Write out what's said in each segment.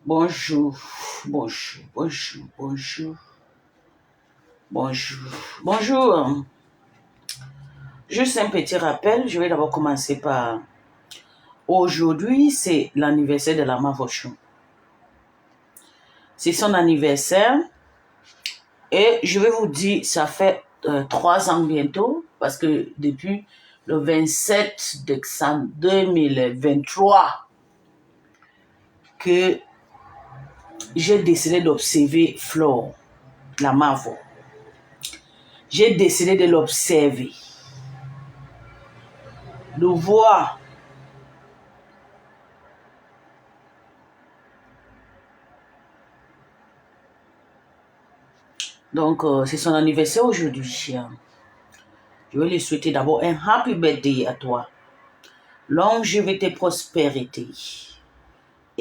Bonjour, bonjour, bonjour, bonjour, bonjour, bonjour. Juste un petit rappel, je vais d'abord commencer par... Aujourd'hui, c'est l'anniversaire de la Mavochou. C'est son anniversaire et je vais vous dire, ça fait 3 ans bientôt, parce que depuis le 27 décembre 2023 que j'ai décidé d'observer Flore, la Mavo. J'ai décidé de l'observer, de voir donc c'est son anniversaire aujourd'hui. Je vais lui souhaiter d'abord un happy birthday à toi, longévité, prospérité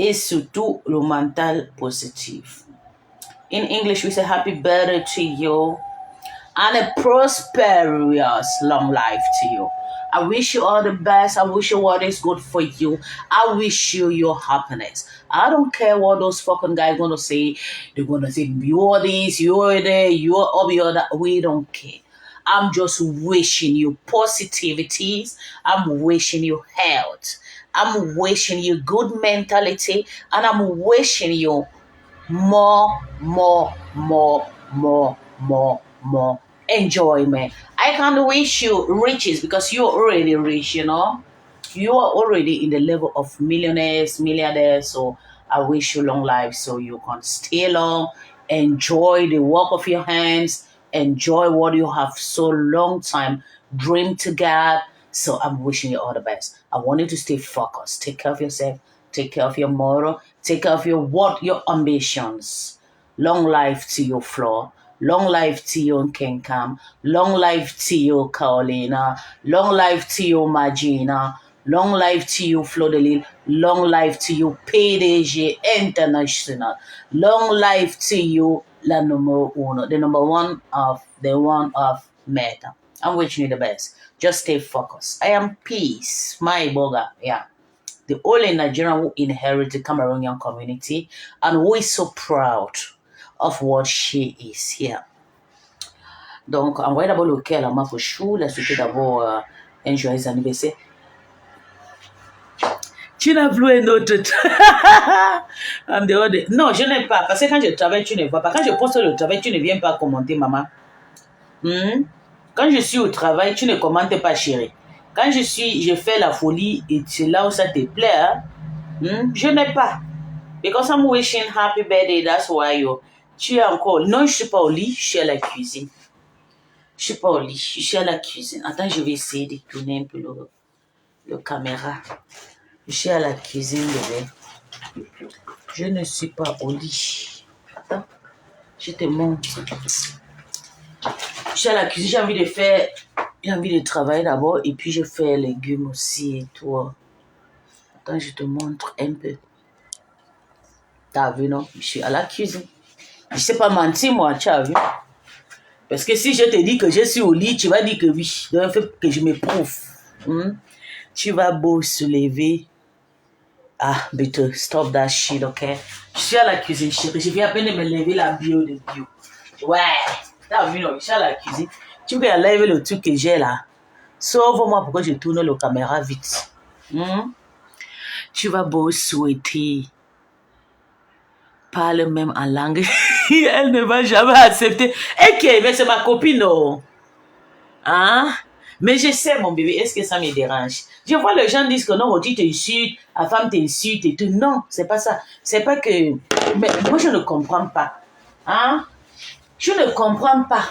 et surtout le mental positif. In English we say happy birthday to you and a prosperous long life to you. I wish you all the best. I wish you what is good for you. I wish you your happiness. I don't care what those fucking guys gonna say. They're gonna say you're this, you're there, you're up, you're that. We don't care. I'm just wishing you positivities. I'm wishing you health. I'm wishing you good mentality. And I'm wishing you more enjoyment. I can't wish you riches because you're already rich, you know. You are already in the level of millionaires, milliardaires. So I wish you long life so you can stay long, enjoy the work of your hands, enjoy what you have so long time dream to get. So I'm wishing you all the best. I want you to stay focused. Take care of yourself. Take care of your moral. Take care of your ambitions. Long life to your Flore. Long life to you, King Cam. Long life to you, Carolina. Long life to you, Magina. Long life to you, Flodelil. Long life to you, PDG International. Long life to you, La Numero Uno, the number one of Meta. I'm wishing you the best. Just stay focused. I am Peace, my boga. Yeah. The only Nigerian who inherited the Cameroonian community and who is so proud of what she is here. Donc, envoyez d'abord le cœur à la Mavochou, la souhaiter d'abord un joyeux anniversaire. Tu n'as plus un autre en dehors de... Non, je n'ai pas, parce que quand je travaille, tu ne vois pas. Quand je poste le travail, tu ne viens pas commenter, maman. Quand je suis au travail, tu ne commentes pas, chérie. Quand je fais la folie et c'est là où ça te plaît, je n'ai pas. Because I'm wishing happy birthday, that's why tu es encore... Non, je ne suis pas au lit, je suis à la cuisine. Je ne suis pas au lit, je suis à la cuisine. Attends, je vais essayer de tourner un peu le caméra. Je suis à la cuisine, bébé. Je ne suis pas au lit. Attends, je te montre. Je suis à la cuisine, j'ai envie de travailler d'abord et puis je fais les légumes aussi et tout. Attends, je te montre un peu. T'as vu, non? Je suis à la cuisine. Je ne sais pas mentir, moi, tu as vu? Parce que si je te dis que je suis au lit, tu vas dire que oui. Donc, il faut que je me prouve. Tu vas beau se lever. Ah, but stop that shit, ok? Je suis à la cuisine, chérie. Je viens à peine de me lever la bio de bio. Ouais, t'as vu, non? Je suis à la cuisine. Tu peux enlever le truc que j'ai là. Sauve-moi pourquoi je tourne la caméra vite. Tu vas beau souhaiter. Parle même en langue. Elle ne va jamais accepter. Ok, mais c'est ma copine, non? Hein? Mais je sais, mon bébé, est-ce que ça me dérange? Je vois les gens disent que non, tu t'insultes, la femme t'insulte et tout. Non, c'est pas ça. C'est pas que... Mais moi, je ne comprends pas. Hein? Je ne comprends pas.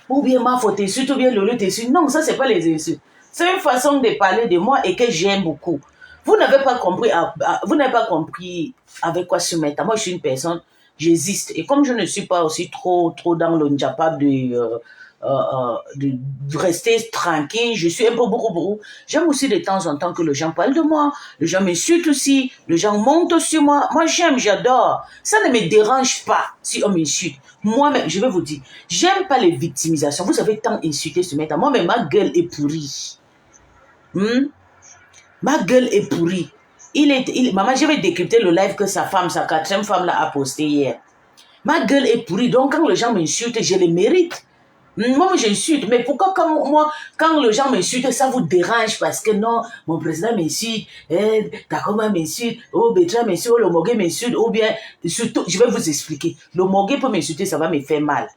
Ou bien ma faute t'insulte, ou bien Lolo t'insulte. Non, ça, c'est pas les insultes. C'est une façon de parler de moi et que j'aime beaucoup. Vous n'avez pas compris avec quoi se mettre. Moi, je suis une personne, j'existe. Et comme je ne suis pas aussi trop dans le njapab de rester tranquille, je suis un peu beaucoup. J'aime aussi de temps en temps que les gens parlent de moi, les gens m'insultent aussi, les gens montent sur moi. Moi, j'aime, j'adore. Ça ne me dérange pas si on m'insulte. Moi-même, je vais vous dire, j'aime pas les victimisations. Vous avez tant insulté ce matin. Moi-même, ma gueule est pourrie. Ma gueule est pourrie. Maman, je vais décrypter le live que sa femme, sa quatrième femme là, a posté hier. Ma gueule est pourrie, donc quand les gens m'insultent, je les mérite. Moi, j'insulte, mais pourquoi quand les gens m'insultent, ça vous dérange parce que non, mon président m'insulte, Kakoma m'insulte, oh, Bertrand m'insulte, oh, le Mogué m'insulte, ou bien, surtout, je vais vous expliquer. Le Mogué peut m'insulter, ça va me faire mal.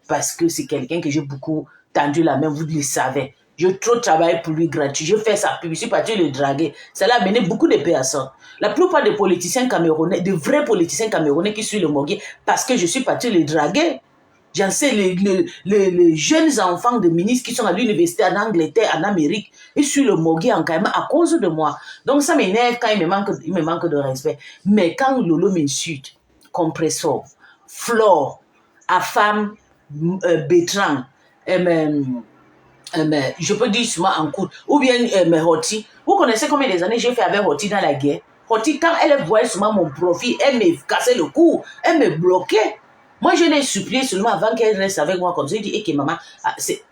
Parce que c'est quelqu'un que j'ai beaucoup tendu la main, vous le savez. Je trop travaille pour lui gratuit. Je fais sa pub, je suis parti le draguer. Ça l'a amené beaucoup de personnes. La plupart des politiciens camerounais, de vrais politiciens camerounais qui suivent le Mogué, parce que je suis parti le draguer. J'en sais, les jeunes enfants de ministres qui sont à l'université en Angleterre, en Amérique, ils suivent le Mogué en Caïman à cause de moi. Donc ça m'énerve quand il me manque de respect. Mais quand Lolo m'insulte, Compressor, Flore, Afam, Bertrand, je peux dire souvent en cours, ou bien Hoti. Vous connaissez combien des années j'ai fait avec Hoti dans la guerre? Hoti, quand elle voyait souvent mon profil, elle me cassait le cou, elle me bloquait. Moi, je l'ai supplié seulement avant qu'elle reste avec moi comme ça. Je dis, ok, maman,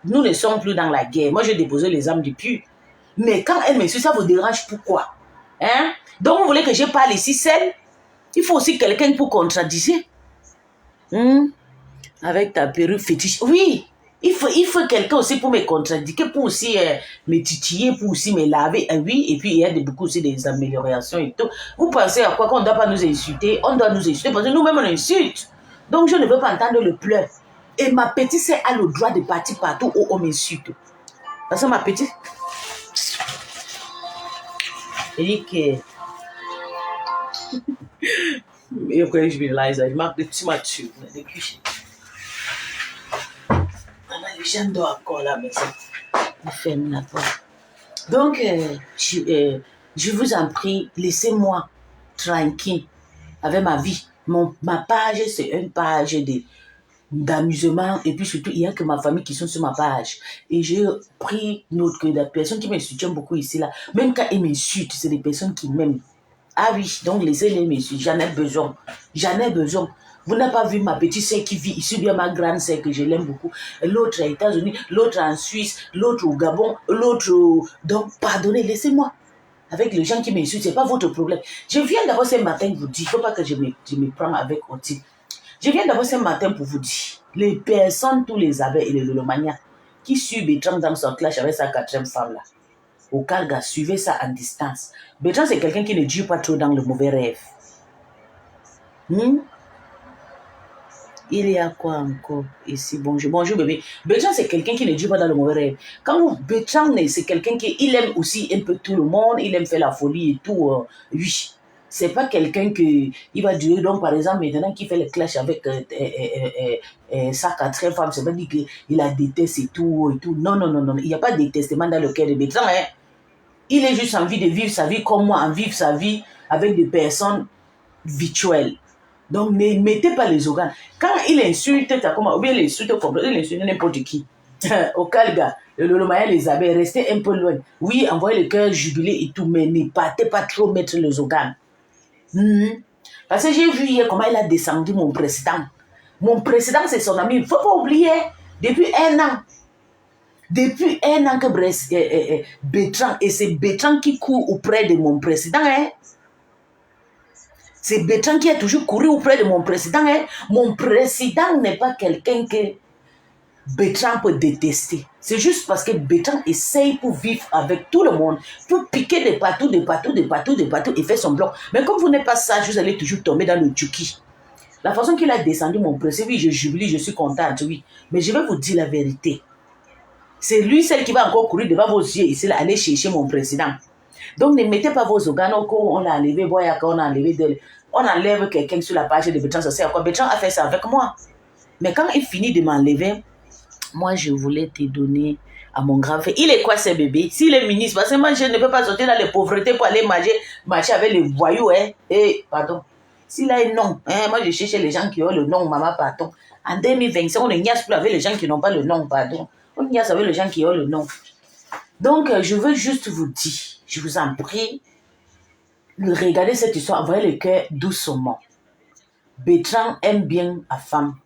nous ne sommes plus dans la guerre. Moi, j'ai déposé les armes depuis. Mais quand elle me suit, ça vous dérange pourquoi? Hein? Donc, vous voulez que je parle ici seule? Il faut aussi quelqu'un pour contradire. Avec ta perruque fétiche. Oui, il faut quelqu'un aussi pour me contradire, pour aussi me titiller, pour aussi me laver. Oui, et puis il y a beaucoup aussi des améliorations et tout. Vous pensez à quoi qu'on ne doit pas nous insulter? On doit nous insulter parce que nous-mêmes on insulte. Donc je ne veux pas entendre le pleur. Et ma petite sœur a le droit de partir partout où on m'insulte. Parce que ma petite... Elle dit que... Eu conheço Liza, je marque des petits matchs, des cuchés. Les gens doivent encore la maison. Ils ferment la porte. Donc, je vous en prie, laissez-moi tranquille avec ma vie. Ma page, c'est une page d'amusement. Et puis surtout, il n'y a que ma famille qui sont sur ma page. Et je prie note que des personnes qui m'insultent beaucoup ici, là, même quand ils m'insultent, c'est des personnes qui m'aiment. Ah oui, donc laissez-les m'insulter. J'en ai besoin. J'en ai besoin. Vous n'avez pas vu ma petite sœur qui vit ici, bien ma grande sœur que je l'aime beaucoup. L'autre aux États-Unis, l'autre en Suisse, l'autre au Gabon, l'autre Donc, pardonnez, laissez-moi. Avec les gens qui m'insultent, ce n'est pas votre problème. Je viens d'abord ce matin vous dire, il ne faut pas que je me prenne avec Oti. Je viens d'abord ce matin pour vous dire, les personnes, tous les abeilles et les lolomanias qui suivent Bertrand dans son clash avec sa quatrième femme là, au Calga, suivez ça en distance. Bertrand, c'est quelqu'un qui ne dure pas trop dans le mauvais rêve. Il y a quoi encore ici? Bonjour bébé. Bertrand, c'est quelqu'un qui ne dure pas dans le mauvais rêve. Bertrand, c'est quelqu'un il aime aussi un peu tout le monde, il aime faire la folie et tout. Oui, c'est pas quelqu'un il va durer. Donc, par exemple, maintenant qu'il fait le clash avec sa quatrième femme, c'est pas dit qu'il la déteste et tout. Non. Il n'y a pas de détestement dans le cœur de Bertrand. Hein? Il est juste envie de vivre sa vie comme moi, en vivre sa vie avec des personnes virtuelles. Donc, ne mettez pas les organes. Quand il insulte, ou bien il insulte n'importe qui. Au Calga, le Lolomaya, les abeilles, restez un peu loin. Oui, envoyez le cœur jubilé et tout, mais ne partez pas trop mettre les organes. Parce que j'ai vu hier comment il a descendu mon président. Mon président, c'est son ami. Il ne faut pas oublier, depuis un an que Bertrand, et c'est Bertrand qui court auprès de mon président, hein. C'est Bertrand qui a toujours couru auprès de mon président. Hein. Mon président n'est pas quelqu'un que Bertrand peut détester. C'est juste parce que Bertrand essaye pour vivre avec tout le monde, pour piquer de partout et faire son bloc. Mais comme vous n'êtes pas sage, vous allez toujours tomber dans le tuki. La façon qu'il a descendu mon président, oui, je jubile, je suis contente, oui. Mais je vais vous dire la vérité. C'est lui, celle qui va encore courir devant vos yeux ici, là, aller chercher mon président. Donc, ne mettez pas vos organes au on l'a enlevé, on enlève quelqu'un sur la page de Bertrand, ça sert à quoi? Bertrand a fait ça avec moi. Mais quand il finit de m'enlever, moi, je voulais te donner à mon grand frère. Il est quoi, ce bébé? S'il est ministre, parce que moi, je ne peux pas sortir dans les pauvretés pour aller marcher avec les voyous, hein? Pardon. S'il a un nom, hein? Moi, je cherche les gens qui ont le nom, maman, pardon. En 2025, on ne niaise plus avec les gens qui n'ont pas le nom, pardon. On niaise avec les gens qui ont le nom. Donc, je veux juste vous dire, je vous en prie, regardez cette histoire, envoyez le cœur doucement. Bertrand aime bien la femme.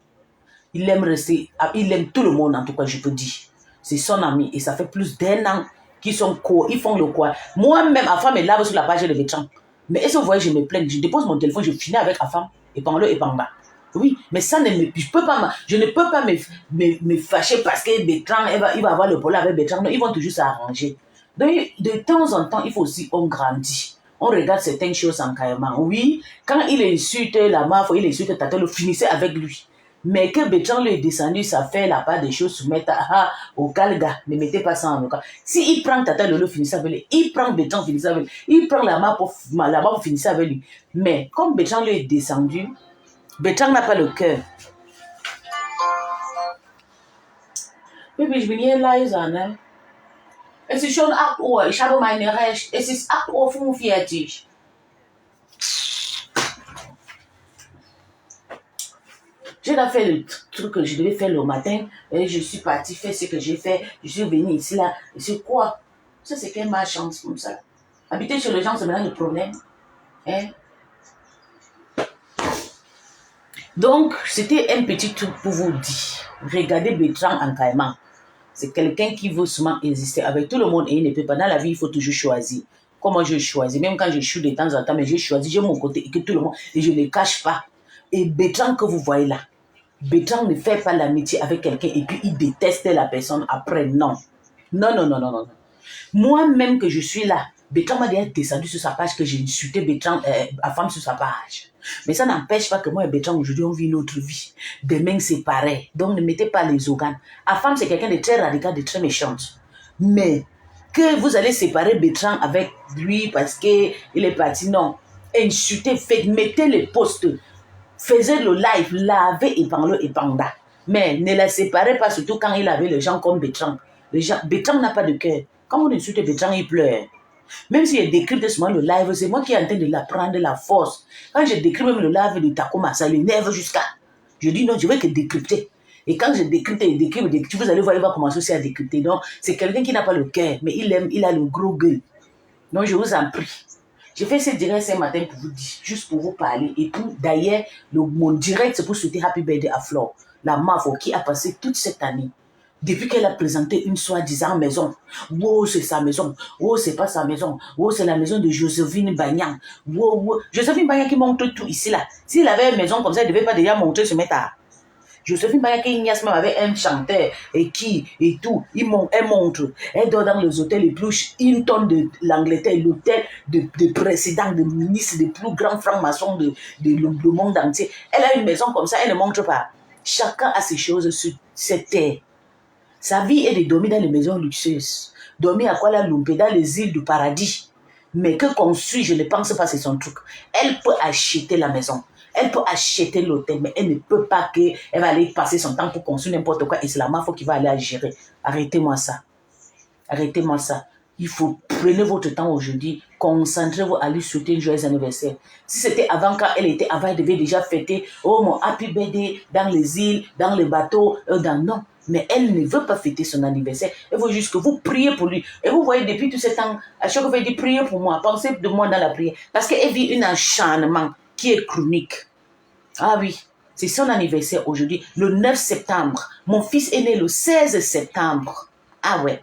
Il aime tout le monde, en tout cas, je peux dire. C'est son ami et ça fait plus d'1 an qu'ils sont ils font le quoi. Moi-même, ma femme est là sur la page de Bertrand. Mais est-ce que vous voyez, je me plains, je dépose mon téléphone, je finis avec la femme, et pendant et pendant. Oui, mais ça ne me, je ne peux pas me fâcher parce que Bertrand, il va avoir le problème avec Bertrand. Non, ils vont toujours s'arranger. Donc, de temps en temps, il faut aussi qu'on grandit. On regarde certaines choses en caïman. Oui, quand il insulte la mafia, il insulte Tata, le finissez avec lui. Mais que Bertrand lui est descendu, ça fait la part des choses, soumettre au calga. Ne mettez pas ça en local. Si il prend Tata Lolo, finissez avec lui. Il prend Bertrand, finissez avec lui. Il prend la main pour finissez avec lui. Mais comme Bertrand lui est descendu, Bertrand n'a pas le cœur. Baby, je viens là, ils en ont. Es ist schon 8 Uhr, ich habe meine Rechte. Es ist 8:45 Uhr. J'ai fait le truc que je devais faire le matin et je suis partie faire ce que j'ai fait. Je suis venue ici là. Et c'est quoi? Ça, c'est quelle malchance comme ça. Habiter chez les gens, c'est maintenant le problème. Hein? Donc, c'était un petit truc pour vous dire. Regardez Bertrand en caïman. C'est quelqu'un qui veut seulement exister avec tout le monde et il ne peut pas. Dans la vie, il faut toujours choisir. Comment je choisis? Même quand je suis de temps en temps, mais j'ai choisi, j'ai mon côté et que tout le monde, et je ne le cache pas. Et Bertrand que vous voyez là, Bertrand ne fait pas l'amitié avec quelqu'un et puis il déteste la personne après. Non. Non, non, non, non, non. Moi-même que je suis là, Bertrand m'a déjà descendu sur sa page que j'ai insulté Bertrand, la femme sur sa page. Mais ça n'empêche pas que moi et Bertrand, aujourd'hui, on vit notre vie. Demain, c'est pareil. Donc, ne mettez pas les organes. La femme, c'est quelqu'un de très radical, de très méchante. Mais que vous allez séparer Bertrand avec lui parce qu'il est parti, non. Insultez, faites, mettez les posts. Faisait le live, lavez et parlez et panda. Mais ne la séparez pas, surtout quand il avait les gens comme Bertrand. Bertrand n'a pas de cœur. Quand on insulte Bertrand, il pleure. Même si je décrypte seulement le live, c'est moi qui est en train de la prendre la force. Quand je décrypte même le live de Takoma, ça l'énerve jusqu'à. Je dis non, je vais que décrypter. Et quand je décrypte, vous allez voir, il va commencer aussi à décrypter. Donc, c'est quelqu'un qui n'a pas le cœur, mais il a le gros gueule. Donc, je vous en prie. J'ai fait ce direct ce matin pour vous dire, juste pour vous parler. Et puis, d'ailleurs, mon direct, c'est pour souhaiter Happy Birthday à Flore, la MAFO qui a passé toute cette année. Depuis qu'elle a présenté une soi-disant maison. Wow, c'est sa maison. Wow, c'est pas sa maison. Wow, c'est la maison de Joséphine Bagnan. Wow, wow. Joséphine Bagnan qui montre tout ici, là. S'il avait une maison comme ça, il ne devait pas déjà montrer ce métal. Joséphine Bagnan qui Ignace même avait un chanteur et tout. Elle montre. Elle dort dans les hôtels les plus Hilton de l'Angleterre, l'hôtel de président, de ministre, des plus grands francs-maçons de le monde entier. Elle a une maison comme ça, elle ne montre pas. Chacun a ses choses sur cette terre. Sa vie est de dormir dans les maisons luxueuses. Dormir à Kuala Lumpur, dans les îles du paradis. Mais que construire, je ne pense pas, c'est son truc. Elle peut acheter la maison. Elle peut acheter l'hôtel, mais elle ne peut pas qu'elle va aller passer son temps pour construire n'importe quoi. Et c'est la mafia qui va aller à gérer. Arrêtez-moi ça. Arrêtez-moi ça. Il faut prenez votre temps aujourd'hui. Concentrez-vous à lui souhaiter un joyeux anniversaire. Si c'était avant, quand elle était avant, elle devait déjà fêter. Oh, mon happy birthday dans les îles, dans les bateaux, non. Mais elle ne veut pas fêter son anniversaire. Elle veut juste que vous priez pour lui. Et vous voyez, depuis tout ce temps, à chaque fois, elle dit priez pour moi. Pensez de moi dans la prière. Parce qu'elle vit un acharnement qui est chronique. Ah oui, c'est son anniversaire aujourd'hui, le 9 septembre. Mon fils est né le 16 septembre. Ah ouais.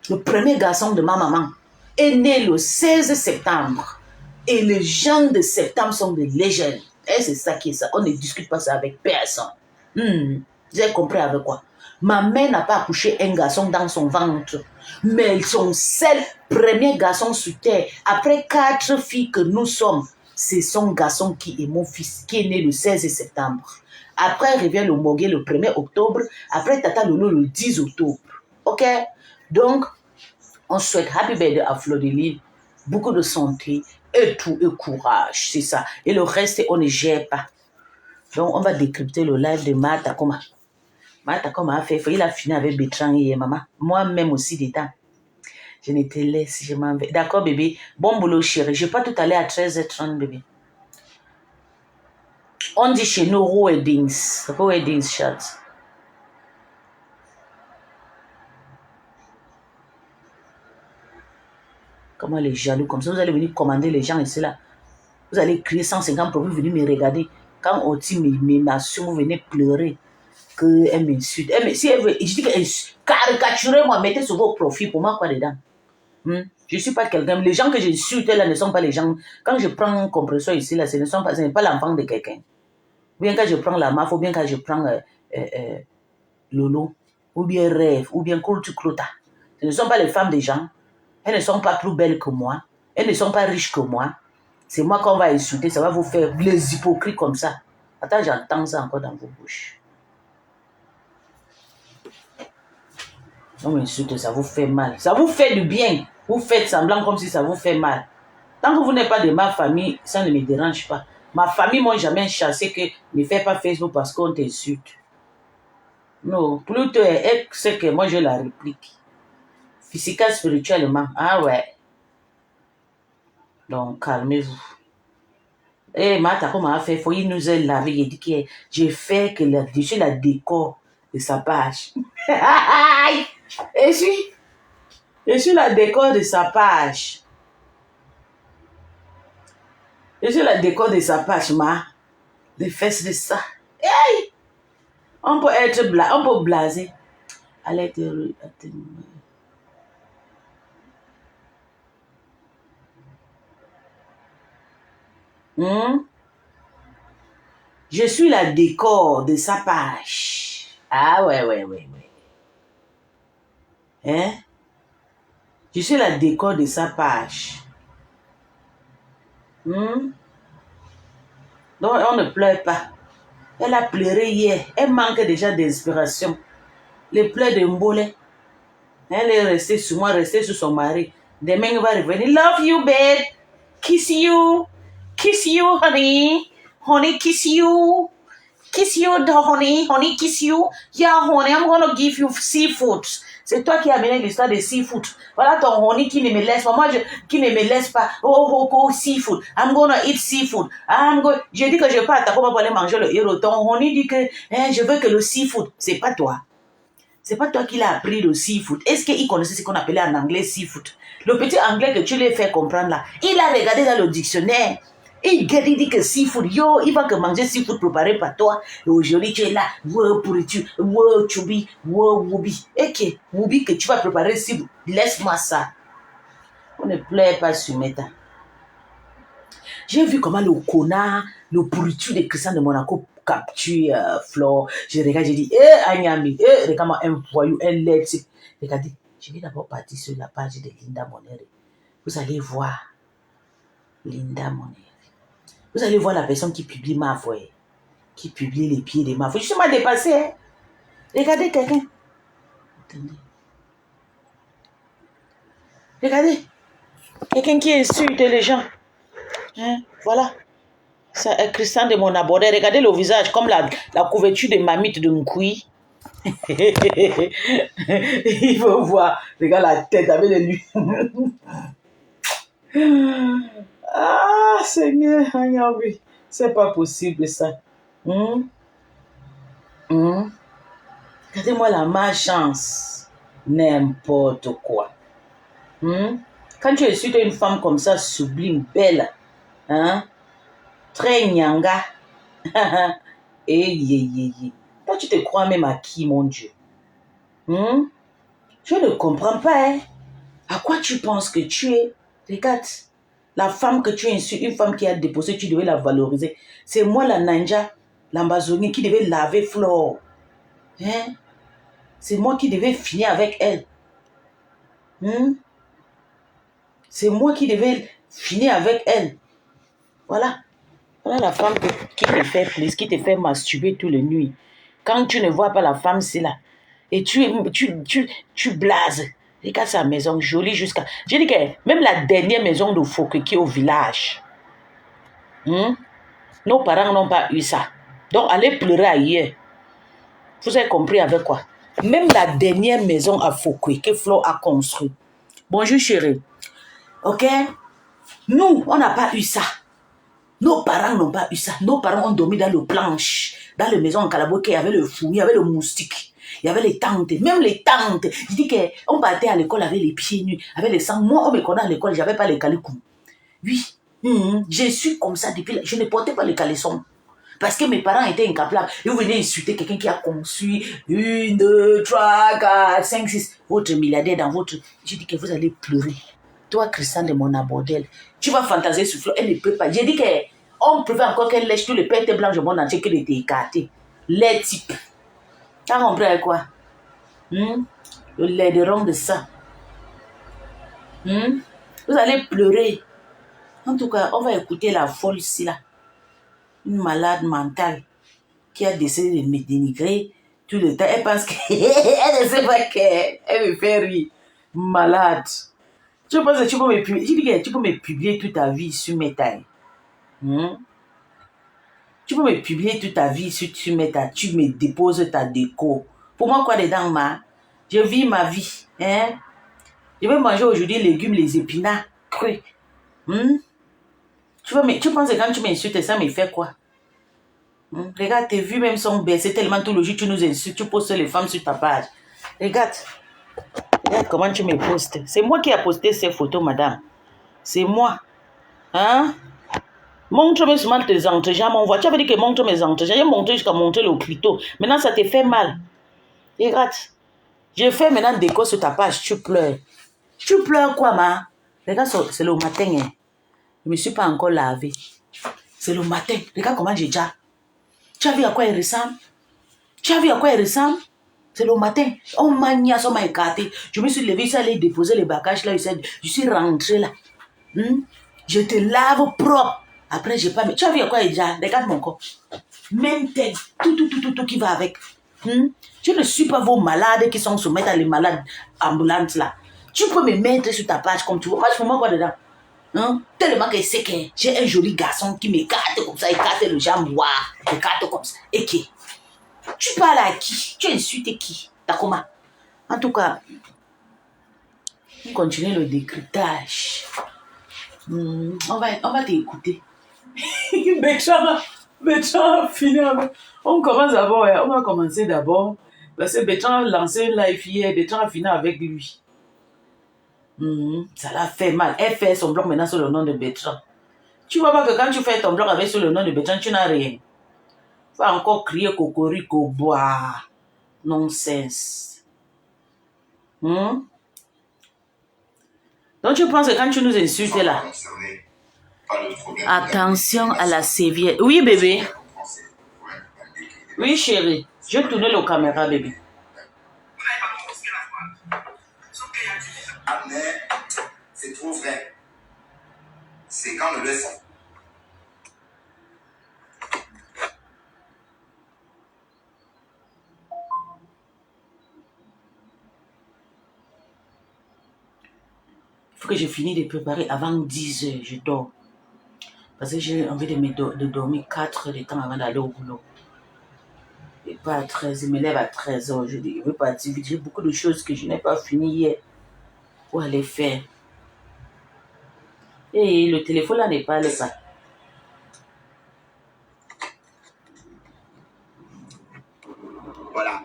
Le premier garçon de ma maman est né le 16 septembre. Et les gens de septembre sont des légendes. Et c'est ça qui est ça. On ne discute pas ça avec personne. Vous avez compris avec quoi? Ma mère n'a pas accouché un garçon dans son ventre. Mais son seul premier garçon sur terre, après 4 filles que nous sommes, c'est son garçon qui est mon fils, qui est né le 16 septembre. Après, revient le Mogué le 1er octobre. Après, Tata Lolo le 10 octobre. OK? Donc, on souhaite Happy Birthday à Fleur de Lille. Beaucoup de santé et tout, et courage. C'est ça. Et le reste, on ne gère pas. Donc, on va décrypter le live de Martha Koma. Martha Koma a fait, il a fini avec Bertrand et maman. Moi-même aussi, dedans. Je ne te laisse, je m'en vais. D'accord, bébé. Bon boulot, chérie. Je ne vais pas tout aller à 13h30, bébé. On dit chez nous, weddings. Weddings, chat. Comment les jaloux comme ça? Vous allez venir commander les gens ici là. Vous allez crier 150 pour vous venir me regarder. Quand on dit m'assume, vous venez pleurer. Qu'elle m'insulte. Si elle veut, je dis que caricaturez-moi, mettez sur vos profils pour moi quoi dedans. Je ne suis pas quelqu'un. Les gens que j'insulte là ne sont pas les gens. Quand je prends un compresseur ici, là, ce n'est pas l'enfant de quelqu'un. Ou bien quand je prends la MAF, ou bien quand je prends Lolo, ou bien Rêve, ou bien Clota. Ce ne sont pas les femmes des gens. Elles ne sont pas plus belles que moi. Elles ne sont pas riches que moi. C'est moi qu'on va insulter. Ça va vous faire les hypocrites comme ça. Attends, j'entends ça encore dans vos bouches. On m'insulte, ça vous fait mal. Ça vous fait du bien. Vous faites semblant comme si ça vous fait mal. Tant que vous n'êtes pas de ma famille, ça ne me dérange pas. Ma famille m'a jamais chassé que ne fais pas Facebook parce qu'on t'insulte. Non, plutôt elle sait que moi je la réplique. Physiquement, spirituellement. Ah ouais. Donc calmez-vous. Eh, Martha, comment a fait? Il faut qu'il nous ait lavé. Il dit que j'ai fait que je suis la décor de sa page. Je suis la décor de sa page. Je suis la décor de sa page, les fesses de ça. Hey! On peut être on peut blaser. Allez, Je suis la décor de sa page. Ah ouais. Hein? Je suis la décor de sa page. Donc on ne pleure pas. Elle a pleuré hier. Elle manque déjà d'inspiration. Les pleurs de Mbole. Elle est restée sur moi, restée sur son mari. Demain, il va revenir. Love you, babe. Kiss you. Kiss you, honey. Honey, kiss you. Kiss you, honey. Honey, kiss you. Yeah, honey, I'm gonna give you seafood. C'est toi qui as amené l'histoire de seafood. Voilà ton honey qui ne me laisse pas. Moi, qui ne me laisse pas. Oh, seafood. I'm gonna eat seafood. J'ai dit que je pars à Takoma pour aller manger le héros. Ton honey dit que je veux que le seafood. C'est pas toi. C'est pas toi qui l'as appris le seafood. Est-ce qu'il connaissait ce qu'on appelait en anglais seafood? Le petit anglais que tu lui fait comprendre là, il a regardé dans le dictionnaire. Il dit que seafood, il va que manger seafood préparé par toi. Et aujourd'hui, tu es là, pourriture, chubi, wubi. Et que wubi que tu vas préparer seafood, laisse-moi ça. On ne plaît pas sur Meta. J'ai vu comment le connard, le pourriture de Christian de Monaco capture Flore. Je regarde, j'ai dit, Agnami, regarde-moi un voyou, un lettre. Regardez, je vais d'abord partir sur la page de Linda Monere. Vous allez voir Linda Monere. Vous allez voir la personne qui publie ma voix, qui publie les pieds de ma voix. Je suis mal dépassé. Hein? Regardez quelqu'un. Attendez. Regardez. Quelqu'un qui insulte les gens. Hein? Voilà. C'est Christian de mon abordé. Regardez le visage comme la couverture de mamite de Nkoui. Il faut voir. Regarde la tête avec les nuits. Ah, Seigneur, c'est pas possible ça. Regardez-moi la malchance. N'importe quoi. Quand tu insultes une femme comme ça, sublime, belle, très nyanga, toi tu te crois même à qui, mon Dieu? Je ne comprends pas. Hein? À quoi tu penses que tu es? Regarde. La femme que tu insultes, une femme qui a déposé, tu devais la valoriser. C'est moi, la ninja, l'ambazonienne, qui devait laver Flore. Hein? C'est moi qui devais finir avec elle. C'est moi qui devais finir avec elle. Voilà. Voilà la femme qui te fait plaisir, qui te fait masturber toutes les nuits. Quand tu ne vois pas la femme, c'est là. Et tu blases. Regarde sa maison jolie jusqu'à... J'ai dit que même la dernière maison de Fouquet qui est au village, nos parents n'ont pas eu ça. Donc, allez pleurer ailleurs. Vous avez compris avec quoi? Même la dernière maison à Fouquet que Flo a construite. Bonjour chérie. Ok? Nous, on n'a pas eu ça. Nos parents n'ont pas eu ça. Nos parents ont dormi dans le planche. Dans la maison en Calaboquet, il y avait le fou, il y avait le moustique. Il y avait les tantes, même les tantes. Je dis qu'on partait à l'école avec les pieds nus, avec les sangs. Moi, on me connaît à l'école, je n'avais pas les calicoums. Oui, je suis comme ça depuis... Je ne portais pas les caleçons. Parce que mes parents étaient incapables. Ils venaient insulter quelqu'un qui a conçu 1, 2, 3, 4, 5, 6. Votre milliardaire dans votre... Je dis que vous allez pleurer. Toi, Christian de mon abordel, tu vas fantasier sur Flo, elle ne peut pas. J'ai dit qu'on préfère encore qu'elle lèche tous les pètes blanches du monde entier que de t'écarter. Les types. T'as compris avec quoi? Le laideron de ça. Vous allez pleurer. En tout cas, on va écouter la folle ici là. Une malade mentale qui a décidé de me dénigrer tout le temps. Elle pense qu'elle ne sait pas qu'elle me fait rire. Malade. Tu penses que tu peux me publier, tu peux me publier toute ta vie sur Meta. Tu peux me publier toute ta vie sur Meta. Tu me déposes ta déco. Pour moi, quoi dedans, ma? Je vis ma vie. Hein? Je vais manger aujourd'hui les légumes, les épinards crus. Tu penses que quand tu m'insultes, ça me fait quoi? Regarde, tes vues même sont baissées tellement tout le jour tu nous insultes. Tu postes les femmes sur ta page. Regarde comment tu me postes. C'est moi qui ai posté ces photos, madame. C'est moi. Hein? Montre-moi seulement tes entrejambes. On voit. Tu avais dit que montre mes entrejambes. J'ai montré jusqu'à montrer le clito. Maintenant, ça te fait mal. Regarde. J'ai fait maintenant déco sur ta page. Tu pleures. Tu pleures quoi, ma? Regarde, c'est le matin. Hein. Je ne me suis pas encore lavé. C'est le matin. Regarde comment j'ai déjà. Tu as vu à quoi il ressemble? C'est le matin. On m'a niasse, on m'a écarté. Je me suis levée, je suis allée déposer les bagages là. Je suis rentrée là. Je te lave propre. Après, j'ai pas... Tu as vu à quoi il déjà? Regarde mon corps. Même tête. Tout qui va avec. Je ne suis pas vos malades qui sont soumis à les malades ambulantes là. Tu peux me mettre sur ta page comme tu veux. Moi, je fais moi quoi dedans? Tellement que c'est que j'ai un joli garçon qui m'écarte comme ça, écarte le jambe, écarte comme ça. Et qui? Tu parles à qui? Tu insultes qui? T'as comment? En tout cas, on continue le décryptage. On va t'écouter. Bertrand fini avec. On commence d'abord, on va commencer d'abord. Parce que Bertrand a lancé un live hier, Bertrand a fini avec lui. Ça l'a fait mal. Elle fait son blog maintenant sur le nom de Bertrand. Tu vois pas que quand tu fais ton blog avec sur le nom de Bertrand, tu n'as rien. Va encore crier cocorico, bois. Nonsense. Donc tu penses que quand tu nous insultes là, attention à la sévière. Oui bébé. Oui chérie. Je tourne la caméra bébé. Mais c'est trop vrai. C'est quand le leçon. Il faut que je finisse de préparer avant 10 heures. Je dors. Parce que j'ai envie de dormir 4 heures de temps avant d'aller au boulot. Et pas à 13 heures. Je me lève à 13 heures. Je veux partir vite. J'ai beaucoup de choses que je n'ai pas fini hier pour aller faire. Et le téléphone là n'est pas allé pas. Voilà.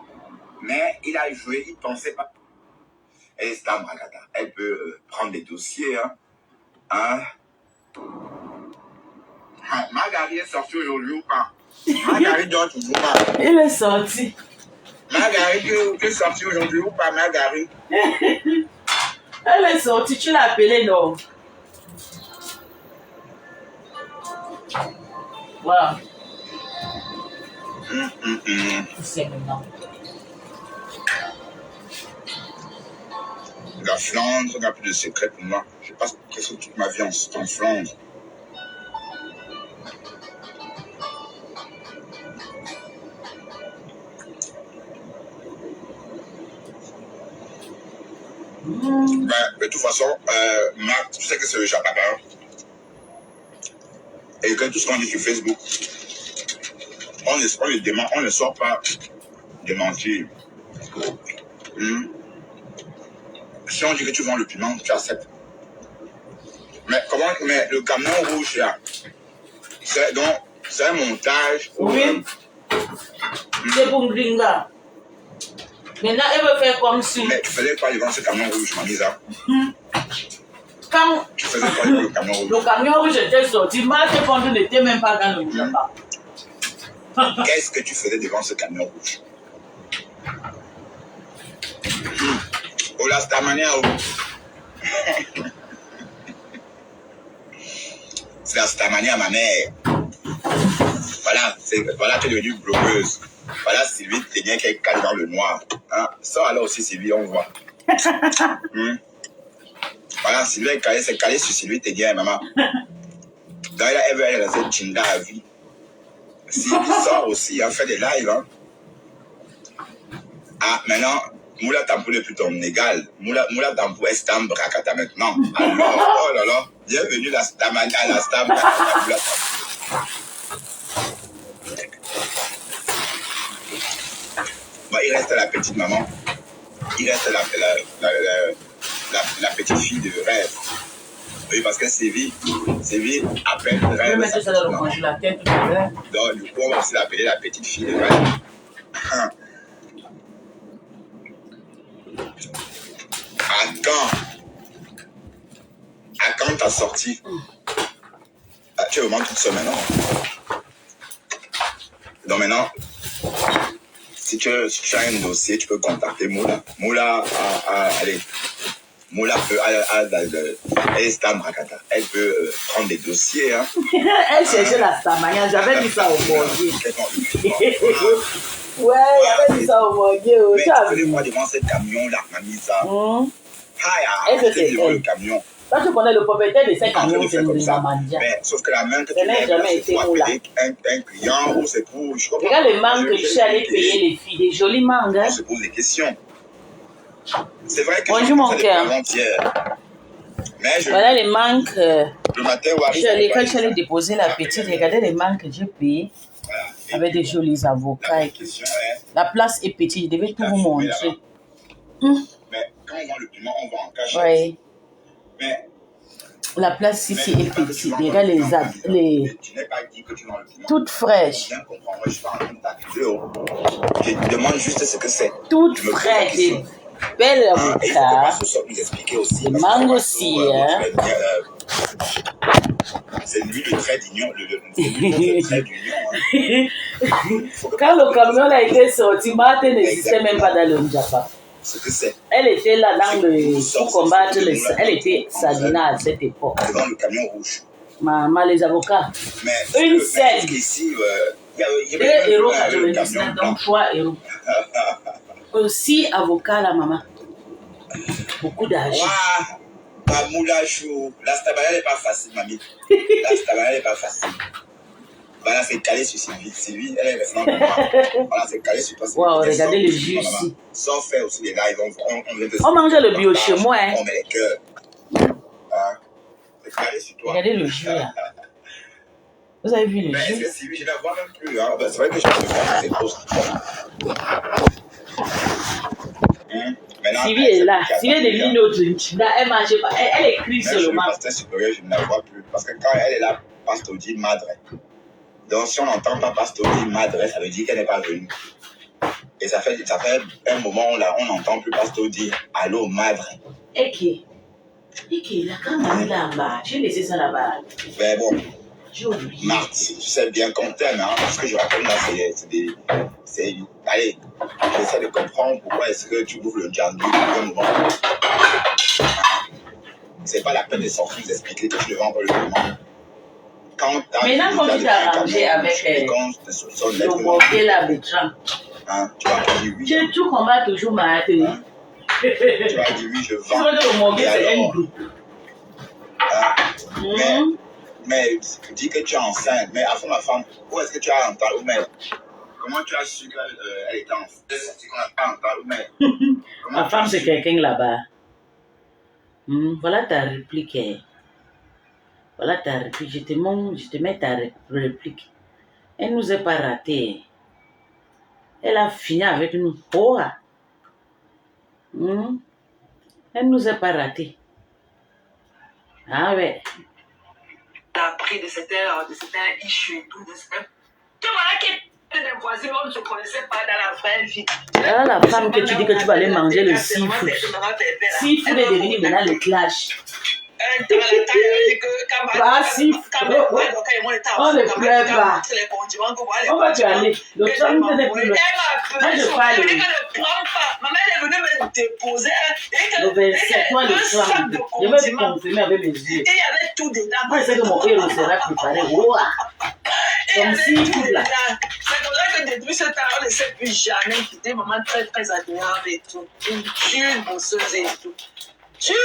Mais il a joué, il ne pensait pas. Elle est Bragada. Elle peut prendre des dossiers. Marguerite est sortie aujourd'hui ou pas? Marguerite dort toujours pas. Il est sorti. Marguerite, tu es sortie aujourd'hui ou pas, Marguerite? Elle est sortie, tu l'as appelée, non? Voilà. C'est maintenant. La Flandre n'a plus de secret pour moi. Je passe presque toute ma vie en Flandre. De toute façon, Marc, tu sais que c'est le Japapin. Et que tout ce qu'on dit sur Facebook, on ne sort pas de mentir. Si on dit que tu vends le piment, tu acceptes. Mais le camion rouge là, c'est un montage. Oui. C'est pour Gringa. Maintenant, elle veut faire comme si. Mais tu faisais quoi devant ce camion rouge, Mamisa? Quand tu faisais quoi devant le camion rouge? Le camion rouge était sorti, Marc et Pondou n'était même pas dans le Japa. Qu'est-ce que tu faisais devant ce camion rouge? Ola Stamania. C'est la stamanie à ma mère. Voilà, tu es devenue blogueuse. Voilà Sylvie Ténia qui est calée dans le noir. Hein? Sors alors aussi Sylvie, on voit. Voilà, Sylvie est calée, c'est calé sur Sylvie Ténia, maman. Donc elle veut aller rester Chinda à vie. Sylvie sort aussi, hein, fait des lives. Hein. Ah, maintenant, Moula Tampou n'est plus ton égal. Moula Tampou est Stam Brakata maintenant. Alors, oh là là, bienvenue à la Stam Brakata Moula Tampou. Bon, il reste la petite maman. Il reste la petite fille de rêve. Oui, parce que Séville appelle rêve. Je vais mettre ça dans le congélateur tout à l'heure. Donc, du coup, on va aussi l'appeler la petite fille de rêve. À quand ta sortie? Tu es vraiment toute seule maintenant. Donc maintenant, si tu as un dossier, tu peux contacter Moula. Moula peut, elle est Stam Rakata. Elle peut prendre des dossiers. Hein. Elle cherchait la Stamania. J'avais dit ça au morgue. Ouais, j'avais dit ça au morgue. Mais tu peux les voir devant ce camion-là, Mamisa. C'est devant le camion. Quand tu connais le propriétaire de ces camions, c'est le Mamandia. Mais sauf que la main que tu mets, c'est pour appeler un client ou c'est pour... Regarde les mangues que je suis allée payer les filles, des jolies mangues. On se pose des questions. C'est vrai que bonjour mon cœur. Voilà les mangues. Le matin, quand je suis allée déposer la petite, regardez les mangues que j'ai payées. Avec des jolis avocats. La place est petite, je devais tout vous montrer. Mais quand on vend le piment, on vend en cachette. Oui. Mais la place ici est petite. Regarde les toutes fraîches. Je demande juste ce que c'est. Toutes fraîches. Belle avocat. Les mangues aussi. C'est lui le trait d'union. Le trait d'union. Quand le camion a été sorti, Marthe n'existait même pas dans le Japa. Ce que c'est. Elle était là dans pour combattre les. Elle était Sadina à cette époque. Devant le camion rouge. Maman, les avocats. Mais une scène. Ici, il y a 2 euros 99, donc 3 euros. Aussi avocat la maman. Beaucoup d'argent. Waouh, Moulachou. La stabaya n'est pas facile, mamie. La stabaya n'est pas facile. Voilà, c'est calé sur Sylvie. Elle est restante pour moi. Voilà, c'est calé sur toi. Waouh, regardez le jus ici. Sans faire aussi les lives. On mangeait le bio chez moi. Hein. On met les cœurs. Hein? C'est calé sur toi. Regardez le jus là. Vous avez vu le jus? Mais Sylvie, je ne la vois même plus. Hein? Ben, c'est vrai que je peux faire c'est trop. Sylvie est là. Sylvie est devenue notre. Là, elle ne marche pas. Elle écrit seulement. Le pasteur supérieur, je ne la vois plus. Parce que quand elle est là, pasteur dit madre. Donc, si on n'entend pas pasteur dit madre, ça veut dire qu'elle n'est pas venue. Et ça fait un moment où on n'entend plus pasteur dire allô, madre. Ok, là, quand on a mis là-bas, j'ai laissé ça là-bas. Mais bon, Marthe, tu sais bien qu'on t'aime, hein. Ce que je raconte là, c'est. Allez, j'essaie de comprendre pourquoi est-ce que tu ouvres le django pour un moment. C'est pas la peine de sortir vous expliquer que tu le vends encore le moment. Maintenant, quand tu t'es arrangé avec le mortier là, Bertrand, tu vas dire oui. Tu combats toujours Marthe. Tu vas dire oui, je vends. C'est vrai que le mortier, c'est un groupe. Mais tu dis que tu es enceinte, mais à fond, ma femme, où est-ce que tu as entendu? Comment tu as su qu'elle était enceinte? C'est qu'on n'a pas entendu. Ma femme, c'est quelqu'un là-bas. Voilà ta réplique. Voilà ta réplique. Je te mets ta réplique. Elle ne nous a pas ratés. Elle a fini avec nous. Oh. Elle ne nous a pas ratés. Ah ouais. Après de certains issues et tout, de certains... Tu vois que des voisins, on ne se connaissait pas dans la vraie vie. Ah, la femme que tu dis que tu vas aller manger le seafood. Seafood est devenu maintenant le clash. un temps à la taille, dit que quand on ne pleure pas. On va te aller. Le temps de ne plus. Moi, je parle. Elle ne prend pas. Ma mère est venue me déposer Le 27, moi, le 30. Je vais te confirmer avec mes yeux. et il y avait tout dedans. Moi, je sais que mon héros sera préparé. Ouah. Comme si tout là. C'est comme ça que depuis ce temps, on ne sait plus jamais quitter maman très très admirable et tout. Une dure bosseuse et tout. Dure.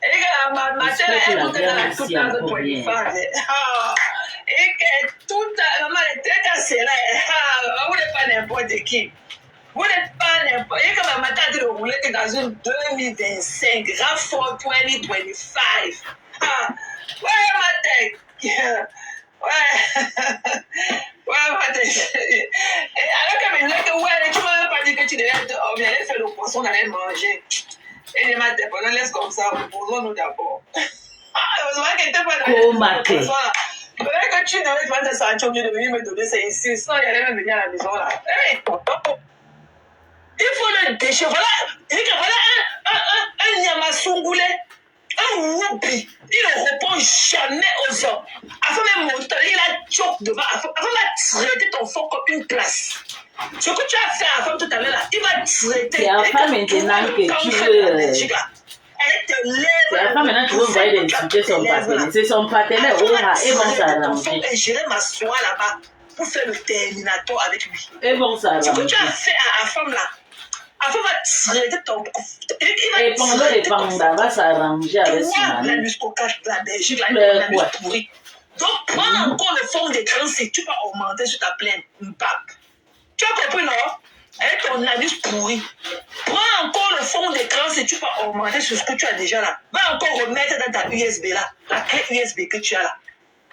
Et que ma tête, elle montait dans la toute dans le point de phase. Et que toute maman était cassée là. Vous n'êtes pas n'importe qui. Vous n'êtes pas n'importe qui. Et que ma tête de rouler dans une 2025, RAV4 2025. Ouais, ma tête. Ouais, ma tête. Et alors que me disait que ouais, tu m'avais pas dit que tu devais on allait faire le poisson, on allait manger. Et il m'a dit, on laisse comme ça, reposons-nous d'abord. Heureusement qu'elle n'était pas là. Oh, ma tête. Peut-être que tu devais te faire ça, tu devais venir me donner ça ici, sinon il allait même venir à la maison là. Il faut le déchet. Voilà un Nyamasungule. Un whoopi, il ne répond jamais aux hommes. Afin même monter, il a choc devant. Afin va traiter ton fond comme une place. Ce que tu as fait à femme tout à l'heure là, il va traiter. C'est à femme maintenant que tu veux. Elle te lève. C'est à femme maintenant que tu veux envoyer des insulter son partenaire. C'est son partenaire. Oh, et bon, ça arranger. Et j'irai m'asseoir là-bas pour faire le terminator avec lui. Et bon, ça arranger. Ce que tu as fait à la femme là. Afin va traiter ton. Et pendant les pandas, va s'arranger avec son La ami. muscocage de la Belgique, la mus pourrie. Donc, prends encore le fond d'écran si tu vas augmenter sur ta plaine. Tu as compris, non? Avec ton anus pourri. Prends encore le fond d'écran si tu vas augmenter sur ce que tu as déjà là. Va encore remettre dans ta USB là. La clé USB que tu as là.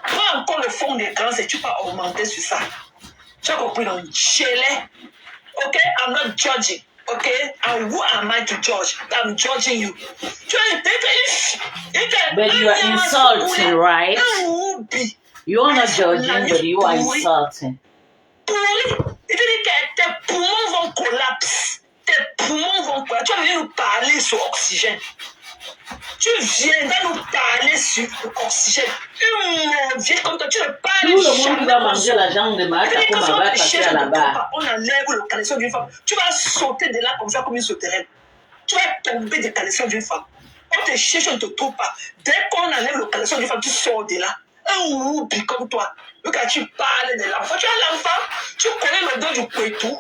Prends encore le fond d'écran si tu vas augmenter sur ça. Tu as compris, non? Ok, I'm not judging. Okay, and who am I to judge? I'm judging you. But you are insulting, right? You are not judging, but you are insulting. Il dit que tes poumons vont collapser. Tes poumons vont collapser. Tu vas venir nous parler sur oxygène. Tu viendras nous parler sur oxygène. Viens comme toi, tu ne parles jamais. Tout le monde va manger la jambe de ma tante comme elle va passer à la barre. On enlève le caleçon d'une femme. Tu vas sauter de là comme ça, comme une sauterelle. Tu vas tomber des caleçons d'une femme. On te cherche, on ne te trouve pas. Dès qu'on enlève le caleçon d'une femme, tu sors de là. Un whoopi comme toi. Quand tu parles de l'enfant, tu as l'enfant, tu connais l'odeur du couetou.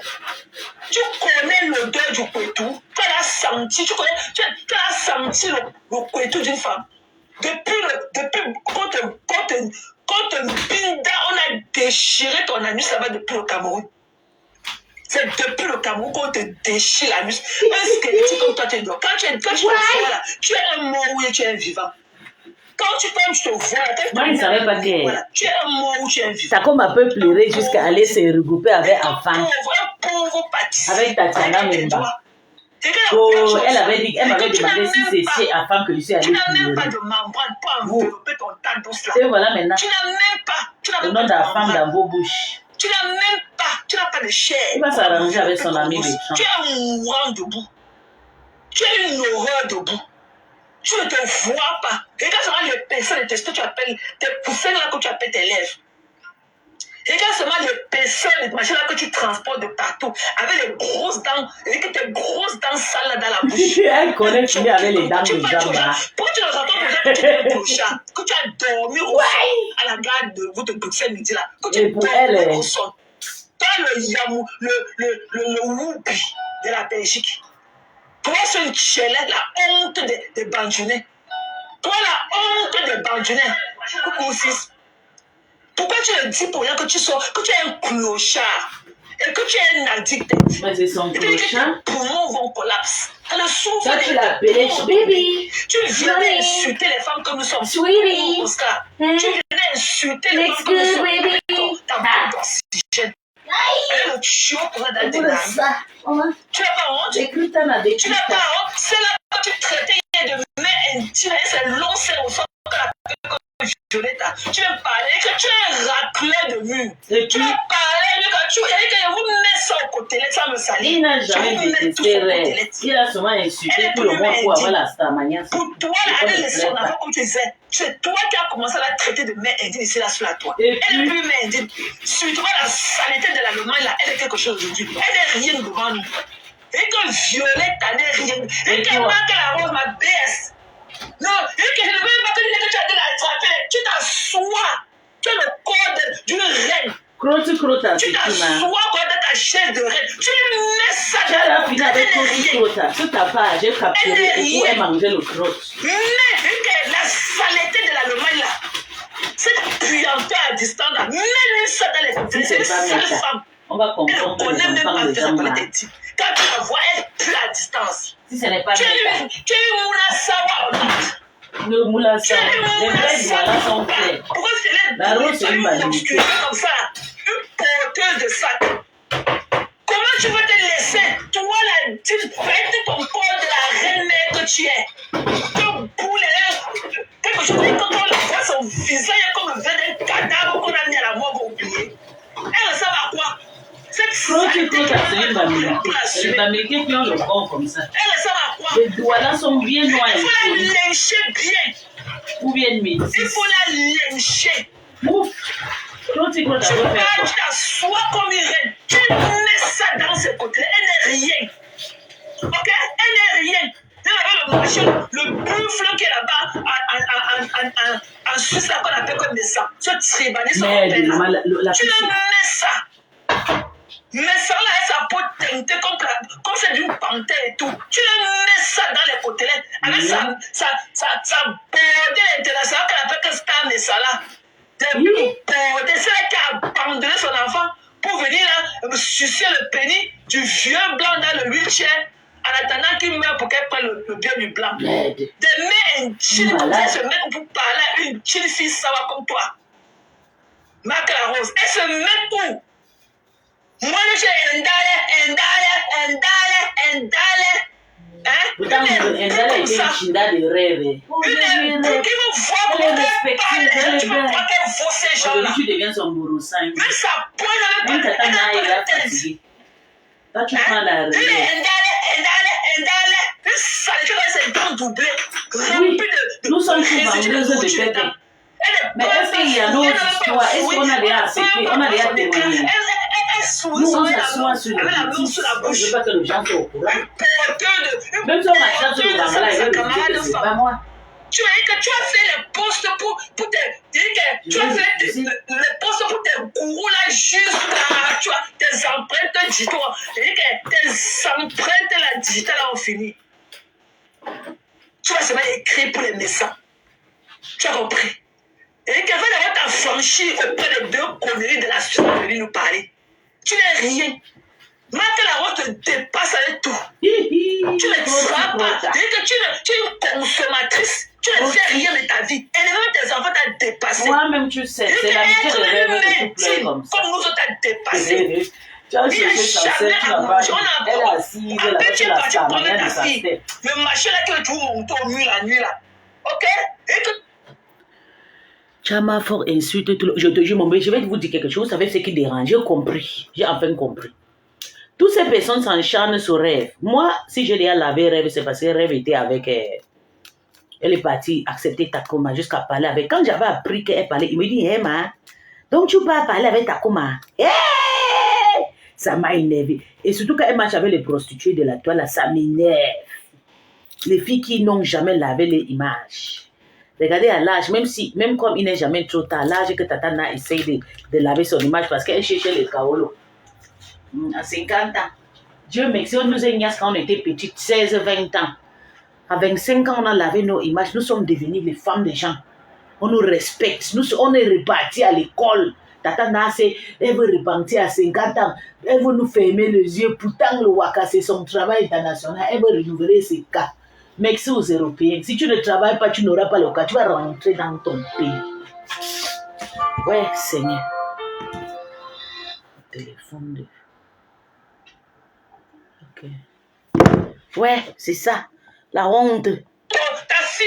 Tu connais l'odeur du couetou. Tu as senti, tu as senti le couetou d'une femme. Depuis quand te binda, on a déchiré ton anus là-bas depuis le Cameroun. C'est depuis le Cameroun qu'on te déchire l'anus. Un squelette comme toi, tu es dedans. Quand tu te vois là, tu es un mort ou tu es un vivant. Quand tu te vois là, moi, je ne savais pas que tu es un mort ou tu es un vivant. ça comme un peu pleurer jusqu'à aller se regrouper avec un fan. Un pauvre pâtissier. Avec Tatiana Memba. Oh, elle m'avait demandé si c'est chez la femme que je suis allée pleurer. Tu n'as même pas de membrane pour envelopper ton tados là. Et voilà maintenant. Tu n'as même pas. Le nom de la femme dans vos bouches. Tu n'as même pas. Tu n'as pas de chair. Il va s'arranger avec son ami méchant. Tu es un mourant debout. Tu es une horreur debout. Tu ne te vois pas. Regarde seulement les personnes, ce que tu appelles, tes poussins là que tu appelles tes lèvres. Regarde seulement les personnes, les machins là que tu transportes de partout, avec les grosses dents, et que tes grosses dents sales là dans la bouche. Elle connaît fini avec les dents de Jamba. Pourquoi tu ne entends pas que tu es un clochard, que tu as dormi au à la gare de votre Bruxelles midi là, que tu as dormi au sol. Toi le whoopi de la Belgique. Toi, ce tchelé, la honte des bandunais. Toi, la honte des bandunais. Pourquoi tu le dis pour rien que tu es un clochard et que tu es un addict? Mais c'est son clochard. Tes poumons vont collapser. Ça, tu l'appelais baby. Tu viens insulter les femmes comme nous sommes. Sweetie. Tu viens insulter les femmes comme nous sommes. T'as pas d'oxygène. Le chiot pour la date de la tu n'as pas honte. Tu n'as pas honte. C'est là que tu traitais de main intime. C'est long, c'est au sol que la Violetta, tu veux parler que tu es raclé de mur. Et Tu puis, veux parler que tu vous mettez ça au côté, ça me salit. il n'a jamais détesté Rêve. Il a souvent insulté tout le monde pour avoir la star mania. Pour toi, elle est son enfant, comme tu disais. C'est toi qui as commencé à la traiter de mère indigne ici, là, sur la toile. Et Elle est puis, plus mère indigne. Surtout la saleté de l'Allemagne, là, elle est quelque chose aujourd'hui. Elle n'est rien devant nous. Et que Violette, elle n'est rien. Et qu'elle manque la rose, ma baisse. Non, et que je ne veux pas te dire que tu as de l'attraper. Tu t'assois. Tu as le code d'une reine. Crota, Tu c'est tout, man. t'assois dans ta chaise de reine. Tu mets ça Tu as la fille avec Crota. Sur ta page, j'ai capturé et où elle mangeait le crotte. Mais la saleté de l'Allemagne là, cette puanteur à distance là, mets-lui ça dans les côtés. C'est une sale femme. On va Elle comprendre ne connaît même pas les faire gens parler là. des types. Quand tu la vois, elle pue à distance. Si ce n'est pas Tu as vrai. eu Mouna Sawa en note. Le moulin Tu as eu les Mouna vrais voilà sont Sawa. clairs. Pourquoi c'est La rose, c'est une une vanité. obscurité comme ça? Une porteuse de sac. Comment tu veux te laisser, toi là, tu pètes ton corps de la reine-mère que tu es. Ton boulet, quelque chose, quand on la voit, son visage est comme le verre d'un cadavre qu'on a mis à la morgue oublié. Elle ressemble à quoi? Cette Crota, saleté c'est une vanité. pour C'est l'assumer. une vanité qui ont le corps comme ça. Elle ressemble à quoi? Les doigts là sont bien noirs. Il faut la lyncher bien. Ou bien Il métis. faut la lyncher. Ouf. Crota, Tu veut faire quoi? t'assois comme une reine. Tu mets ça dans ses côtés. Elle n'est rien. Ok? Elle n'est rien. Le machin, le buffle qui est là-bas, en Suisse, là, qu'on appelle comme des sangs. Ce tribaliste Mais européen, là. la Tu petite. le mets ça. Mais ça là, sa peau teintée comme c'est d'une panthère et tout. Tu le mets ça dans les côtelettes. Avec sa bordée internationale qu'on appelle que Star Messala. Des bordées. C'est là qui a abandonné son enfant pour venir là, sucer le pénis du vieux blanc dans le wheelchair en attendant qu'il meure pour qu'elle prenne le bien du blanc. Merde. Des mains intimes comme ça se mettent pour parler à une petite fille savoir comme toi. Marc la Rose. Elle se met où? Moi, je suis Endale. Hein? Pourtant, elle était une chinda de rêve. Qui me voit pour qu'elle parle, tu me crois qu'elle vaut ces gens-là. Aujourd'hui, tu deviens son bourreau sang. Même sa pointe Même n'avait ta taille est là pas de fatiguée. Toi, tu prends la Endale. Une saleté dans ses dents doublées. Oui, nous sommes tous vendeuses de pépé. Mais est-ce qu'il y a d'autres histoires? Est-ce qu'on a déjà accepté? On a déjà témoigné? Nous, on s'assoit sur le petit. On ne veut pas que les gens soient au courant. Même si on m'achète sur le Bangala, il veut dire que c'est pas moi. Tu as dit que tu as fait les postes pour tes... Tu as fait les postes pour tes gourous là jusqu'à... Tu vois, tes empreintes digitales. Tes empreintes là, digitales ont fini. Tu vas seulement écrire pour les naissants. Tu as compris? Et qu'avant d'avoir t'affranchi auprès des deux conneries de la Suisse pour venir nous parler. Tu n'es rien. Marc la Rose te dépasse avec tout. Tu ne seras pas. Que tu es une consommatrice. Tu ne fais rien de ta vie. Et même tes enfants t'ont dépassé. Moi-même, tu sais, c'est l'habitude de rêver de tout plein comme ça. Comme nous autres, t'as dépassé. Tu as cherché sa sœur, tu n'as pas. Elle est assise, elle a fait la stamina de sa tête. Le machin là que tu montes au mur la nuit là. Ok? Et que Chama fort insulte tout le... Je te jure, mon bébé, je vais vous dire quelque chose. Vous savez ce qui dérange. J'ai compris. J'ai enfin compris. Toutes ces personnes s'encharnent sur Rêve. Moi, si je l'ai lavé Rêve, c'est parce que Rêve était avec... Elle est partie accepter Takoma jusqu'à parler avec... Quand j'avais appris qu'elle parlait, il me dit, hé, ma, donc tu vas parler avec Takoma. Hey! Ça m'a énervé. Et surtout quand elle marche avec les prostituées de la toile, ça m'énerve. Les filles qui n'ont jamais lavé les images. Regardez à l'âge, même comme il n'est jamais trop tard, l'âge que Tatana essaye de laver son image parce qu'elle cherchait les kaolo. À 50 ans. Dieu merci, on nous a ignoré quand on était petites, 16, 20 ans. À 25 ans, on a lavé nos images. Nous sommes devenus les femmes des gens. On nous respecte. On est repartis à l'école. Tatana, elle veut repartir à 50 ans. Elle veut nous fermer les yeux. Pourtant, le Waka, c'est son travail international. Elle veut renouveler ses cas. Merci aux Européens. Si tu ne travailles pas, tu n'auras pas le cas. Tu vas rentrer dans ton pays. Ouais, Seigneur. Téléphone de... Ok. Ouais, c'est ça. La honte. ta fille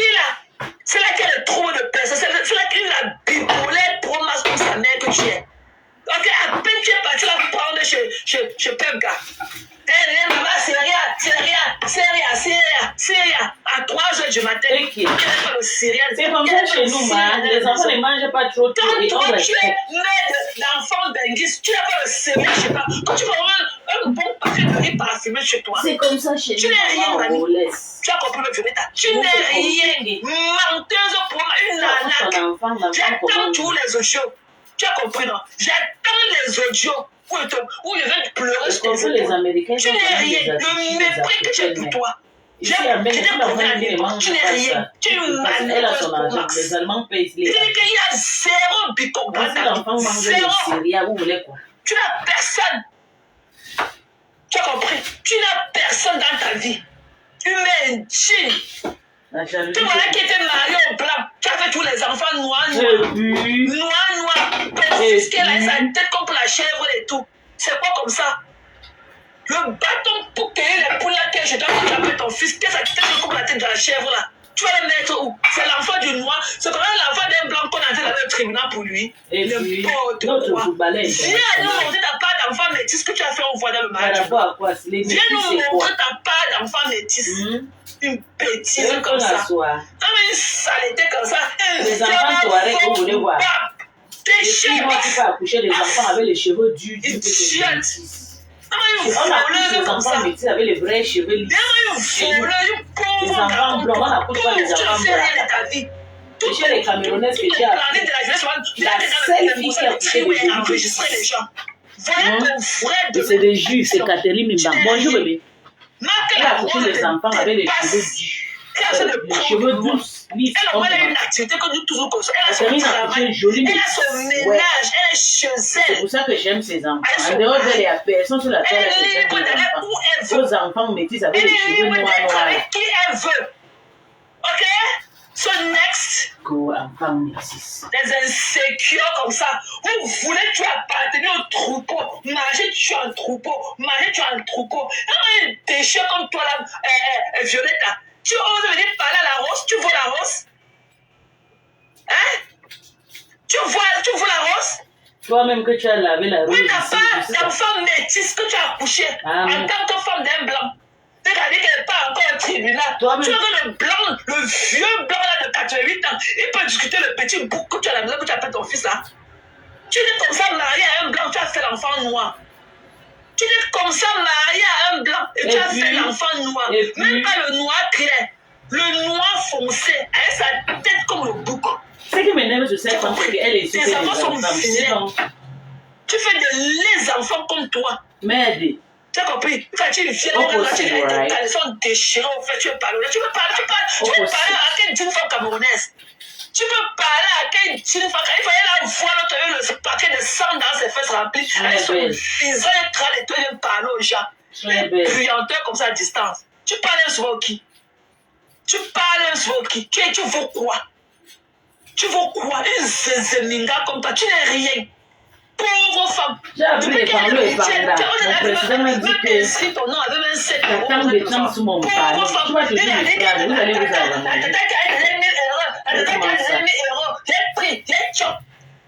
là, C'est là qu'il y a le trouble de personne. C'est là qu'il y a la bipolaire promasse comme sa mère que tu es. Ok, à peine tu es parti la prendre chez Pepga. Maman, c'est rien. À 3h du matin, Okay. le céréal. C'est comme ça chez nous, man. Les enfants ne mangent pas trop tôt. Quand Et on toi, tu es respecte. mère d'enfant benguiste, tu n'as pas le céréal, je sais pas. Quand tu vas avoir un bon paquet de riz parfumé chez toi, C'est comme ça chez tu nous. n'es rien, Maman, on mamie. laisse. Tu as compris le Violetta. Tu n'es rien. Menteuse pour une arnaque. Ton enfant, J'attends comment tous les audios. Tu as compris, non? J'attends les audios où je vais pleurer sur tes les épaules. Américains Tu n'es rien. Le mépris que j'ai pour toi. Ici, à Tu Belgique, n'es pour rien. les mamans Tu n'es rien. Tu es une Elle a malheureuse son pour argent. Max. Les Allemands payent les. C'est-à-dire qu'il y a zéro bicombat. Si l'enfant mange des Zéro. céréales, vous voulez quoi? Tu n'as personne. Tu as compris? Tu n'as personne dans ta vie. Tu mets une chine. La jalousie. Tu vois là qui était marié au blanc. Tu as fait tous les enfants noirs. Confisqué là, sa tête contre la chèvre et tout. C'est quoi comme ça? Le bâton pour cueillir les poules là que je dois attraper ton fils. Qu'est-ce que tu contre la tête de la chèvre là? Tu vas le mettre où? C'est l'enfant du noir. C'est quand même l'enfant d'un blanc qu'on a fait dans le tribunal pour lui. Et le puis, pote notre quoi. footballeur. Viens nous montrer ta part d'enfant métis que tu as fait au voie dans le Par mariage. rapport à quoi? Les Viens métis, nous c'est montrer quoi? ta part d'enfant métis. Une bêtise C'est comme ça. soir. Comme une saleté comme ça. Les enfants touaregs, vous voulez voir. T'es Et puis, moi, tu peux accoucher des enfants avec les cheveux durs. On accouche les enfants métis avec les vrais cheveux lisses. Les enfants blancs, on n'accouche pas les enfants blancs. Et chez les Camerounaises que j'ai appris, la seule fille qui a accouché des cheveux. C'est des juifs, c'est Catherine Mimbang. Bonjour bébé. Elle a accouché les enfants avec les cheveux durs. Les cheveux douces, lisses. Elle a une activité que nous toujours comme ça. Elle a son Catherine a accouché travail. une jolie Elle a son métisse. ménage. Elle est chez C'est elle. pour ça que j'aime ces enfants. En dehors d'elle, il y a personne sur la terre Elle qui est aime libre d'aller les où elle enfants. veut. Vos enfants métis avec Elle les est cheveux libre noirs. d'être avec qui elle veut. Ok? So next, Go enfants métis. les insécures comme ça. Vous voulez tu appartenir au troupeau. Manger, tu es un troupeau. Manger, tu es un troupeau. Quand un déchet comme toi là, Violette, là, tu oses venir parler à la rose, tu vois la rose? Hein? Tu vois la rose? Toi-même que tu as lavé la rose. Oui, t'as pas d'enfant métis que tu as accouché Ah, en tant que femme d'un blanc. C'est-à-dire qu'elle n'est pas encore au tribunal. Toi-même. Tu vois que le blanc, le vieux blanc là de 88 ans, il peut discuter le petit bouc que tu as à la maison que tu appelles ton fils là. Tu es comme ça marié à un blanc, tu as fait l'enfant noir. Tu es comme ça marié à un blanc et tu as fait l'enfant noir. Même pas le noir clair, le noir foncé, avec sa tête comme le bouc. Ce qui m'énerve sur cette femme, c'est qu'elle est super Tes enfants sont enfants. finis. Tu fais les enfants comme toi. Merde. Tu as compris? Quand tu viens là, tu as des caleçons déchirés, en fait, tu veux parler. Tu veux parler à quelle d'une femme camerounaise? Tu peux parler à quelle d'une femme? Il fallait la voir l'autre avec le paquet de sang dans ses fesses remplies. Avec son visage crâne et toi, il vient parler aux gens. Très belle. Brillanteur comme ça à distance. Tu parles un souvent qui? Tu vaux quoi? Tu vaux quoi? Une zézéninga comme toi, tu n'es rien. Pauvre femme. J'ai appris les parler et parler là. Mon président m'a dit que inscrit ton nom avec 27 euros. t'attends des temps sous mon panier. Tu vas te dire mes frères, vous allez vous avoir. J'ai pris, j'ai chop.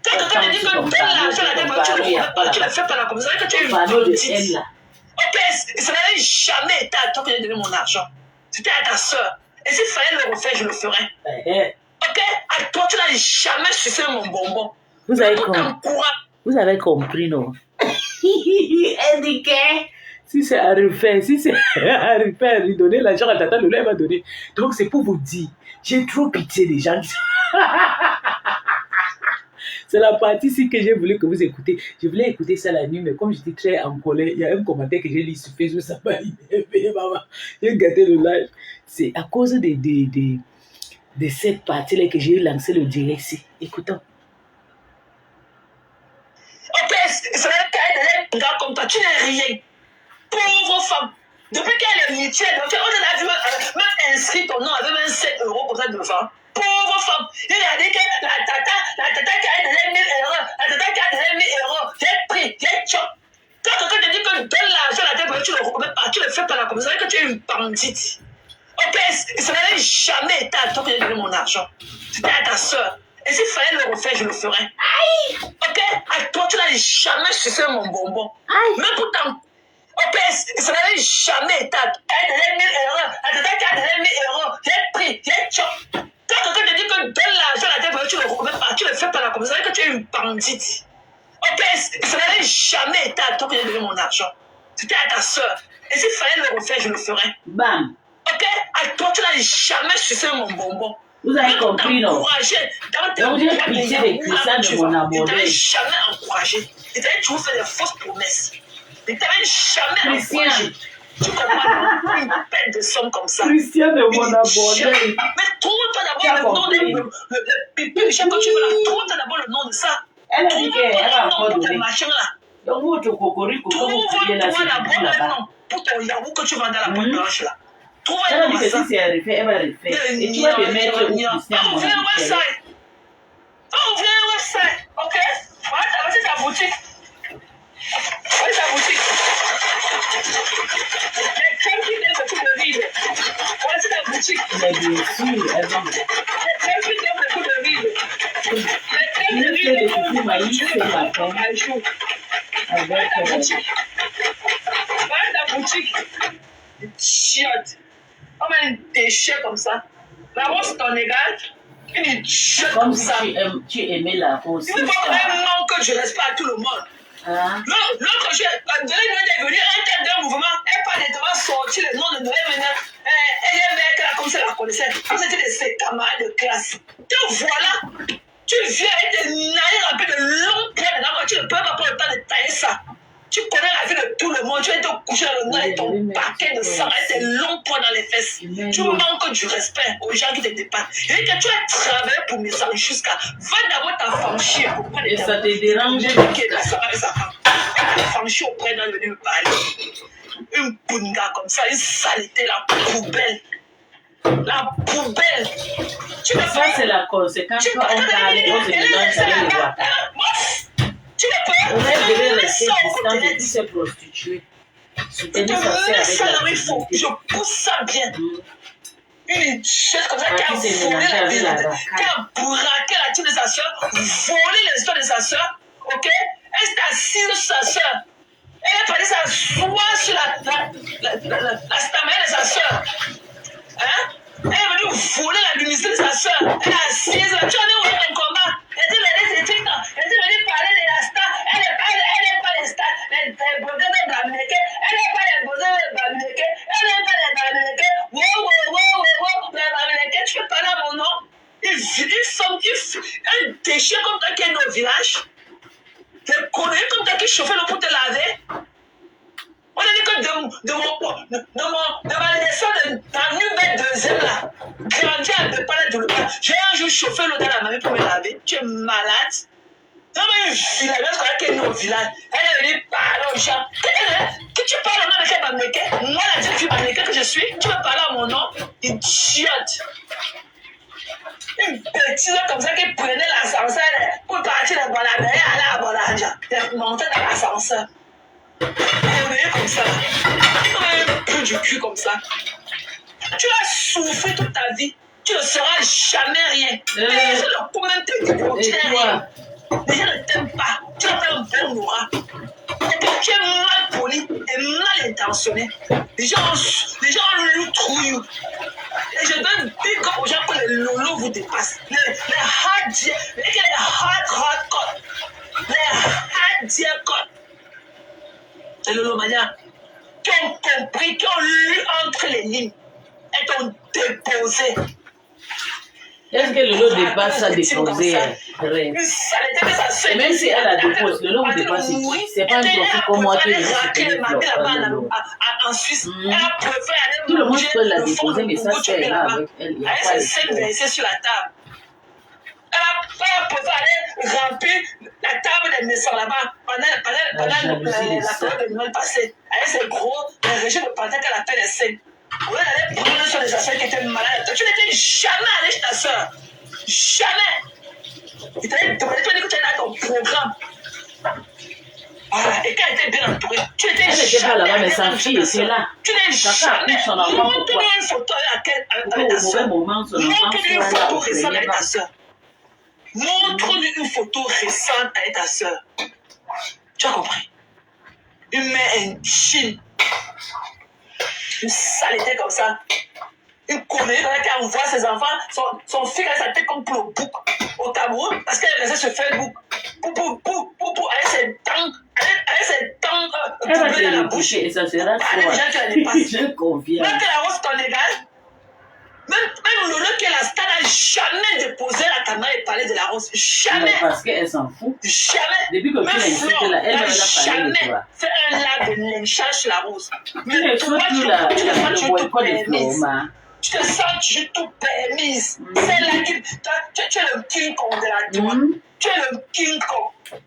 Quand tu dis que donne l'argent à la tu ne fais pas la commission, que tu es une bandite. Ok, ça n'avait jamais été à toi que j'ai donné mon argent. C'était à ta soeur. Et s'il fallait le refaire, je le ferais. Ok, à toi, tu n'as jamais sucé mon bonbon. Vous avez compris, non? Indiqué. Si c'est à refaire, à lui donner l'argent à tata, le lait m'a donné. Donc c'est pour vous dire, j'ai trop pitié des gens. C'est la partie ici que j'ai voulu que vous écoutez. Je voulais écouter ça la nuit, mais comme j'étais très en colère, il y a un commentaire que j'ai lu sur Facebook, ça m'a énervé, maman. J'ai gâté le live. C'est à cause de cette partie-là que j'ai lancé le direct ici. Écoutons. Ok, c'est un gars comme toi, tu n'es rien. Pauvre femme. Depuis qu'elle est mutuelle, on a vu même inscrit ton nom avec 27 euros comme ça devant. Pauvre femme. Il a dit que la tata qui a donné 1000 euros, la tata qui a donné 1000 euros, j'ai pris, j'ai chop. Quand quelqu'un te dit que donne l'argent à la tête, tu ne le fais pas là comme ça, que tu es une bandite. Ok, ça n'allait jamais été à toi que j'ai donné mon argent. C'était à ta soeur. Et s'il fallait le refaire, je le ferais. Aïe. Ok, à toi, tu n'as jamais sucé mon bonbon. Aïe. Même pourtant, ok, ça n'allait jamais été à toi. Elle donnait 1000 euros. Elle donnait 1000 euros. J'ai pris, j'ai chop. Quand quelqu'un te dit que donne l'argent à la tête, tu le remets pas, tu le fais pas la comme ça, que tu es une bandite. Ok, ça n'allait jamais été à toi que j'ai donné mon argent. C'était à ta soeur. Et s'il fallait le refaire, je le ferais. Bam. Ok, à toi, tu n'as jamais sucé mon bonbon. Vous avez compris, non? Donc, j'ai pitié des chrétiens de mon abordé. Il t'avait jamais encouragé. Il t'avait toujours fait des fausses promesses. Il t'avait jamais encouragé. Tu comprends une peine de somme comme ça. Christian de mon abordé. Mais trouve-toi d'abord le nom de chaque fois que tu veux là, trouve-toi d'abord le nom de ça. Elle a dit qu'elle a encore donné. Machin-là. Donc, votre cocorico, comme vous priez là, c'est d'abord là-bas. le nom pour ton Yahoo que tu vends dans la boîte blanche là. Elle a dit que si c'est refait, elle va refaire. Et tu vas te mettre au Christian mon ouvrir un website. Ouvrir un website. Ok? Voilà ta boutique. Voilà ta boutique. Les crèmes qui viennent beaucoup de riz. Voilà ta boutique. Mais bien sûr, elle va. Les crèmes qui viennent beaucoup de riz. Les crèmes Il de a riz. fait des petits maïs ce matin. Voilà Avec ta boutique. Voilà ta boutique. Chiotte. Comme un déchet comme ça. La rose ton égal, une chiotte comme comme si ça. tu aimais la rose. Il ne faut vraiment que je respecte à tout le monde. Hein? L'autre jour, Noël est venu, un tel d'un mouvement, elle parlait devant sortir le nom de Noël maintenant. Elle est mec là, comme ça la connaissait. Comme c'était de ses camarades de classe. Te voilà. Tu viens et te nailles un peu de longs points dedans, tu ne peux pas prendre le temps de tailler ça. Tu connais la vie de tout le monde, tu es te coucher dans le nez et ton paquet de sang et tes longs points dans les fesses. Tu manques du respect aux gens qui te dépassent. Et que tu as travaillé pour mes sangs jusqu'à. Va d'abord t'affranchir auprès de Et ça te dérange? qui est là, ça va avec sa femme. T'affranchir auprès d'un venu parler. Une punga comme ça, une saleté, la poubelle. La poubelle. Tu me Ça, c'est la conséquence. Quand on t'a allé, on se mélange avec les voix. Tu ne peux On pas. est devenu rester distant de tous ces prostituées. Soutenir sa sœur avec Ça là où la il faut. Je pousse ça bien. Une chose comme ça Ah, qui a qui s'est volé mélangée la avec vie, la qui a braqué la tête de sa soeur, volé l'histoire de sa soeur. Ok? Elle s'est assise sur sa soeur. Elle est partie s'asseoir sur la stamelle de sa soeur. Hein? Elle est venue voler la luminosité de sa soeur. Elle est assise là. Tu en es où ton combat? Elle dit, elle dit, venue parler de la star. Elle n'est pas les stars. Elle n'est pas les beaux de Bamileke. Elle n'est pas les beaux de Bamileke. Elle n'est pas les Bamileke. Wow. Les Bamileke, tu peux parler à mon nom? Un déchet comme toi qui est dans le village. Des conneries comme toi qui chauffait l'eau pour te laver. On a dit que de ma naissance dans Nubel deuxième là, grandi à deux palais de l'eau. J'ai un jour chauffé l'eau dans la mamie pour me laver. Tu es malade. Non mais une villageoise qui est née au village. Elle est venue parler aux gens. Que tu parles au nom de quel Bamileke? Moi la jeune fille Bamileke que je suis, tu veux parler à mon nom? Idiote. Une bêtise comme ça qui prenait l'ascenseur pour partir de Bolanda et aller à Bolanda. Elle montait dans l'ascenseur. Elle est comme ça. Un peu du cul comme ça. Tu as souffert toute ta vie. Tu ne seras jamais rien. Les gens ne pourront même te dire tu n'es rien. Les gens ne t'aiment pas. Tu n'as pas un bon aura. Tu es mal poli et mal intentionné. Les gens l'outrouillent. Et je donne big up aux gens que les lolos vous dépassent. Les hard cut. Les hard cut. Les lolomanias qui ont compris, qui ont lu entre les lignes et qui ont déposé. Est-ce que le lot dépasse sa déposée? Et même si elle a déposé, le lot vous dépasse, c'est pas un profit comme moi qui en Suisse. Elle a préféré aller tout le monde manger peut la le fond déposer, de mais ça Congo, c'est là avec elle. Il n'y a pas elle s'est versée sur la table. Elle a préféré aller remplir la table des naissants là-bas pendant la période de Noël passée. Avec ses gros régimes de panthéon qu'elle a fait les scènes. Au lieu d'aller prendre sur les affaires qui étaient malades, tu n'étais jamais allé chez ta soeur. Jamais. Il t'avait demandé, tu as dit que tu es dans ton programme. Voilà. Et quand elle était bien entourée, tu étais Elle n'était pas là-bas, mais sa jamais fille était là. Tu n'es Chacun a pris jamais. son enfant pour Montre-lui toi. une photo avec Pour ta qu'au mauvais soeur. moment, son enfant Montre-lui une soit là photo au récente premier avec ta pas. soeur. Montre-lui une photo récente avec ta soeur. Tu as compris? Une mère intime. Une saleté comme ça. Une connerie dans laquelle elle envoie ses enfants, son fils a sa tête comme pour le bouc au Cameroun, parce qu'elle est restée sur Facebook. Avec ses dents, avec ses dents Elle va doublées dans la te bouche. et ça sera Parler des gens qui la toi. dépassent. Je confirme. Même que la rose t'en égale, même Lolo qui est la star n'a jamais déposé la caméra et parlé de la rose. Mais Jamais. parce qu'elle s'en fout. Jamais. Depuis que tu Même l'as insulté Flore là, elle n'a va la parler de jamais toi. fait un live de lynchage sur la rose. Tu Mais ne toi, fais plus tu te sens le toujours boycott de permise. Florma. Tu te sens toujours tout permise. C'est là qui. Tu es le King Kong de la toi. Tu es le King Kong.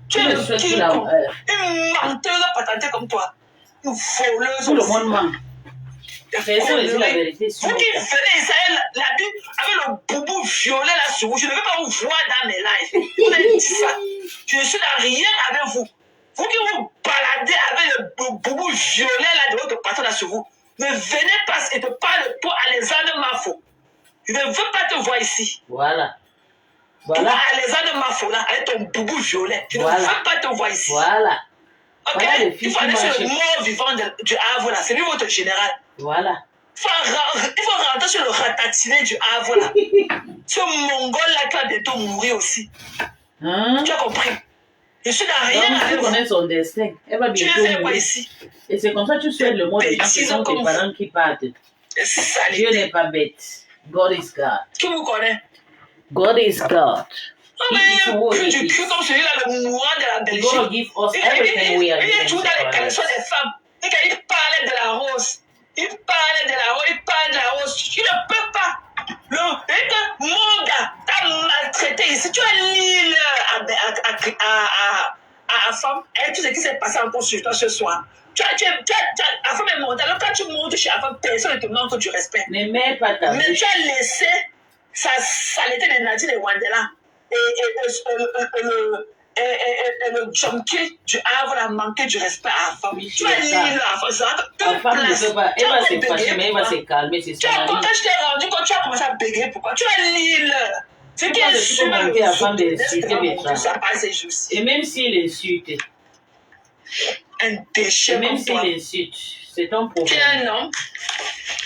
Tu es le King Kong. Une menteuse patentée comme toi. Une voleuse. Tout le monde ment. Mais ça, Vous c'est la vérité. qui venez ici, la Bible, avec le boubou violet là sur vous, je ne veux pas vous voir dans mes lives. Vous avez dit ça. Je ne suis là rien avec vous. Vous qui vous baladez avec le boubou violet là de votre patron là sur vous, ne venez pas et te parle de toi Alexandre Mafo. Je ne veux pas te voir ici. Voilà. Toi Voilà. Alexandre Mafo là, avec ton boubou violet. Je ne Voilà. veux pas te voir ici. Voilà. Ok? Voilà les Il filles faut qui aller sur le marchent. mort vivant du Havre là. C'est lui votre général. Voilà. Il faut rentrer sur le ratatiné du Havre là. Ce mongol là qui va bientôt mourir aussi. Hein? Tu as compris? Je suis dans rien Donc, tu avec vous. connais son destin. Elle va Tu bientôt es fait quoi mourir. ici? Et c'est comme ça que tu souhaites le mot des gens qui sont tes parents qui partent. C'est ça, Dieu n'est pas bête. God is God. Qui vous connaît? God is God. Non, He is who mais he du cul is. comme celui-là, le mourant de la He's Belgique. gonna give us everything we are Il est given toujours to dans les our caleçons lives. des femmes. Et quand il parlait de la rose, il parlait de la rose, il parle de la rose. Tu ne peux pas. Et que mon gars t'a maltraité ici. Tu as l'île à femme. Et tu sais ce qui s'est passé encore sur toi ce soir. La femme est montée. Alors quand tu montes chez la femme, personne ne te manque du respect. Ne mets pas ta Mais bouche. tu as laissé sa saleté de Nadine et Wandela et le junkie du Havre a manqué du respect à la femme. Tu as mis la femme ne peut pas. Elle va se fâcher, mais elle va se calmer. C'est Tu son as, quand ami. je t'ai rendu, quand tu as commencé à bégayer, pourquoi? Tu as l'île. Ce qui est sûr, la femme d'insulter ça passe juste. Et même s'il insulte, Un déchet et même comme toi. s'il insulte, c'est ton Tu es problème. un homme,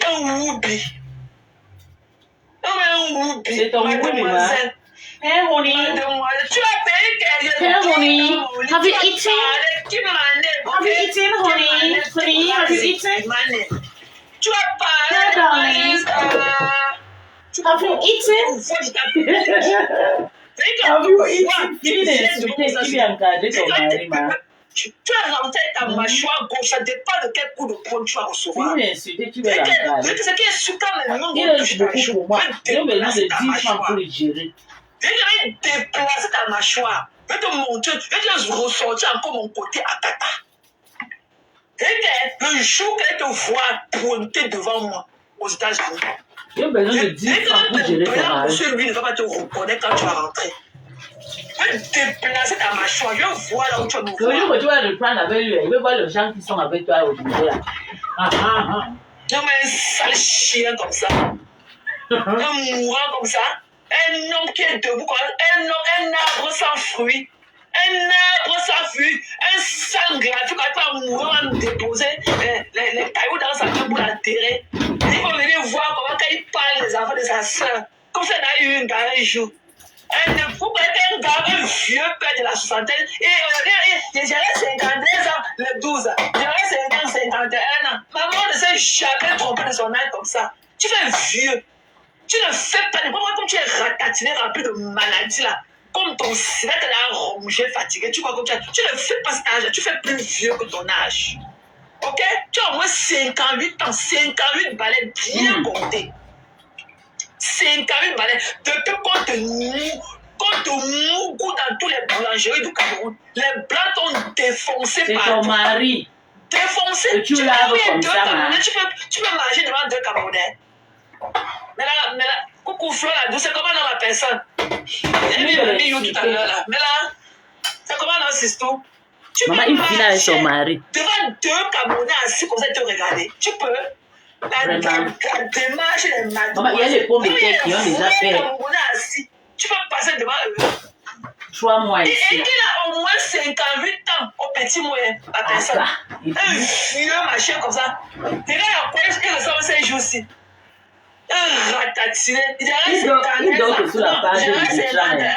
un woubi. Non, mais un woubi. C'est ton woubi, mademoiselle. Hey, honey. Mademoiselle, tu as payé quelqu'un. Hey, honey. Have you eaten? Qui m'en Have you eaten, honey? Honey, have you eaten? Tu as parlé. Hey, darling. Have you eaten? Have you eaten? Fini d'insulter qui vient encadrer ton mari, ma. Tu as rentré ta mâchoire gauche, ça dépend de quel coup de poing tu vas recevoir. Fini d'insulter qui vient l'encadrer. Ce qui est super, mais non, Il est beaucoup pour moi. J'ai besoin de 10 francs pour le gérer. Je vais déplacer ta mâchoire. Je vais te montrer. Je vais te ressortir encore mon côté à tata. Et le jour qu'elle te voit pointer devant moi aux États-Unis, J'ai besoin de 10 francs pour gérer ton mari. monsieur, lui, ne va pas te reconnaître quand tu vas rentrer. Je vais déplacer ta mâchoire. Je vais voir là où tu vas nous Le jour voir. que tu vas le prendre avec lui, il veut voir les gens qui sont avec toi aujourd'hui. Là. Non, mais un sale chien comme ça. Un mourant comme ça. Un homme qui est debout comme un arbre sans fruits. Un arbre sans fruits. Un sang gratuit quand tu vas mourir, on va déposer les cailloux dans sa main pour l'enterrer. Il faut venir voir comment quand il parle des enfants de sa soeur. Comme ça, il a eu un gars un jour. Vous mettez un gars, un vieux père de la soixantaine. Et j'aurais 52 ans, le 12. J'aurais 51 ans. Maman ne s'est jamais trompée de son âge comme ça. Tu fais vieux. Tu ne fais pas de problème comme tu es ratatiné, rempli de maladies là. Comme ton sida te l'a rongé, fatigué. Tu crois que tu ne fais pas cet âge. Tu fais plus vieux que ton âge. Ok? Tu as au moins 58 ans, 58 balais bien comptés. 58 balais. Depuis qu'on te mougoue dans tous les boulangeries du Cameroun, les blancs t'ont défoncé C'est par ton mari. défoncé. Et tu laves comme ça, man. Tu peux marcher devant deux Camerounais. Mais là, coucou Flo, là, c'est comment dans la personne? Il y a mis tout à l'heure là. Mais là, c'est comment dans Sisto? Maman, il finit avec son mari. Devant 2 Camerounais assis comme ça, te regarder. Tu peux. La démarche des matins. Maman, il y a les pommes de terre qui ont déjà fait. Camerounais assis. Tu peux passer devant eux. 3 mois Et ici. qu'il a au moins 58 ans au petit moyen, la personne. Un vieux machin comme ça. Regarde à quoi il ressemble ces jours-ci. Un ratatiné. Il dort que sur la page du travail.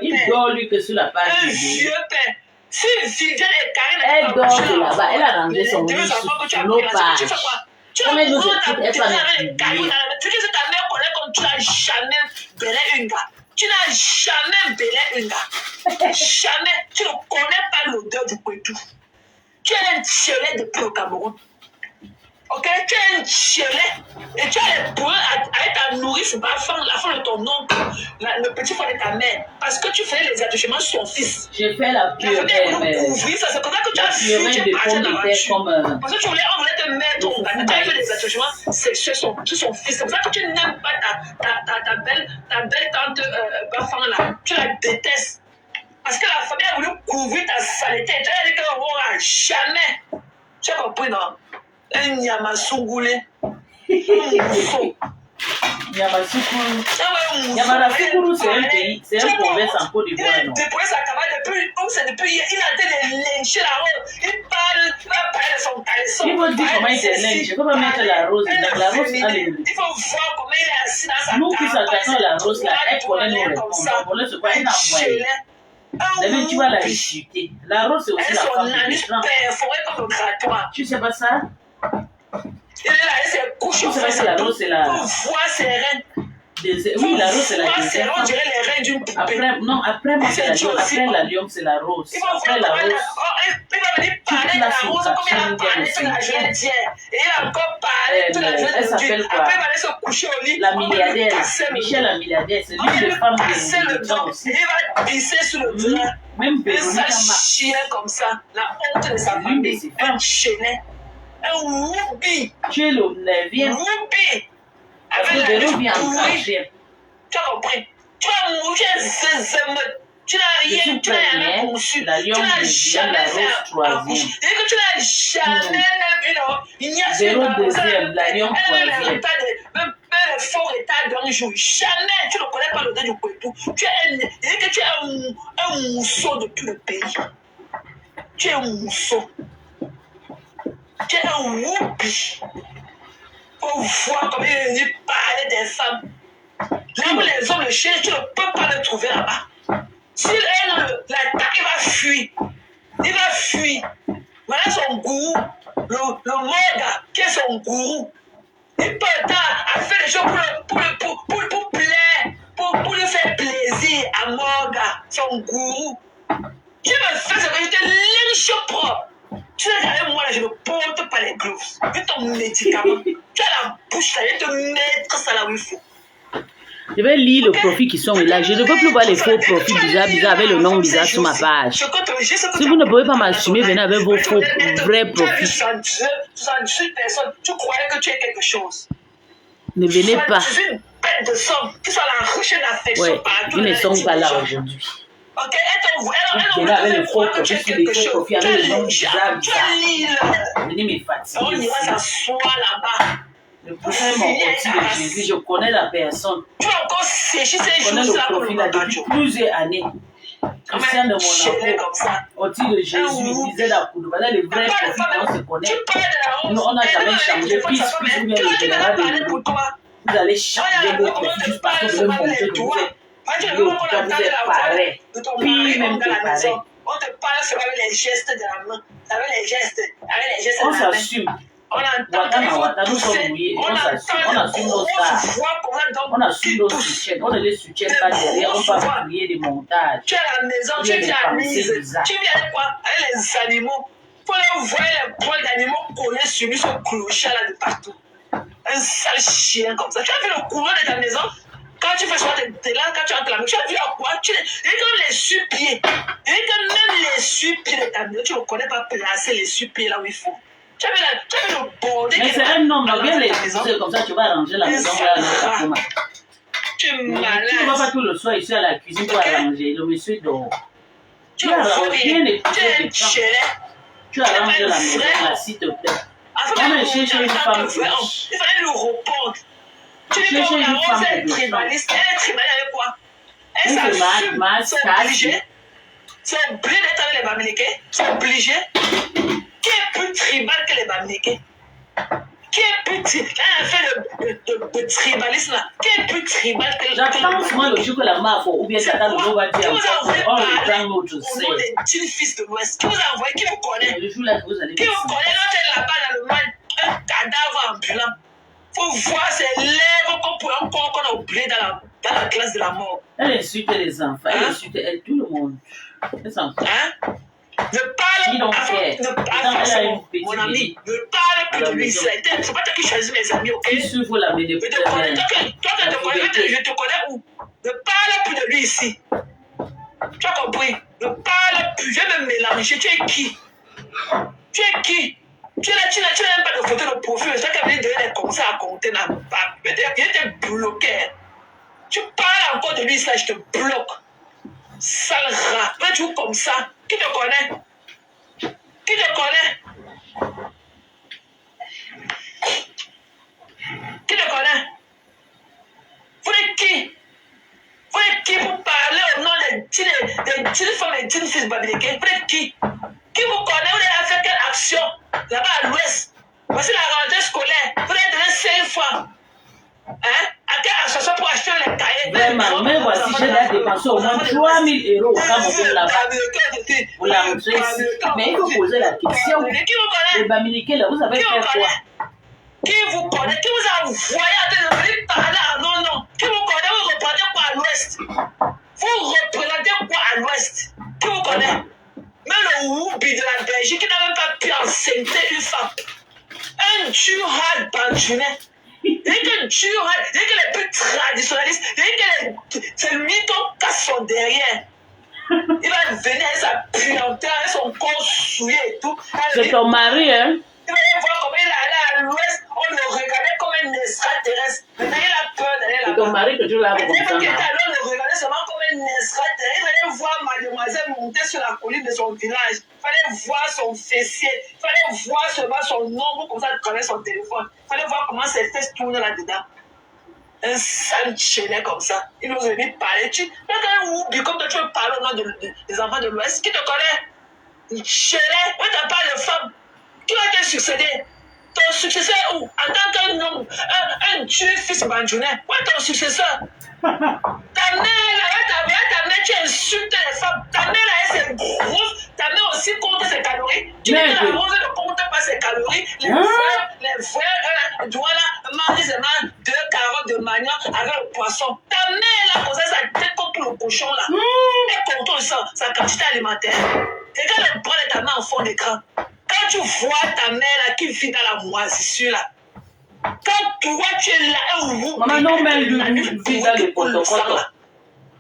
Il dort lui que sur la page un du vieux père. Si une fille vient et Elle dort de là-bas. Elle a rangé son lit sur nos pages. Tu fais quoi? Tu Comme elle nous écoute, elle tu va avec nous les cailloux dans la main. Tu dis que ta mère connaît comme tu n'as jamais belé une gars. Tu n'as jamais belé une gars. Jamais. Tu ne connais pas l'odeur du Kouétou. Tu es un tchelet depuis le Cameroun. Ok, tu es un tchelet et tu as les points avec ta nourrice, la femme de ton oncle, le petit frère de ta mère, parce que tu fais les attouchements sur son fils. J'ai fait la purée, C'est comme ça que tu as fui, tu es parti dans l'aventure. Parce que on voulait te mettre, tu as fait des attouchements sexuels sur son fils. C'est pour ça que tu n'aimes pas ta belle tante Bafang là. Tu la détestes. Parce que la famille a voulu couvrir ta saleté. Tu as dit qu'on n'aura jamais. Tu as compris, non? Un Yamasougoulé. Yamasougoulou, c'est un pays, c'est un province en Côte d'Ivoire. Depuis sa cabane, depuis, il a été de lyncher la rose. Il parle de son caleçon. Il faut dire comment il se lynche. Comment mettre la rose. La rose, il faut voir comment il est assis dans sa cabane. nous qui s'attaquons à la rose, là, elle connaît nos réponses. On connaît ce qu'on a envoyé. D'abord, tu vas la chuter. La rose, c'est aussi la femme de l'écran. Tu sais pas ça? Il est là, elle s'est couchée. Tu sais pas si la rose, c'est la... Pour voir ses reins. Oui, la rose, c'est la deuxième. On dirait les reins d'une poupée. Après moi, c'est la lion. Après la lion, c'est la rose. Après la rose... Il va venir parler de la rose comme il a parlé toute la journée d'hier. Et il a encore parlé toute la journée Elle s'appelle quoi? Après, il va aller se coucher au lit. La milliardaire. Michel la milliardaire. C'est l'une des femmes de temps aussi. Il va pisser sur le drap. Même Véronica Un chien comme ça. La honte de sa famille. Un chenet. Un whoopi. Tu es le 9e. Whoopi. Parce que Véro vient en cracher. Tu as compris? Tu as mourir tu n'as rien, tu n'as rien conçu. La lion deuxième, la rose troisième. Et que tu n'as jamais il n'y a Véro deuxième, la lion troisième. Même le fort état d'un jour. Jamais, tu ne connais pas l'odeur du Kouétou. Tu es un mousseau de tout le pays. Tu es un mousseau. Tu es un whoopi. Pour voir comment il est venu parler des femmes. Là où les hommes, le chien, tu ne peux pas le trouver là-bas. S'il est dans l'attaque, il va fuir. Il va fuir. Voilà son gourou. Le Morga, qui est son gourou. Il peut faire des choses pour plaire, pour lui faire plaisir à Morga, son gourou. Il me fait ce que je te lynche propre. Tu sais, avec moi, là, je ne porte pas les gloves. Vu ton médicament. Tu as la bouche là, je vais te mettre ça là où il faut. Je vais lire le profil qui sont là. Je ne veux plus voir les faux profils bizarres avec le nom bizarre sur ma page. Si vous ne pouvez pas m'assumer, venez avec vos faux, vrais profils. 78 personnes, tu croyais que tu es quelque chose. Ne venez pas. Une bête de somme qui soit la recherche d'affection. Ouais, ils ne sont pas là aujourd'hui. Ok, elle avec les faux profils sur les faux profils avec le nom bizarre. Venez me fatiguer. On ira s'asseoir là-bas. Le prochain mon côté de Jésus, je connais la personne. Tu as encore séché ces jours-là. Je connais le profil là depuis plusieurs années. Christian de mon enfant, au-dessus de Jésus, il disait la poudre. Voilà les vrais profils qu'on se connaît. Nous, on n'a jamais changé. Puis, vous bien le général de nous. Vous allez changer votre profil juste parce que vous voulez montrer que vous êtes pareil. Puis, même que pareil. On te parle seulement avec les gestes de la main. Avec les gestes de la main. On s'assume. Nous sommes mouillés, on assume nos stars, on assume nos soutiens, on ne les soutient pas derrière, on va crier des montages. Tu es à la maison, tu viens à Nice, tu viens avec quoi? Avec les animaux. Pour les voir les poils d'animaux collés sur lui, son clocher là de partout. Un sale chien comme ça. Tu as vu le courant de ta maison? Quand tu fais ça, t'es là, quand tu entres la maison, tu as vu à quoi? Et comme les suppiers, et comme même les suppiers de ta maison, tu ne connais pas placer les suppiers là où il faut. Tu avais le bordel. Mais c'est un homme, bien les pousser comme ça, tu vas arranger la maison là, là, tu es malade. Tu ne vas pas tout le soir ici à la cuisine pour arranger. Le monsieur dort. Tu ne vaux rien. Tu es un chéret. Tu as rangé la maison là, s'il te plaît. Il fallait le répondre. Tu dis que la rose est tribaliste. Elle est tribaliste avec quoi? Elle s'assume. C'est obligé. C'est obligé d'être avec les Bamileke. C'est obligé. Qui est plus tribal que les Bamileke? Qui est plus tribal? Elle a fait le tribalisme là. Qui est plus tribal que les Bamileke? J'attends moi le jour que la mafia ou bien Tata Lolo va dire. Qui vous a envoyé parler au nom sais. des 10 fils de l'Ouest? Qui vous a envoyé? Qui vous connaît? Le jour là que vous allez. Qui vous connaît? Quand elle est là-bas dans le monde, un cadavre ambulant. Faut voir ses lèvres qu'on a oublié dans la classe de la mort. Elle insulte les enfants, elle insulte tout le monde. Les enfants. Hein? Ne parle pas, mon ami, ne parle plus de lui. C'est pas toi qui choisis mes amis, ok? Il suffit la médaille. Je te connais, je te connais où? Ne parle plus de lui ici. Tu as compris? Ne parle plus, je vais me mélanger. Tu es qui? Tu es qui? Tu n'as même pas de photo de profil. Je sais qu'elle venait donner des conseils à compter. Il était bloqué. Tu parles encore de lui, ça, je te bloque. Sale rat. Mais tu es comme ça. Qui te connaît? Qui te connaît? Qui te connaît? Vous êtes qui? Vous êtes qui pour parler au nom des 10 femmes et 10 fils babyloniens? Vous êtes qui? Qui vous connaît? Vous avez fait quelle action? Là-bas à l'ouest. Voici la rentrée scolaire. Vous avez donné 5 fois. Hein? À quelle association pour acheter les cahiers? Vraiment, mais voici, j'ai dépensé au moins 3 000 euros quand on là-bas. Pour la rentrée ici. Mais il faut poser la question. Les Bamileke, là, vous avez fait quoi? Qui vous connaît? Qui vous a envoyé à venir parler à non? Qui vous connaît? Vous représentez quoi à l'ouest? Vous représentez quoi à l'ouest? Qui vous connaît? Même le Woubi de la Belgique qui n'a même pas pu enceinte une femme. Un Durhal Bantunet. Dès que Durhal, dès que les plus traditionnalistes, dès que c'est le mytho casse son derrière. Il va venir avec sa puanteur, avec son corps souillé et tout. C'est ton mari, hein? Il va voir comment il est allé à l'ouest, on le regardait comme un extraterrestre. Maintenant, il a peur d'aller là-bas. C'est ton mari que tu l'as rencontré. rencontré. Il était allé, on le regardait seulement comme un extraterrestre. Il allait voir mademoiselle monter sur la colline de son village. Il fallait voir son fessier. Il fallait voir seulement son nombre comme ça à travers son téléphone. Il fallait voir comment ses fesses tournent là-dedans. Un sale chénet comme ça. Il nous a dit parler. Tu es comme toi, tu veux parler au nom des enfants de l'Ouest. Qui te connaît? Chénet. On t'a pas de femme. Qui va te succéder? Ton successeur où? En tant qu'un homme, un Dieu fils Banjounet. Où est ton successeur? Ta mère, tu insultes les femmes. Ta mère, elle, c'est grosse. Ta mère aussi compte ses calories. Tu dis que la rose ne compte pas ses calories. Les frères, elle doit là, manger seulement 2 carottes de manioc avec le poisson. Ta mère, là, comme ça, sa tête comme pour le cochon, là. Elle contrôle sa quantité alimentaire. Regarde le bras de ta main en fond d'écran. Quand tu vois ta mère là qui vit dans la moisissure là, quand toi tu es là, maman, non, mais lui vit dans le protocole.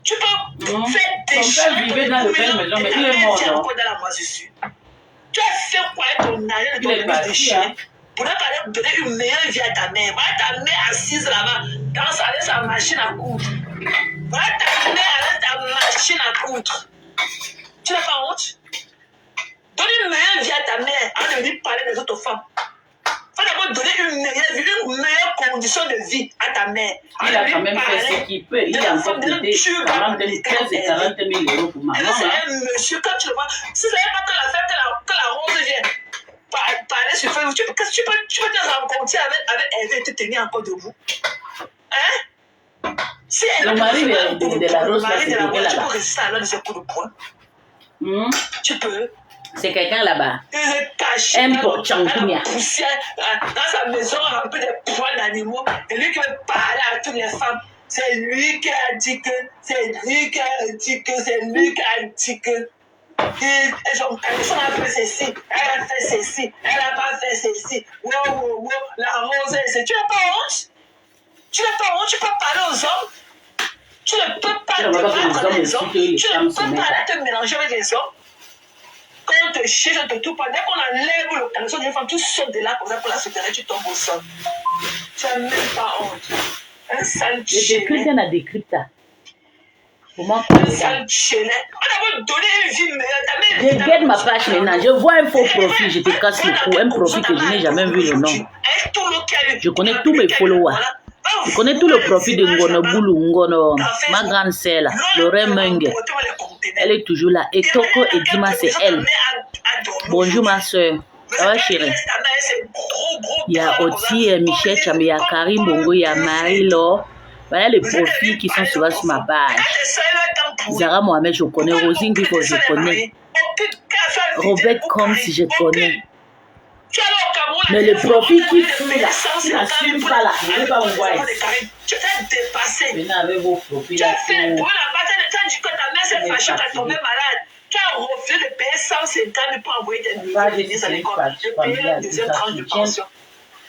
Tu peux faire des choses. Ton père vivait dans le père maison, mais il est mort, non? Dans la moisissure. Tu as fait quoi avec ton argent de ton bébé de chien pour ne pas donner une meilleure vie à ta mère? Voilà ta mère assise là-bas, dans sa machine à coudre. Voilà ta mère avec ta machine à coudre. Tu n'as pas honte? Donne une meilleure vie à ta mère avant de venir parler des autres femmes. Il faut d'abord donner une meilleure condition de vie à ta mère. Il a quand même fait ce qu'il peut. Il a encore coûté 13 et 40 000 euros pour maman. C'est un monsieur, quand tu le vois, si ce n'est pas que la rose vient parler sur Facebook, tu peux te rencontrer avec Hervé et te tenir encore debout. Hein? Si le mari de la rose, là, c'est là-bas. Tu peux résister à l'un de ses coups de poing. Tu peux. C'est quelqu'un là-bas. Il est caché un dans la poussière, dans sa maison remplie de poils d'animaux. Et lui qui veut parler à toutes les femmes. C'est lui qui a dit que, c'est lui qui a dit que, c'est lui qui a dit que. Elle a fait ceci, elle a fait ceci, elle n'a pas fait ceci. Wow, la rose, c'est. Tu n'as pas honte? Tu n'as pas honte? Tu peux parler aux hommes? Tu ne peux pas te battre avec les hommes? Tu ne peux pas te mélanger avec les hommes? Quand on te cherche, on te tout pas. Dès qu'on enlève le caleçon d'une femme, tu sautes de là comme ça pour la soutenir, tu tombes au sol. Tu n'as même pas honte. Un sale chien. Le décrypte, on a décrypté. Comment Un sale chélet. On a donné une vie meilleure. Je guette ma page maintenant. Je vois un faux profil, je te casse le cou. Un profil que je n'ai jamais vu le nom. Je connais tous mes followers. Je connais tout le profil de Ngono Boulou, Ngono, ma grande sœur là, Lorraine Menge. Elle est toujours là. Et Toko et Dima, c'est elle. Bonjour ma soeur. Ça va chérie? Il y a aussi Michel Cham, il y a Karim Bongo, il y a Marie-Laure. Voilà les profils qui sont souvent sur ma page. Zara Mohamed, je connais. Rosine Grifo, je connais. Robert Combs, je connais. Mais le profil qui fuit là, qui n'assume pas là, je ne vais pas vous voir ici. Tu t'es dépassé. Venez avec vos profils là. Tu as fait pour la bataille, tu as dit que ta mère s'est fâchée, tu as tombé malade. Tu as refusé de payer 150 000 pour envoyer tes neveux à l'école. De payer la deuxième tranche de pension.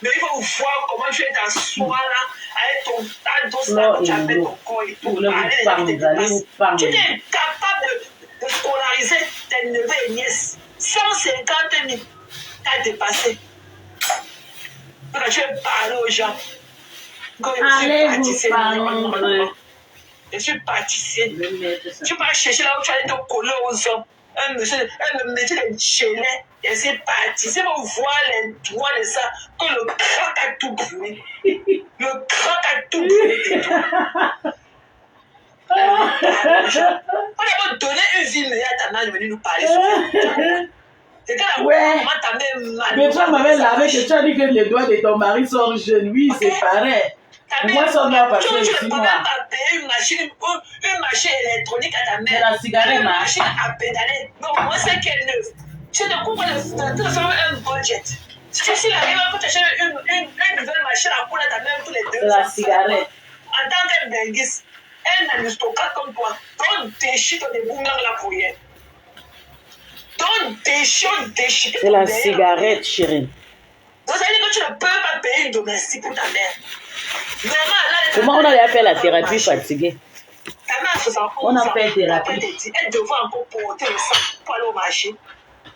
Mais il faut voir comment tu es t'asseoir là, avec ton tas d'os là, tu as fait ton corps et tout. Tu es incapable de scolariser tes neveux et nièces. 150 000. Tu as dépassé. Quand tu es parlé aux gens. Allez, vous parlez. Je suis pâtissier. Tu vas chercher là où tu allais te coller aux hommes. Un monsieur de chélet. Et c'est pâtissier. Vous voir les doigts de ça. Que le crack a tout brûlé. Le crack a tout brûlé. On a donné une vie meilleure à ta mère de venir nous parler. C'est que la maman t'a même mal. Mais toi, maman, là, tu as dit que les doigts de ton mari sont jeunes. Oui, c'est pareil. Moi, ça m'a passé aussi, tu ne peux moi. même pas payer une machine électronique à ta mère. C'est la cigarette, une ma. machine à pédaler. Non, moi, c'est qu'elle est neuve. Tu te couvres un budget. Si la arrive à t'acheter une nouvelle machine à coudre à ta mère tous les 2 C'est la cigarette. En tant qu'un benguis, un aristocrate comme toi, donc déchire ton déboulard là pour rien. Donc déchire. C'est la cigarette, chérie. Vous savez que tu ne peux pas payer une domestique pour ta mère. Comment on allait faire la thérapie fatiguée? Ta mère a 60 ans. On a fait thérapie. Elle devrait encore porter le sang pour aller au marché.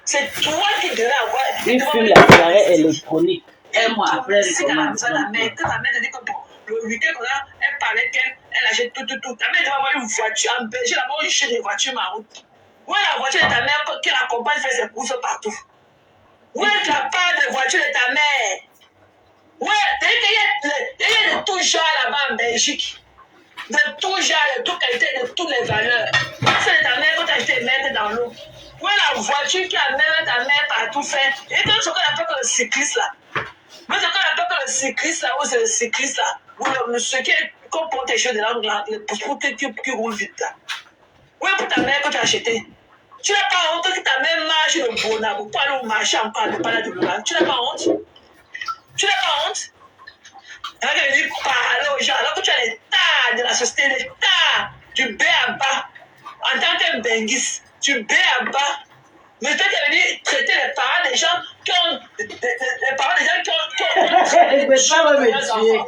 C'est toi qui devrais avoir. Il fume la cigarette électronique. Un mois après, elle commence. Ta mère te dit que bon, le week-end, elle parlait qu'elle achète tout. Ta mère devrait avoir une voiture en Belgique, là-bas, il cherche des voitures ma route. Où est la voiture de ta mère qui l'accompagne faire ses courses partout? Où est la part de voiture de ta mère? Ouais, il y a de tout genre là-bas en Belgique. De tout genre, de toute qualité, de toutes les valeurs. C'est ta mère que tu as acheté mettre dans l'eau. Où est la voiture qui amène ta mère partout faire? Et comme ce qu'on appelle que le cycliste là. Mais ce qu'on appelle que le cycliste là, où c'est le cycliste là. Où le monsieur qui comporte tes choses de là, pour qui roule vite là. Où est pour ta mère que tu as acheté? Tu n'as pas honte que ta mère marche le bonheur pour aller au marché encore, ne pas la de l'eau. Tu n'as pas honte? Tu n'as pas honte? Elle est venue parler aux gens alors que tu as les tas de la société, les tas du B à bas. En tant qu'un benguis, du B à bas. Mais toi qui es venu traiter les parents des gens qui ont. Les parents des gens qui ont. Elle ne peut pas me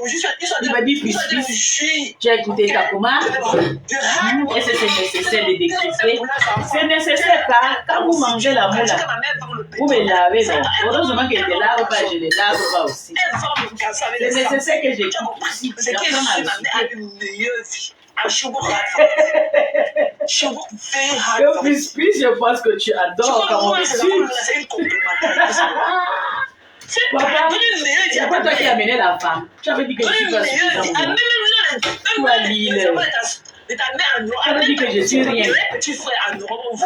tuer. Il m'a dit fils. Tu as écouté ta commande? Est-ce que c'est nécessaire de décrypter? C'est nécessaire quand vous mangez la moule, vous me lavez, non? Heureusement qu'elle était là, je ne lave pas aussi. C'est nécessaire que j'écoute. C'est que je a une meilleure vie. Que plus je pense que tu adores quand on me suit. C'est une complémentarité. Papa, c'est pas toi qui as amené la femme. Tu avais dit que je suis pas suffisante. Tu as l'île. Tu avais dit que je suis rien.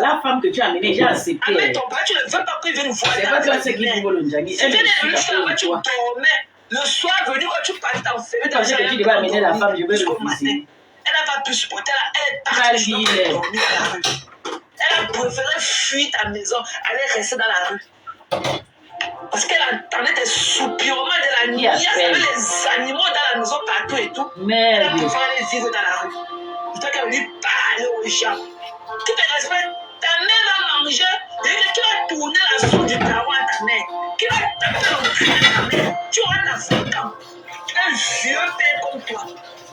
La femme que tu as amenée, j'ai accepté. Tu ne veux pas qu'il vienne voir. C'est pas toi ce qui dit Bolonjani. Elle me suit à toi. Le soir venu, quand tu partais en fait. Tu pensais que tu devais amener la femme, je vais refuser. Elle n'a pas pu supporter, elle est partie dormir dans la rue. Elle a préféré fuir ta maison, aller rester dans la rue. Parce qu'elle entendait des soupirements de la nuit, avec les animaux dans la maison partout et tout. Elle a préféré aller vivre dans la rue. C'est toi qui as venu parler aux gens. Qui te respecte, ta mère va manger, et que tu vas tourner la soupe du carreau à ta mère. Qui va taper le cul de ta mère. Tu auras ta fréquence. Un vieux père comme toi.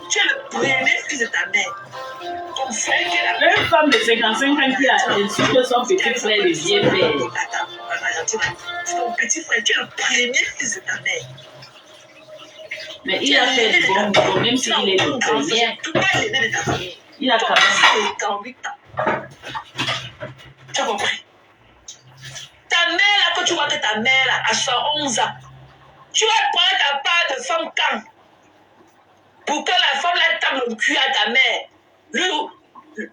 Tu es le premier fils de ta mère. Ton frère qui est la mère. Une femme de 55 ans qui a insulté son petit frère de vieux père. C'est ton petit frère, tu es le premier fils de ta mère. Mais il a fait le bon boulot, même s'il est le premier. Tu dois l'aider de ta famille. Il a quand même 48 ans. Tu as compris? Ta mère, là, quand tu vois que ta mère, là, à 111 ans, tu vas prendre ta part de femme quand? Pour que la femme, là, tape le cul à ta mère.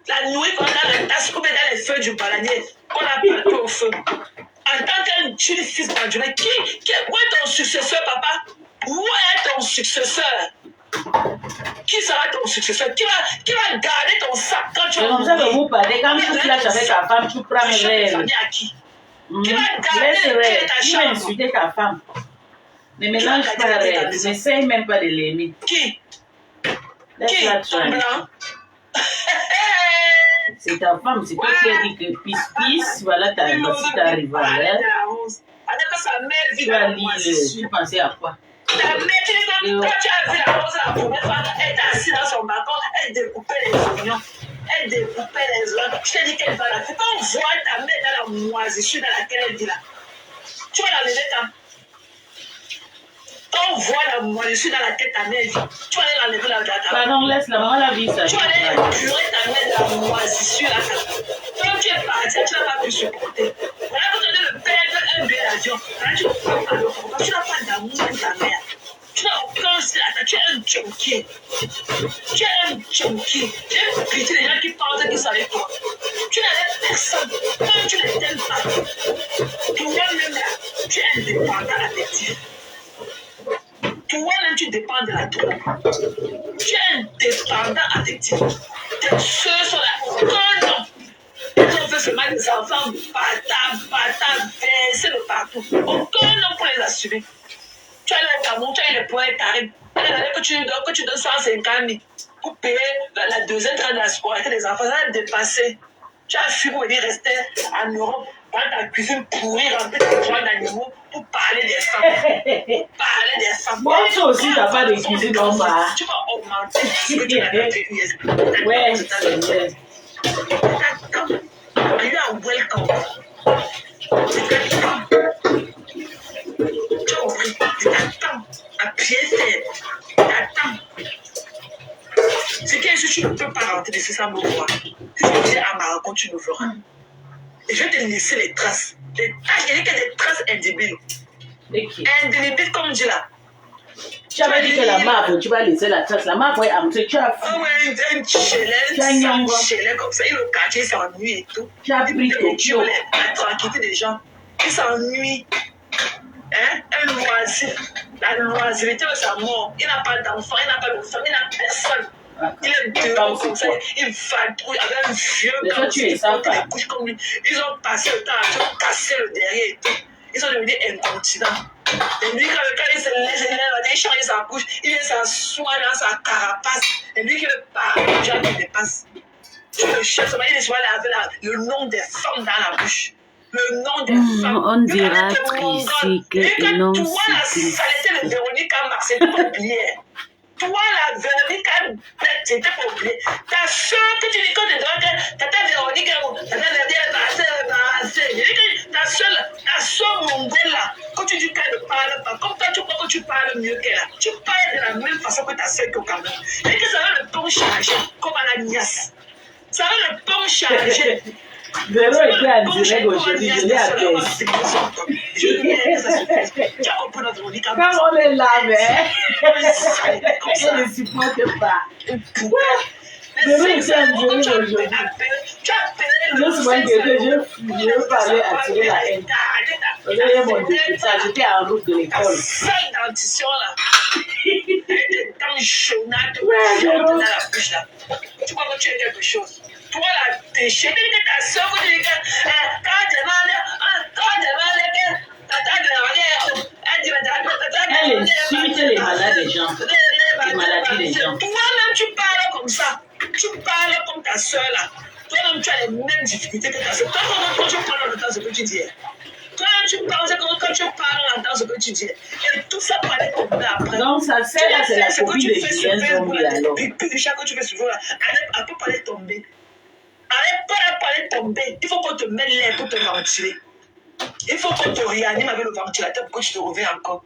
La nourrir comme dans la tasse, comme dans les feuilles du bananier, qu'on a planté au feu. En tant qu'un fils d'André, où est ton successeur, papa? Où est ton successeur? Qui sera ton successeur? Qui va garder ton sac quand tu vas comme ça que vous parlez, quand tu flashes avec ta femme, tu prends un rêve. Qui va garder les clés de ta Tu vas chambre? insulter ta femme. Ne mélange pas rêve. N'essaye même pas de l'aimer. Qui? Laisse-la Ton tranquille. blanc? C'est ta femme, c'est toi qui as dit que pisse, voilà ta rivale. Avec sa mère vit Tu as dans moi, c'est dit, sûr. tu pensais à quoi? Ta mère, quand tu as vu la rose la première fois, elle était assise dans son balcon, elle découpait les oignons. Elle découpait les oignons. Je t'ai dit qu'elle va la faire. Quand on voit ta mère dans la moisissure dans laquelle elle dit là, tu vas l'enlever quand? Quand on voit la moisissure dans laquelle ta mère vit, tu vas aller l'enlever là dedans. Pardon, laisse la maman la vie, ça. Tu vas aller épurer ta mère dans la moisissure là. Quand tu es parti, tu n'as pas pu supporter. Voilà, quand tu as le perdre un billet d'avion, tu ne peux pas le comprendre. Tu n'as pas d'amour pour ta mère. Tu n'as aucun style. Tu es un junkie. Tu es un junkie. J'ai pitié des gens qui pensent qu'ils sont avec toi. Tu n'as personne. Quand tu ne t'aimes pas, toi-même là, tu es indépendant affectif. Toi-même, tu dépends de la drogue. Tu es indépendant affectif. Tes soeurs sont là. Aucun nom. Ils ont fait seulement des enfants bâtards, versés de partout. Aucun nom pour les assumer. Tu as le Cameroun, tu as eu le point carré. Que tu donnes 150 000 pour payer la deuxième tranche de la scolarité des enfants. Ça a dépassé. Tu as fui pour venir rester en Europe dans ta cuisine pourrie, remplie de poils d'animaux pour parler des femmes. Parler des femmes. Bon, toi aussi, tu n'as pas de cuisine en bas. Tu vas augmenter ce que tu as fait US. Ouais, c'est T'attends. Are you are welcome? Tu as compris? T'attends. À pied faible. T'attends. C'est que si tu ne peux pas rentrer de ça me voir. Si tu viens à ma rencontre, tu nous verras. Et je vais te laisser les traces. Les traces, il y a que des traces indébiles. Indébiles, comme on dit là. Tu avais dit que la marque, tu vas laisser la trace. La marque, ouais, tu as Ah ouais, un chélet comme ça. Et le quartier s'ennuie et tout. Tu as pris Tokyo. La tranquillité des gens. Ils s'ennuient. Hein? Un loisir. La loisirité de sa mort. Il n'a pas d'enfant, il n'a pas de femme, il n'a personne. Il est dehors comme ça, il vadrouille avec un vieux comme ça, il couche comme lui. Ils ont passé le temps à tout casser le derrière et tout. Ils sont devenus incontinents. Et lui, quand il se lève, il change sa couche, il vient s'asseoir dans sa carapace. Et lui qui veut parler, les gens qui dépassent. Tu le cherches, il est souvent laver le nom des femmes dans la bouche. Le nom des femmes. On dira ici que le nom c'est. Toi, la saleté de Véronique Marx, c'est pas oublié. Toi, la Véronique, c'était pas oublié. Ta soeur, que tu dis quand tu dis que ta Véronique, ta soeur mondiale là, quand tu dis qu'elle ne parle pas, comme toi, tu crois que tu parles mieux qu'elle. Tu parles de la même façon que ta soeur qui est au Cameroun. Et que ça va le ton changer, comme à la niasse. Ça va le ton changer. Véro était en direct aujourd'hui, je l'ai appelé. Quand on est là, mais elle ne supporte pas. Véro était en direct aujourd'hui. Juste moi je veux parler à tirer la haine. J'ai mon députage, j'étais en route de l'école. Ça, dentition là. Dans chaunade, dans la bouche là. Tu crois que tu es quelque chose. Toi là, t'es chez ta soeur, quand tu dis que elle insulte les malades des gens. Les maladies des gens. Toi-même, tu parles comme ça. Tu parles comme ta soeur là. Toi-même, tu as les mêmes difficultés que ta soeur. Toi, quand tu parles, on entend ce que tu dis. Toi-même, tu parles quand tu parles, on entend ce que tu dis. Et tout ça pour aller tomber après. Donc, ça sert là, c'est la copie de Julien Zombie alors. Puis, chaque fois que tu fais ce jour là, elle peut pas aller tomber. Arrête pas aller tomber. Il faut qu'on te mette l'air pour te ventiler. Il faut qu'on te réanime avec le ventilateur pour que tu te réveilles encore.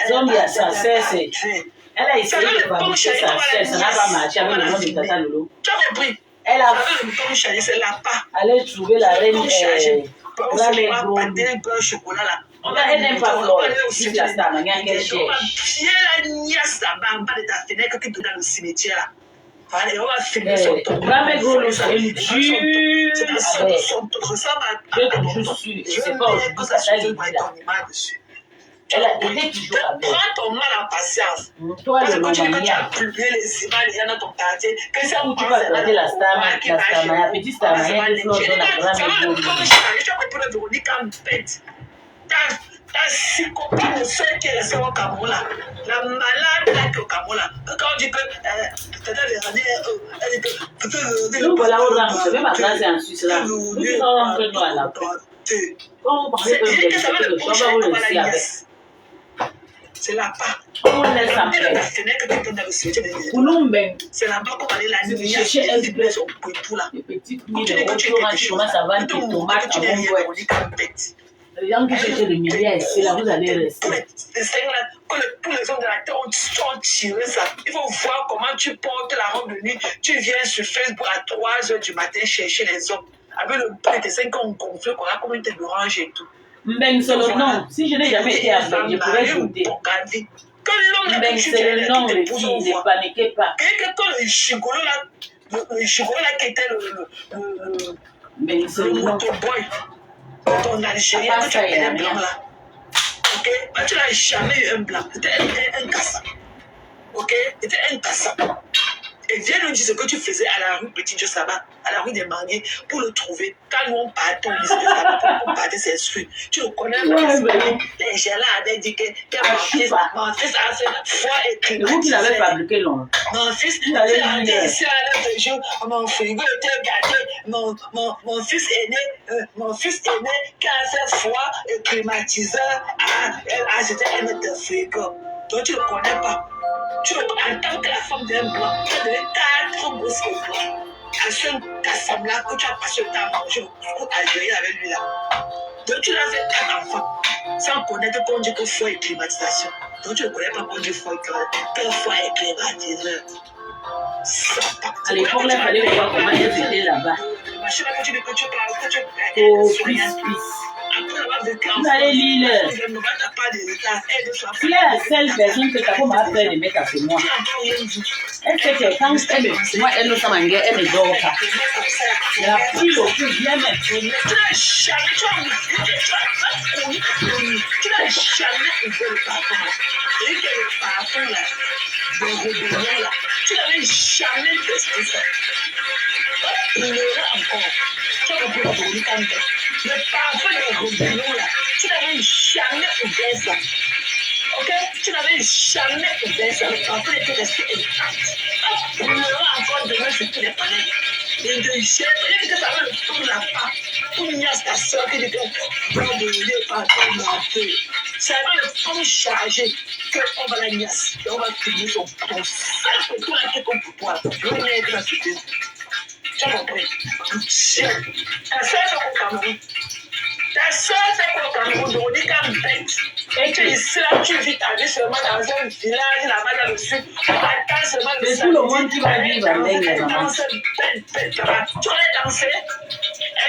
Zombia, ça c'est. Elle a essayé de fabriquer sa sœur, ça n'a pas marché avec le nom de Tata Lolo. Tu as compris? Elle a c'est la part. allé trouver la reine elle n'aime pas Flore. C'est la star, mais elle qu'elle cherche. La nièce là-bas en bas de ta fenêtre qui te donne le cimetière là. Allez, on va finir son tour. Ramegolo, c'est une dure. Je sais pas aujourd'hui, ça t'a dit là. Elle a été toujours avec. Prends ton mal en patience. Toi, Parce que le quand tu dis que tu as Mamania. publié les images, il y en a dans ton quartier. Que ça Où tu vas regarder la star, la petite star, qui Flore donne à Ramegolo. Je vais pour le Véronique en bête. Ta psychopathe, celle qui est restée au Cameroun là, la malade là qui est au Cameroun là, quand on dit que Tata Véronique, elle dit que Nous voilà au rang, je vais m'adresser en Suisse là. Nous sommes entre nous à la paix. Quand on parlait de ça va le choix, vous le savez avec. C'est là-bas. On laisse en paix. Pour nous, c'est là-bas qu'on va aller la nuit. Chercher un peu son pou là. les petites nuits de restaurant, chemin, ça va, des tomates à bon goût. Les gens qui cherchent le milliard, c'est là vous allez rester. Tous les hommes de la terre ont tiré ça. Il faut voir comment tu portes la robe de nuit. Tu viens sur Facebook à 3h du matin chercher les hommes. Avec le prix de 5 ans gonflé, qu'on a communauté d'orange et tout. Mais c'est le nom. Si je n'ai jamais été à Beng, je pourrais jouer. Mais c'est le nom, les filles, ne paniquez pas. Quand le chigolo là, qui était Mais c'est le nom. Ton Algérien, tu as un blanc là. Ok? Mais tu n'as jamais eu un blanc. C'était un cassant. Ok? C'était un cassant. Et viens nous dire ce que tu faisais à la rue Petit Dieu Saba, à la rue des Manguiers, pour le trouver. Quand nous on partait, on disait qu'on partait s'instruire. Tu le connais, les gens là avaient dit que mon fils a fait foi et climat. Vous qui l'avez fabriqué long. Mon fils a dit ici à l'autre jour, mon frigo était gâté, mon fils aîné qui a fait foi et climatiseur a acheté un autre frigo. Donc tu ne le connais pas. En tant que la femme d'un blanc, tu as donné 4 grosses blancs. À ce cassam-là que tu as passé le temps à manger le coup algérien avec lui là. Donc tu l'as fait 4 enfants, sans connaître qu'on dit que foi et climatisation. Donc tu ne connais pas qu'on dit foi et climatiseur. À l'époque, il fallait voir comment elle était là-bas. Au Christ. Vous allez lire. Tu es la seule personne que ta femme a fait de mettre après moi. Elle fait que quand elle me moi, elle ne s'en mangue, elle ne dort pas. Elle a pris le coup bien mettre. Tu n'as jamais ouvert le parfum. Et que le parfum là, de rébellion là, tu n'avais jamais testé ça. Il y aura encore. Tu as compris le bruit quand même. Le parfum de rébellion là, tu n'avais jamais ouvert ça. Ok? Tu n'avais jamais ouvert ça. Le parfum était resté intact. Il y aura encore demain sur tous les planètes. Et de j'ai que ça va le tour de la part. Pour une ta soeur qui était dans le parfum de la feu. Ça va le fond chargé qu'on va la niasse. Et on va finir son sac pour la tête pour toi. On est dans ce pays. Tu as compris? Ta soeur fait au Cameroun. Ta soeur fait au Cameroun. On est comme bête. Et tu es ici là, tu vis ta vie seulement dans un village là-bas dans le sud. Tu attends seulement le tout le monde qui va vivre avec les mamans. Tu allais danser.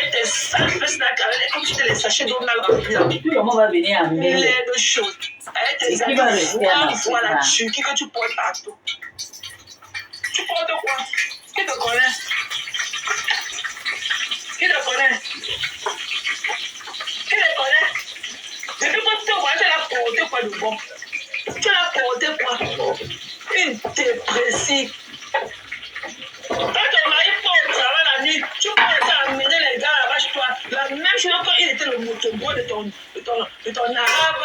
Elle te sacrifice là, comme tu te les sachets d'eau mal remplis. Tout le monde va venir en mêler. Les deux choses. Elle te qui va rester à la voilà la Turquie que tu portes partout. Tu portes quoi? Qui te connaît? Qui te connaît? Qui te connaît? Depuis que tu te vois, tu l'as porté quoi de bon? Tu l'as porté quoi? Une dépressive. Quand ton mari part au travail la nuit, tu peux amener les gars là-bas chez toi. La même chose quand il était le motoboy de ton arabe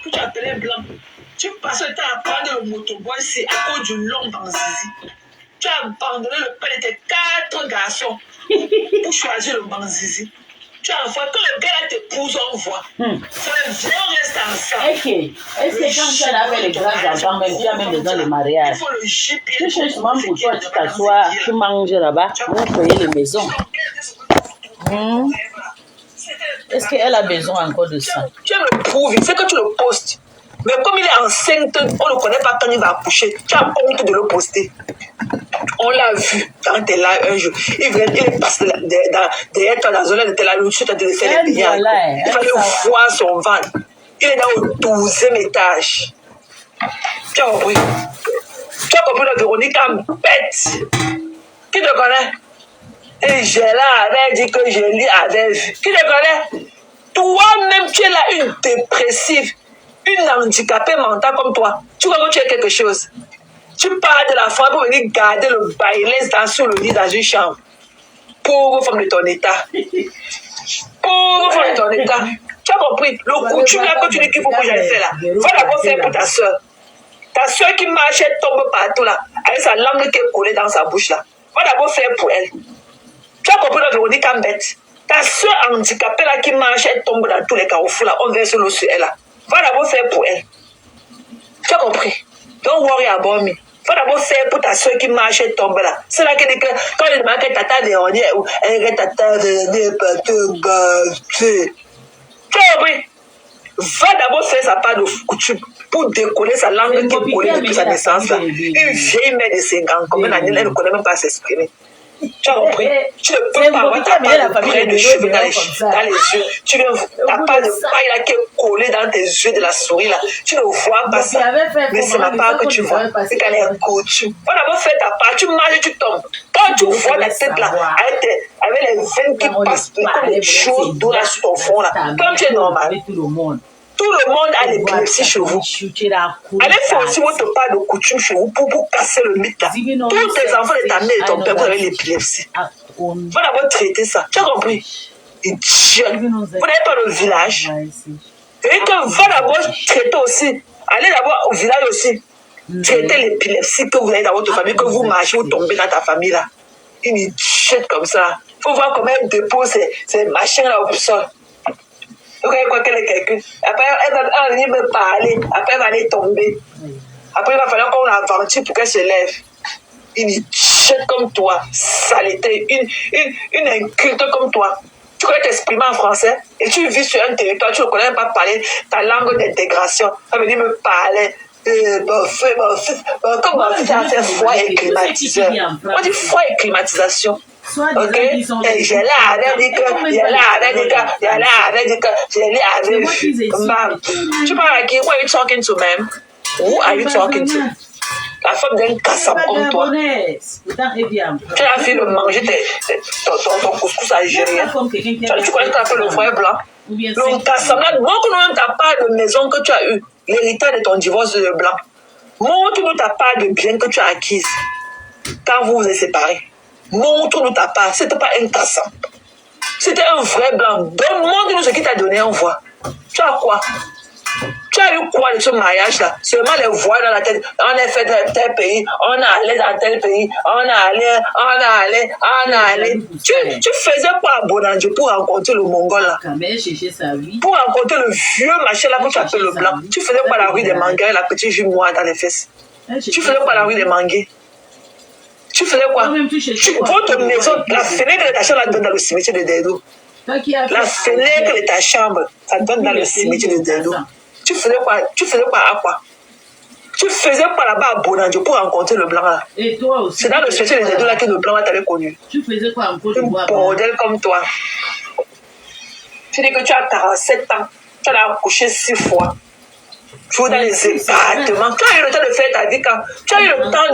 que tu appelais blanc. Tu passes le temps à prendre le motoboy, c'est à cause du long dans Zizi. Tu as abandonné le père de tes 4 garçons pour choisir le Banzizi. Tu as envoyé que le gars t'épouse, on voit. C'est le vieux reste ensemble. Est-ce que quand tu as fait les grands enfants, même tu as même dans le mariage, il faut le GPS. tu cherches souvent pour toi, tu t'assois, tu manges là-bas, vous payez les maisons. Est-ce qu'elle a besoin encore de ça? Tu aimes le prouver, c'est que tu le postes. Mais comme il est enceinte, on ne connaît pas quand il va accoucher. Tu as honte de le poster. On l'a vu quand tu es là un jour. Il est passé derrière toi dans la zone de la lutte, tu as de faire les billets. Il fallait voir son ventre. Il est dans le 12e étage. Tu as compris? Tu as compris la Véronique en bête. Qui te connaît? Et j'ai là, elle dit que je lis avec. Qui te connaît? Toi-même, tu es là, une dépressive, une handicapée mentale comme toi. Tu vois que tu es quelque chose. Tu pars de la femme pour venir garder le bailez sur le lit dans une chambre. Pauvre femme de ton état. Pauvre femme de ton état. Tu as compris? Le coutume là que tu dis qu'il faut que j'aille faire là. Va d'abord faire pour ta soeur. Ta soeur qui marche, elle tombe partout là. Avec sa langue qui est collée dans sa bouche là. Va d'abord faire pour elle. Tu as compris la Véronique en bête? Ta soeur handicapée là qui marche, elle tombe dans tous les carrefours là. On verse l'eau sur elle là. Va d'abord faire pour elle. Tu as compris? Don't worry about me. Va d'abord faire pour ta soeur qui marche et tombe là. C'est là qu'elle dit que quand elle demande que tata dernière ou elle tata dernière pas te gâter. Tu as compris? Va d'abord faire sa part de coutume pour décoller sa langue qui est collée depuis sa naissance là. Une vieille mère de 5 ans, comme elle ne connaît même pas s'exprimer. Tu as compris? Tu ne peux pas avoir ta part de brin de cheveux dans les yeux. Tu ne t'as pas de paille là qui est collée dans tes yeux de la souris là. Tu ne vois pas ça. Mais c'est ma part que tu vois. C'est qu'elle est coutume. On a beau faire ta part, tu marches, tu tombes. Quand tu vois la tête là, avec les veines qui passent comme des choses d'eau là sur ton front là, comme tu es normal. Tout le monde a l'épilepsie chez vous. Allez faire aussi votre part de coutume chez vous pour casser le mythe là. Tous tes enfants de ta mère et ton père vous avez l'épilepsie. Vous d'abord traiter ça. Tu as compris? Idiote. Vous n'avez pas le village. Et que va d'abord traiter aussi. Allez d'abord au village aussi. Traiter l'épilepsie que vous avez dans votre famille, que vous marchez, vous tombez dans ta famille là. Une idiote comme ça. Il faut voir comment elle dépose ces machines là au sol. Donc, quoi qu'elle est quelqu'un. Après, elle va venir me parler. Après, elle va aller tomber. Après, il va falloir qu'on l'aventure pour qu'elle se lève. Une idiote comme toi, saleté, une inculte comme toi. Tu connais t'exprimer en français et tu vis sur un territoire, tu ne connais pas parler ta langue d'intégration. Elle va venir me parler. Comme mon fils a fait froid et climatiseur. On dit froid et climatisation. Ok, j'ai là avec tu parles à qui? Who are you talking to, ma'am? Who are you talking to? La femme d'un cassab comme toi. Tu as fait le manger ton couscous algérien. Tu connais qu'on appelle le foyer blanc? Le cassab là, montre-nous ta part de maison que tu as eu, l'héritage de ton divorce de blanc. Montre-nous ta part de bien que tu as acquise quand vous vous êtes séparés. Montre-nous ta part. C'était pas un cassant. C'était un vrai blanc. Montre-nous ce qu'il t'a donné, on voit. Tu as quoi? Tu as eu quoi de ce mariage-là? Seulement les voix dans la tête. On est fait dans tel pays, on est allé dans tel pays, on est allé. Tu faisais quoi à Bonanjo pour rencontrer le Mongol là? Pour rencontrer le vieux machin là que tu appelles le blanc. Tu faisais quoi à la rue des Mangués, la petite jupe noire dans les fesses? Tu faisais quoi à la rue des Mangués? Tu faisais quoi? Votre maison, la fenêtre de ta chambre, elle donne dans le cimetière de Dedo. La fenêtre de ta chambre, ça donne dans le cimetière de Dedo. Tu faisais quoi? À quoi? Tu faisais quoi là-bas à Bonanjo pour rencontrer le blanc là? C'est dans le cimetière de Dedo là que le blanc là t'avait connu. Tu faisais quoi encore? Un bordel comme toi. Tu dis que tu as 47 ans. Tu as accouché 6 fois. Tu es dans les appartements. Tu as eu le temps de faire ta vie quand? Tu as eu le temps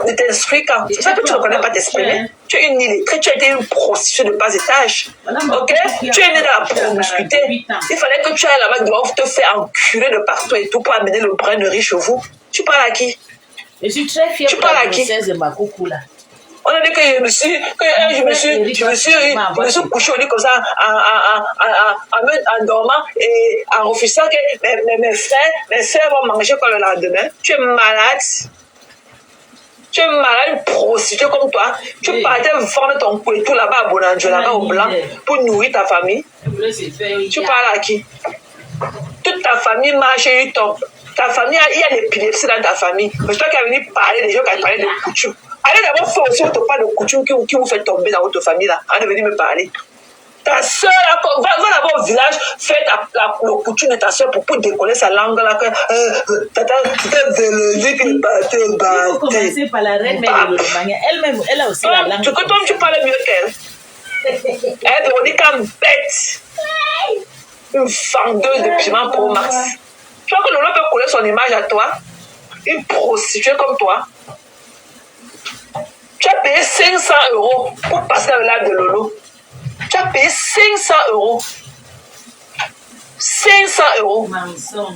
de t'instruire quand? C'est ça que tu ne connais pas t'exprimer. Tu es une illettrée, tu as été une prostituée de bas étage. Ok? Tu es née dans la promiscuité. Il fallait que tu ailles là-bas, doivent te faire enculer de partout et tout pour amener le brin de riche chez vous. Tu parles à qui? Je suis très fière de la princesse de ma coucou là. On a dit que je me suis couché au lit comme ça en dormant et en refusant que mes frères vont manger quoi le lendemain. Tu es malade. Tu es malade, une prostituée comme toi. Tu partais vendre ton couteau là-bas à Bonanjo, là-bas au blanc, pour nourrir ta famille. Tu parles à qui? Toute ta famille marche et il tombe. Ta famille, il y a l'épilepsie dans ta famille. Mais toi qui as venu parler des gens qui ont parlé de coutume. Allez d'abord faire aussi votre part de coutume qui vous fait tomber dans votre famille là. Allez venir me parler. Ta soeur, va là-bas au village, fais le coutume de ta soeur pour décoller sa langue là. Tata, c'était vélosé qui battait. Il faut commencer par la reine mère de l'Allemagne. Elle-même, elle a aussi la langue. Tu parlais mieux qu'elle. Elle est devenue comme bête. Une vendeuse de piment Pro Max. Tu vois que Lolo peut coller son image à toi? Une prostituée comme toi. Tu as payé 500 € pour passer dans le live de Lolo. Tu as payé 500 €. 500 €. Mensonge.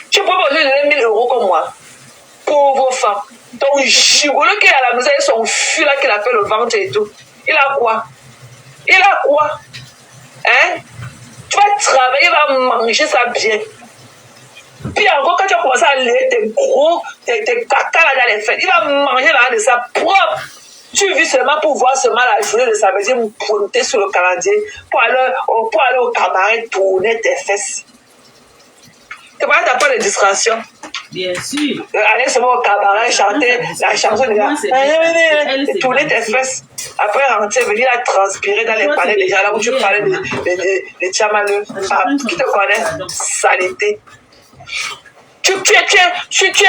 Tu peux pas donner 1000 € comme moi. Pauvre femme. Ton gigolo qui est à la maison avec son fil là qu'il appelle le ventre et tout. Il a quoi? Il a quoi? Hein? Tu vas travailler, il va manger ça bien. Puis encore, quand tu vas commencer à lire tes caca là dans les fêtes, il va manger là de ça propre. Tu vis seulement pour voir seulement la journée de samedi me pointer sur le calendrier pour aller au cabaret tourner tes fesses. Tu vois, t'as pas de distraction. Bien sûr. Aller seulement au cabaret, chanter la chanson de gars. Tourner tes fesses. Après rentrer, venir à transpirer dans les palais déjà là où tu parlais de Tchamaleux. Qui te connaît? Saleté. Si tu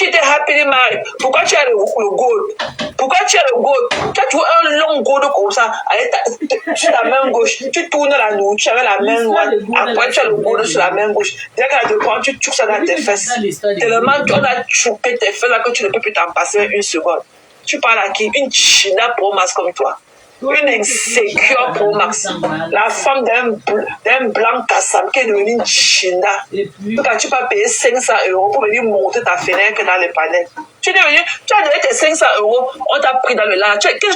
étais happily married, pourquoi tu as le gold? Pourquoi tu as le gold? Tu as un long gold comme ça, sur la main gauche. Tu tournes la nourriture avec la main droite. Après, tu as le gold sur la main gauche. Dès qu'elle te prend, tu touches ça dans tes fesses. Tellement qu'on a chopé tes fesses là que tu ne peux plus t'en passer une seconde. Tu parles à qui? Une China Pro Max comme toi. Une insécure Pro Max. La femme d'un blanc Kassam qui est devenue une China. Quand tu vas payer 500 € pour venir monter ta fenêtre dans les panels. Tu as donné tes 500 €, on t'a pris dans le lard. Tu t'es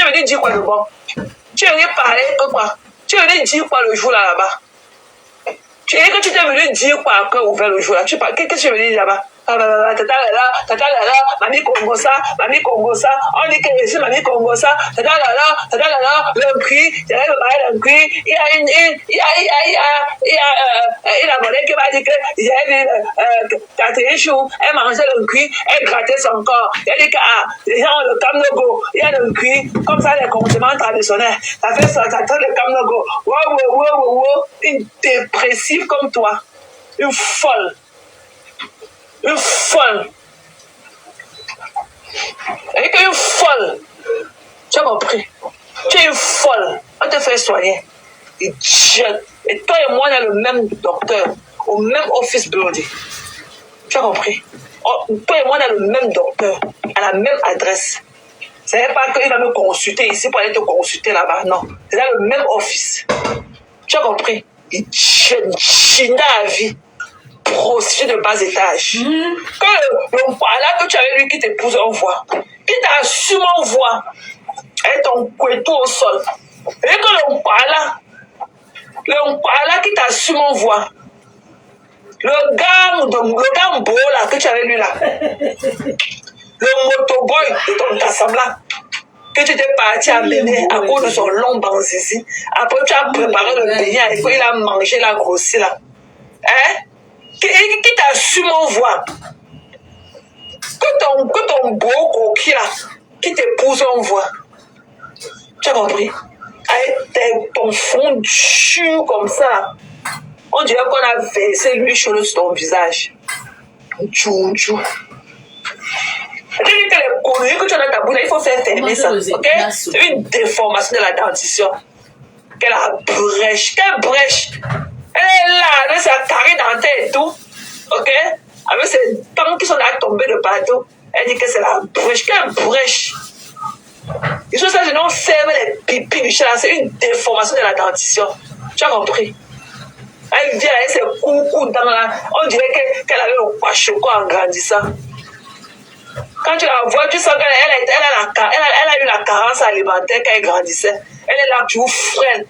venu dire quoi le bon? Tu es venu parler quoi? Tu es venu dire quoi le jour là-bas? Tu es que tu t'es venu dire quoi après ouvert le jour là? Qu'est-ce que tu es venu dire là-bas? Tata là, mamie Congosa, on dit que c'est mamie Congosa, tata là, le prix, il y a la monnaie qui m'a dit que il y a Catherine Chou, elle mangeait le cuit, elle grattait son corps. Elle dit que les gens ont le Kamnogo, il y a le cuit, comme ça les condiments traditionnels. Ça fait ça traite le Kamnogo. Wow, une dépressive comme toi, une folle. Une folle. Elle est une folle. Tu as compris? Tu es une folle. On te fait soigner. Et toi et moi, on est le même docteur, au même office building. Tu as compris? Toi et moi, on est le même docteur, à la même adresse. Ce n'est pas qu'il va me consulter ici pour aller te consulter là-bas. Non. C'est dans le même office. Tu as compris? Et China à vie. Prostituée de bas étage. Quand le là que tu avais lui qui t'épouse en voix, qui t'assume en voix, et ton couteau au sol. Et que le là qui t'assume en voix, le gars beau là que tu avais lui là, le motoboy de ton Kassam là, que tu t'es parti amener à cause de son long banzizi. Après tu as préparé le beignet, il a mangé la grossie là. Hein? Qui t'assume en voix, que ton beau coquille là, qui t'épouse en voix. Tu as compris? Avec ton front dur comme ça, on dirait qu'on a versé l'huile chaude sur ton visage. Tchou. Tu dis que les conneries que tu as dans ta bouche, il faut faire fermer ça, ok? C'est une déformation de la dentition. Quelle brèche, elle est là, avec sa carré dentaire et tout, ok? Avec ses dents qui sont là tombées de partout. Elle dit que c'est la brèche. Quelle brèche? Ils sont ça, je n'ont fermé les pipis du chat, c'est une déformation de la dentition. Tu as compris? Elle vient avec ses coucous dents là, on dirait qu'elle avait le kwashoko en grandissant. Quand tu la vois, tu sens qu'elle a eu la carence alimentaire quand elle grandissait. Elle est là, toujours frêle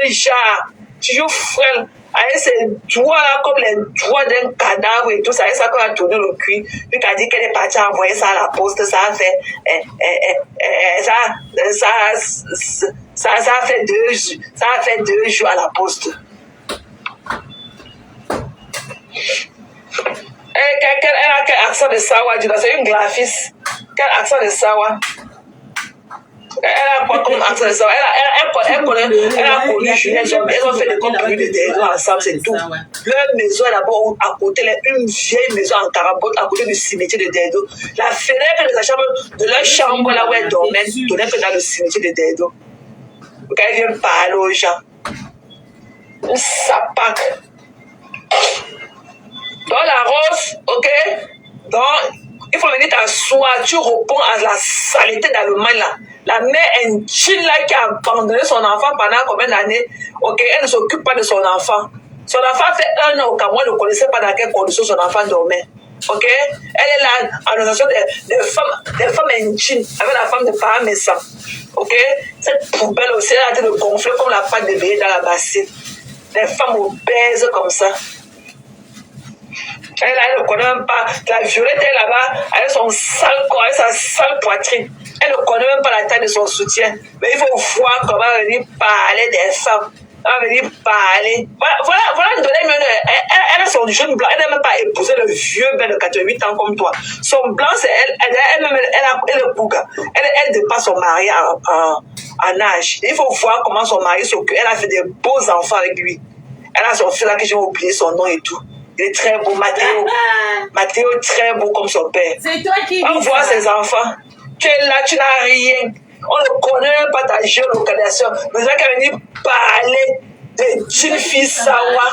un chat. Toujours frêle, avec ses doigts là, comme les doigts d'un cadavre et tout ça, et ça qu'on a tourné le cul, puis qu'elle dit qu'elle est partie envoyer ça à la poste, ça a fait, ça a fait 2 jours à la poste. Elle a quel accent de Sawa, c'est une graphiste. Quel accent de Sawa? Elle a quoi comme accent? Elle a connu Julien, elles ont fait des compromis de territoire ensemble, c'est tout. Leur maison est d'abord à côté, une vieille maison en carabote à côté du cimetière de Derdo. La fenêtre de la chambre, de leur chambre là où elle dormait, donnait que dans le cimetière de Derdo. Quand elle vient parler aux gens, une sapac. Dans la rose, ok? Donc, il faut venir t'asseoir, tu réponds à la saleté d'Allemagne là. La mère indigne là qui a abandonné son enfant pendant combien d'années, ok? Elle ne s'occupe pas de son enfant. Son enfant fait 1 an au Cameroun, elle ne connaissait pas dans quelles conditions son enfant dormait. Ok? Elle est là en organisation des femmes indignes, avec la femme de parents médecins. Ok? Cette poubelle aussi, elle a été de gonfler comme la pâte de bélier dans la bassine. Des femmes obèses comme ça. Elle ne connaît même pas. La Violette est là-bas, avec son sale corps, avec sa sale poitrine. Elle ne connaît même pas la taille de son soutien. Mais il faut voir comment elle va venir parler des femmes. Elle va venir parler. Voilà une donnée. Elle a son jeune blanc. Elle n'a même pas épousé le vieux bel de 88 ans comme toi. Son blanc, c'est elle. Elle est bouga. Elle dépasse son mari en âge. Il faut voir comment son mari s'occupe. Elle a fait des beaux enfants avec lui. Elle a son fils là que j'ai oublié son nom et tout. Il est très beau, Mathéo. Mathéo, très beau comme son père. C'est toi qui on voit ses enfants. Tu es là, tu n'as rien. On ne connaît même pas ta géolocalisation. Mais là, quand tu es venu parler des jeunes filles Sawa,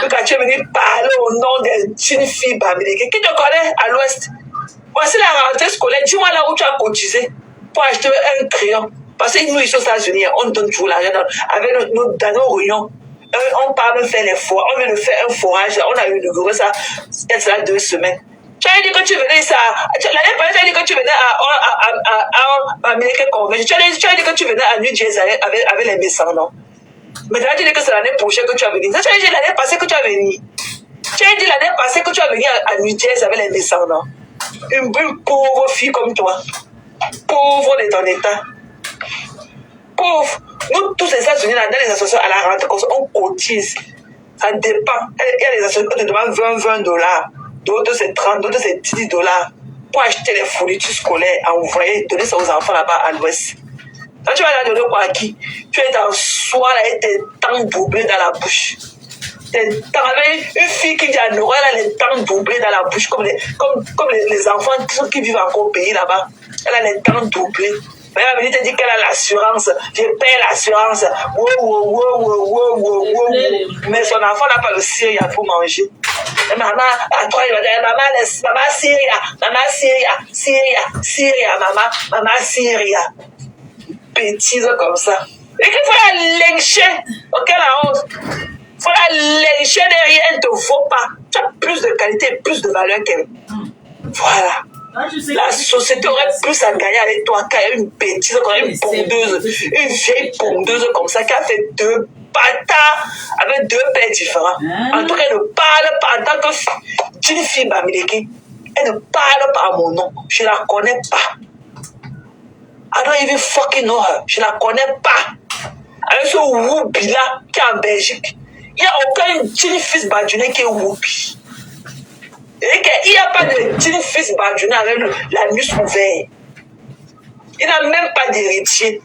quand tu es venu parler au nom des jeunes filles Bamileke, qui te connaît à l'ouest? Voici la rentrée scolaire. Dis-moi là où tu as cotisé pour acheter un crayon. Parce que nous, ici aux États-Unis, on donne toujours l'argent dans nos réunions. On parle de faire les forages, on vient de faire un forage, on a inauguré ça, peut-être là 2 semaines. Tu as dit que tu venais ça, l'année passée, tu as dit que tu venais à American Convention, tu as dit que tu venais à New Jersey avec les médecins, non? Maintenant, tu dis que c'est l'année prochaine que tu as venu. Tu as dit l'année passée que tu as venu. Tu as dit l'année passée que tu as venu à New Jersey avec les médecins, non? Une pauvre fille comme toi, pauvre de ton état. Pauvre, nous tous les États-Unis, dans les associations à la rentrée, on cotise. Ça dépend. Il y a des associations qui te demandent $20, d'autres c'est 30, d'autres c'est $10 pour acheter les fournitures scolaires, envoyer, donner ça aux enfants là-bas à l'ouest. Quand tu vas la donner quoi à qui? Tu es dans soi là et tes dents doublées dans la bouche. Une fille qui dit à Noël, elle a les dents doublées dans la bouche, comme les enfants qui vivent encore au pays là-bas. Elle a les dents doublées. Mais elle va venir te dire qu'elle a l'assurance. Je paye l'assurance. Mais son enfant n'a pas le Syria pour manger. Et maman, à toi, il va dire, maman Syria, maman Syria. Bêtise comme ça. Et qu'il faut la lyncher. Ok, la honte. Il faut la lyncher derrière, elle ne te vaut pas. Tu as plus de qualité, plus de valeur qu'elle. Voilà. La société aurait plus à gagner avec toi qu'à une bêtise, une pondeuse, une vieille pondeuse comme ça qui a fait 2 bâtards avec 2 pères différents. En tout cas, elle ne parle pas en tant que d'une fille Bamileke. Elle ne parle pas à mon nom. Je ne la connais pas. I don't even fucking know her. Je ne la connais pas. Avec ce Whoopi là qui est en Belgique. Il n'y a aucun jeune fils badjouné qui est Whoopi. Et qu'il n'y a pas de jeune fils badjouné avec l'anus ouvert. Il n'a même pas d'héritier.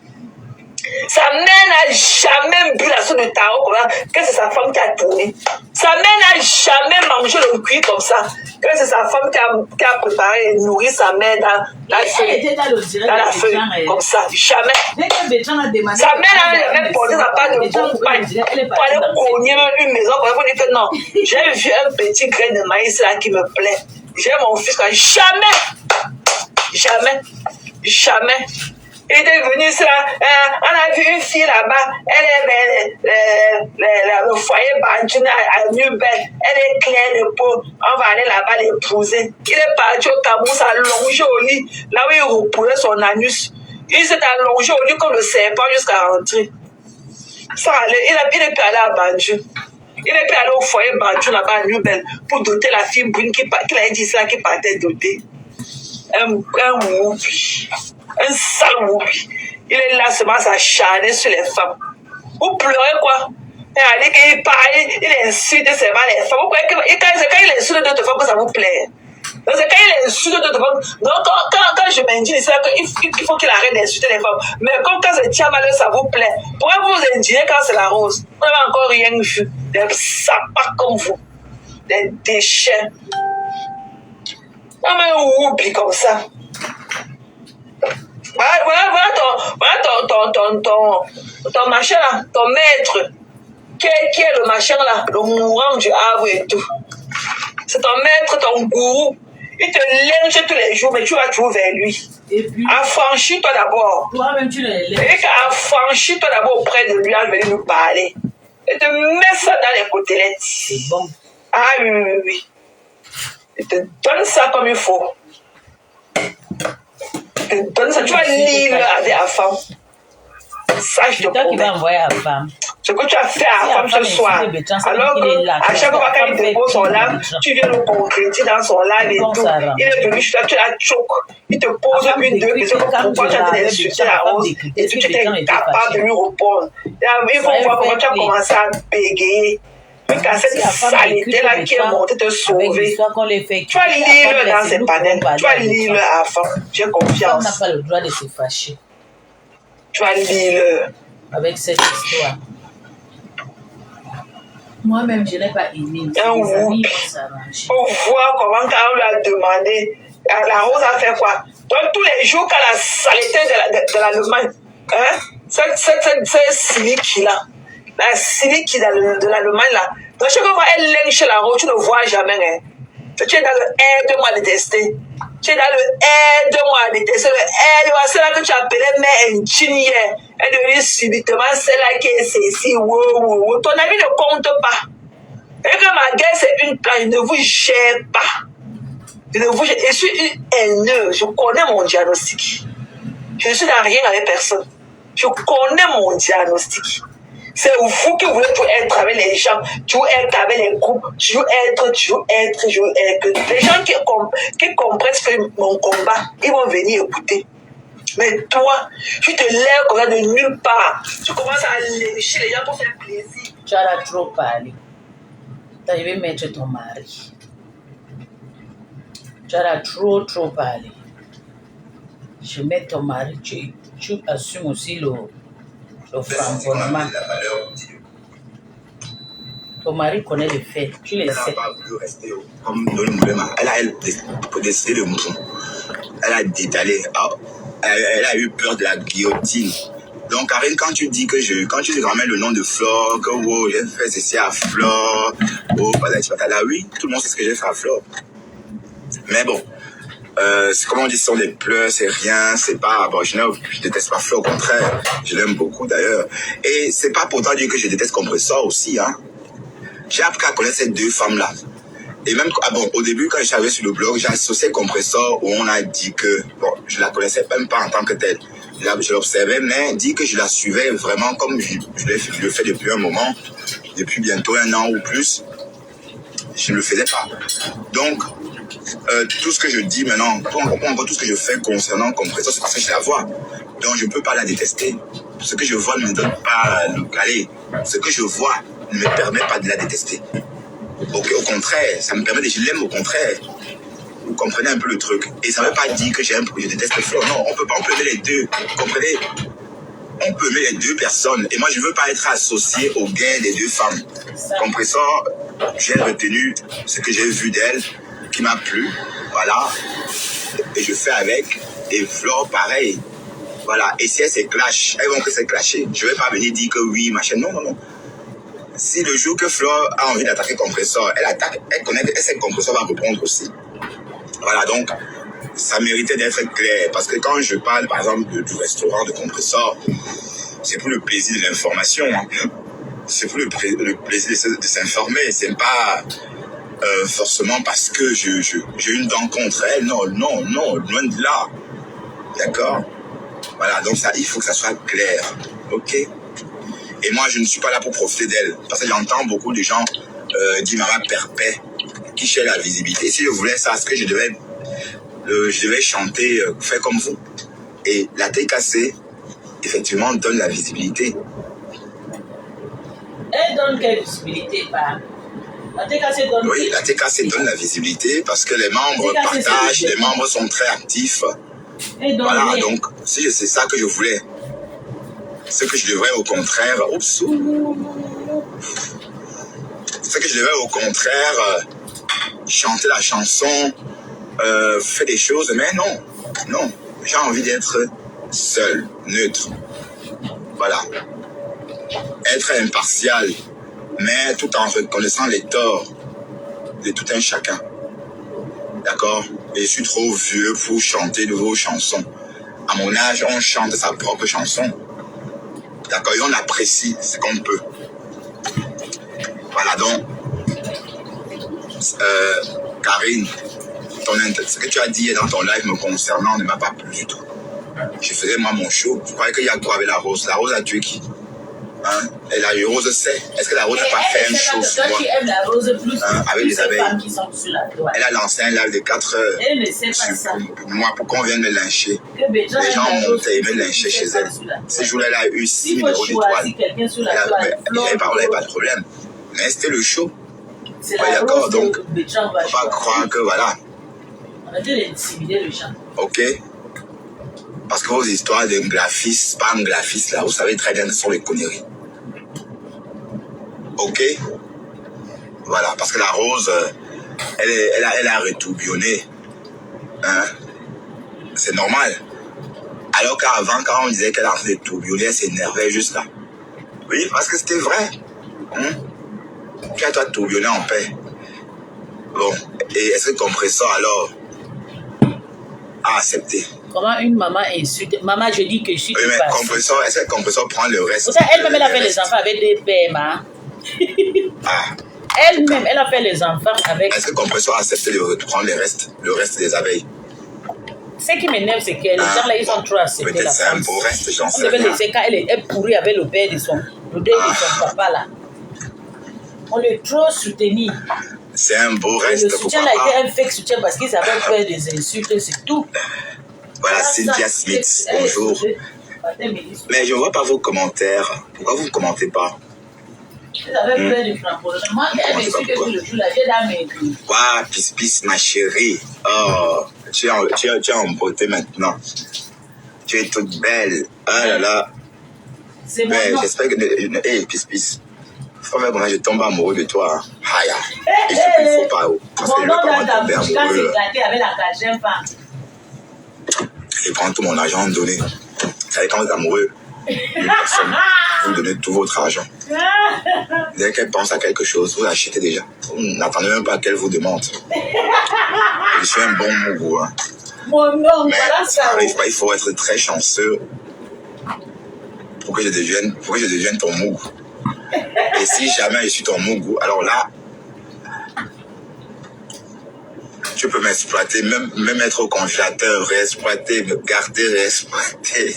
Sa mère n'a jamais bu la soupe de tarot que c'est sa femme qui a tourné. Sa mère n'a jamais mangé le cuir comme ça. Que c'est sa femme qui a préparé et nourri sa mère dans la feuille. Comme ça. Jamais. Sa mère n'a jamais porté sa part de compagne pour aller cogner une maison pour dire que non, j'ai vu un petit grain de maïs là qui me plaît. J'ai mon fils. Jamais. Il est venu ça, on a vu une fille là-bas, elle est le foyer Banjuna à Nubel, elle est claire de peau, on va aller là-bas l'épouser. Il est parti au Cameroun, s'allonger au lit, là où il reposait son anus. Il s'est allongé au lit comme le serpent jusqu'à rentrer. Ça allait, il est pu aller à Banjou. Il est pu aller au foyer Banjou là-bas à Nubel pour doter la fille brune qui a dit ça, qui partait doter. Un Whoopi. Un sale Whoopi. Il est là seulement à s'acharner sur les femmes. Vous pleurez quoi? Il a dit qu'il parle, il insulte seulement les femmes. Quand il insulte d'autres femmes, ça vous plaît. Donc, c'est quand il insulte d'autres femmes. Donc, quand je m'indigne, c'est là qu'il faut qu'il arrête d'insulter les femmes. Mais comme quand c'est Tiamale, ça vous plaît. Pourquoi vous vous indignez quand c'est la rose? Vous n'avez encore rien vu. Des sapats comme vous. Des déchets. Non, mais oublie comme ça. Voilà ton machin là, ton maître. Qui est le machin là, le mourant du Havre et tout. C'est ton maître, ton gourou. Il te lynche tous les jours, mais tu vas toujours vers lui. Et puis, affranchis-toi d'abord. Toi-même, tu les lèves. Et affranchis-toi d'abord auprès de lui, en venir nous parler. Et te mets ça dans les côtelettes. C'est bon. Ah oui. Et te donne ça comme il faut. Et te donne ça, tu vas lire à des femmes. Ça, je te C'est toi qui promets. vas envoyer à la femme. Ce que tu as fait à la femme ce soir, alors qu'à chaque fois qu'il dépose son lame, tu viens le concrétiser dans son lame et tout. Il est venu chez toi, tu la choques. Il te pose une, deux questions. Pourquoi tu as insulté la rose et tu étais capable de lui répondre. Il faut voir comment tu as commencé à bégayer. Jusqu'à cette saleté-là qui est montée te sauver. Tu vas lire dans ses panels. Tu vas lire à la femme. J'ai confiance. On n'a pas le droit de se fâcher. Tu vas lire. Avec cette histoire. Moi-même, je n'ai pas aimé. Mes amis vont s'arranger. Pour voir comment quand on lui a demandé, la rose a fait quoi? Donc tous les jours, quand la saleté de l'Allemagne, hein, cette silique-là, la silique de l'Allemagne là, donc chaque fois elle lèche chez la rose, tu ne vois jamais. Hein. Tu es dans le aide-moi à détester. Tu es dans le aide-moi à détester. Le aide, celle-là que tu appelais mais ingénieur, elle est devenue subitement celle-là qui est celle-ci. Wow. Ton avis ne compte pas. Et que ma gueule, c'est une plage, je ne vous gère pas. Je suis une haineuse. Je connais mon diagnostic. Je ne suis dans rien avec personne. Je connais mon diagnostic. C'est vous qui voulez toujours être avec les gens, toujours être avec les groupes, toujours être. Les gens qui comprennent ce que mon combat, ils vont venir écouter. Mais toi, tu te lèves comme ça de nulle part. Tu commences à lécher les gens pour faire plaisir. Tu as trop parlé. Je vais mettre ton mari. Tu as trop parlé. Je mets ton mari. Tu assumes aussi le flamboiement. Ton mari connaît les faits. Tu les sais. Elle n'a pas voulu rester comme dans le mouvement. Elle a décidé de mouton. Elle a détalé. Elle a eu peur de la guillotine. Donc, Karine, quand tu te ramènes le nom de Flore, que wow, j'ai fait ceci à Flore, oh, patala, oui, tout le monde sait ce que j'ai fait à Flore. Mais bon, c'est comme on dit, ce sont des pleurs, c'est rien, c'est pas, bon, je déteste pas Flore, au contraire, je l'aime beaucoup d'ailleurs. Et c'est pas pourtant dire que je déteste Compressor aussi, hein. J'ai appris à connaître ces deux femmes-là. Et même, au début, quand je suis arrivé sur le blog, j'ai associé Compressor où on a dit que, bon, je la connaissais même pas en tant que telle. Je l'observais, mais dit que je la suivais vraiment comme je le fais depuis un moment, depuis bientôt 1 an ou plus. Je ne le faisais pas. Donc, tout ce que je dis maintenant, pour comprendre tout ce que je fais concernant Compressor, c'est parce que je la vois. Donc, je ne peux pas la détester. Ce que je vois ne me donne pas le calé. Ce que je vois ne me permet pas de la détester. Okay, au contraire, ça me permet je l'aime au contraire. Vous comprenez un peu le truc. Et ça ne veut pas dire que je déteste Flore. Non, on peut aimer les deux. Vous comprenez? On peut aimer les deux personnes. Et moi, je ne veux pas être associé au gain des deux femmes. Compressor, j'ai retenu ce que j'ai vu d'elle, qui m'a plu. Voilà. Et je fais avec. Et Flore, pareil. Voilà. Et si elles se clashent, elles vont que se clasher. Je ne vais pas venir dire que oui, machin. Non. Si le jour que Flore a envie d'attaquer Compressor, elle attaque, elle connaît que cette Compressor va répondre aussi. Voilà, donc, ça méritait d'être clair. Parce que quand je parle, par exemple, du restaurant de Compressor, c'est pour le plaisir de l'information. Hein. C'est pour le plaisir de s'informer. C'est pas forcément parce que j'ai une dent contre elle. Non, loin de là. D'accord? Voilà, donc ça, il faut que ça soit clair. OK? Et moi, je ne suis pas là pour profiter d'elle. Parce que j'entends beaucoup de gens dire maman perpet, qui cherche la visibilité. Et si je voulais ça, est-ce que je devais chanter, faire comme vous. Et la tête cassée, effectivement, donne la visibilité. Elle donne quelle visibilité, pas? Oui, la TKC donne la visibilité parce que les membres partagent, les membres sont très actifs. Voilà, donc si c'est ça que je voulais. Ce que je devrais au contraire... Oups. Ce que je devrais au contraire chanter la chanson, faire des choses, mais non. Non, j'ai envie d'être seul, neutre. Voilà. Être impartial, mais tout en reconnaissant les torts de tout un chacun. D'accord? Et je suis trop vieux pour chanter de vos chansons. À mon âge, on chante sa propre chanson. D'accord? Et on apprécie ce qu'on peut. Voilà, donc, Karine, ce que tu as dit dans ton live me concernant ne m'a pas plu du tout. Je faisais moi mon show. Je croyais qu'il y a quoi avec la Rose? La Rose a tué qui? Hein? Et la Rose sait. Est-ce que la Rose n'a pas fait un show sur moi? Tu aimes la Rose plus, avec les abeilles. Femmes qui sont sur la toile. Elle a lancé un live de 4 heures. Elle ne sait pas ça. Moi, pour qu'on vienne me lyncher. Les gens ont monté et me lyncher chez elle. Ce jour-là, elle a eu 6 000 euros d'étoiles. Il n'y avait pas de problème. Mais c'était le show. C'est ouais, d'accord, donc, il ne faut pas croire que voilà. Arrêtez d'intimider les gens. Ok? Parce que vos histoires de graphiste, pas un graphiste là, vous savez très bien que ce sont les conneries. Ok? Voilà, parce que la Rose, elle a retourbillonné. Hein? C'est normal. Alors qu'avant, quand on disait qu'elle a retourbillonné, elle s'énervait juste là. Oui, parce que c'était vrai. Hein? Tu as toi tourbillonné en paix. Bon, et est-ce que compresseur alors a accepté? Comment une maman insulte? Maman, je dis que je suis. Oui, mais compresseur, est-ce que compresseur prend le reste? Pourtant, elle-même, elle a fait les enfants avec des PMA. Ah. Elle-même, elle a fait les enfants avec. Est-ce que compresseur a accepté de prendre le reste des abeilles? Ce qui m'énerve, c'est que les gens là, ils sont trop acceptés. Peut-être c'est un beau reste, j'en sais rien. On devait laisser quand elle est pourrie avec le père de son papa là. On est trop soutenu. C'est un beau reste. Le soutien là était un fake soutien parce qu'ils avaient peur des insultes, c'est tout. Voilà, Cynthia Smith, bonjour. Mais je ne vois pas vos commentaires. Pourquoi vous ne commentez pas? Vous avez peur du flamboyant. Moi, elle me suit que le jour là, j'ai la main. Waouh, Pis, ma chérie. Oh, tu es en beauté maintenant. Tu es toute belle. Ah là là. C'est bon. J'espère que... Hé, Pis. Faut même que je tombe amoureux de toi. Haya. Et il ne faut pas. Parce que je ne veux pas tomber amoureux. Avec la quatrième femme. Et prendre tout mon argent donné. Vous savez, quand vous êtes amoureux d'une personne, vous donnez tout votre argent. Dès qu'elle pense à quelque chose, vous l'achetez déjà. Vous n'attendez même pas qu'elle vous demande. Je suis un bon mougou. Hein. Mon nom, mais voilà ça n'arrive pas, il faut être très chanceux pour que je devienne ton mougou. Et si jamais je suis ton mougou, alors là, tu peux m'exploiter, même être au congélateur, réexploiter, me garder, réexploiter.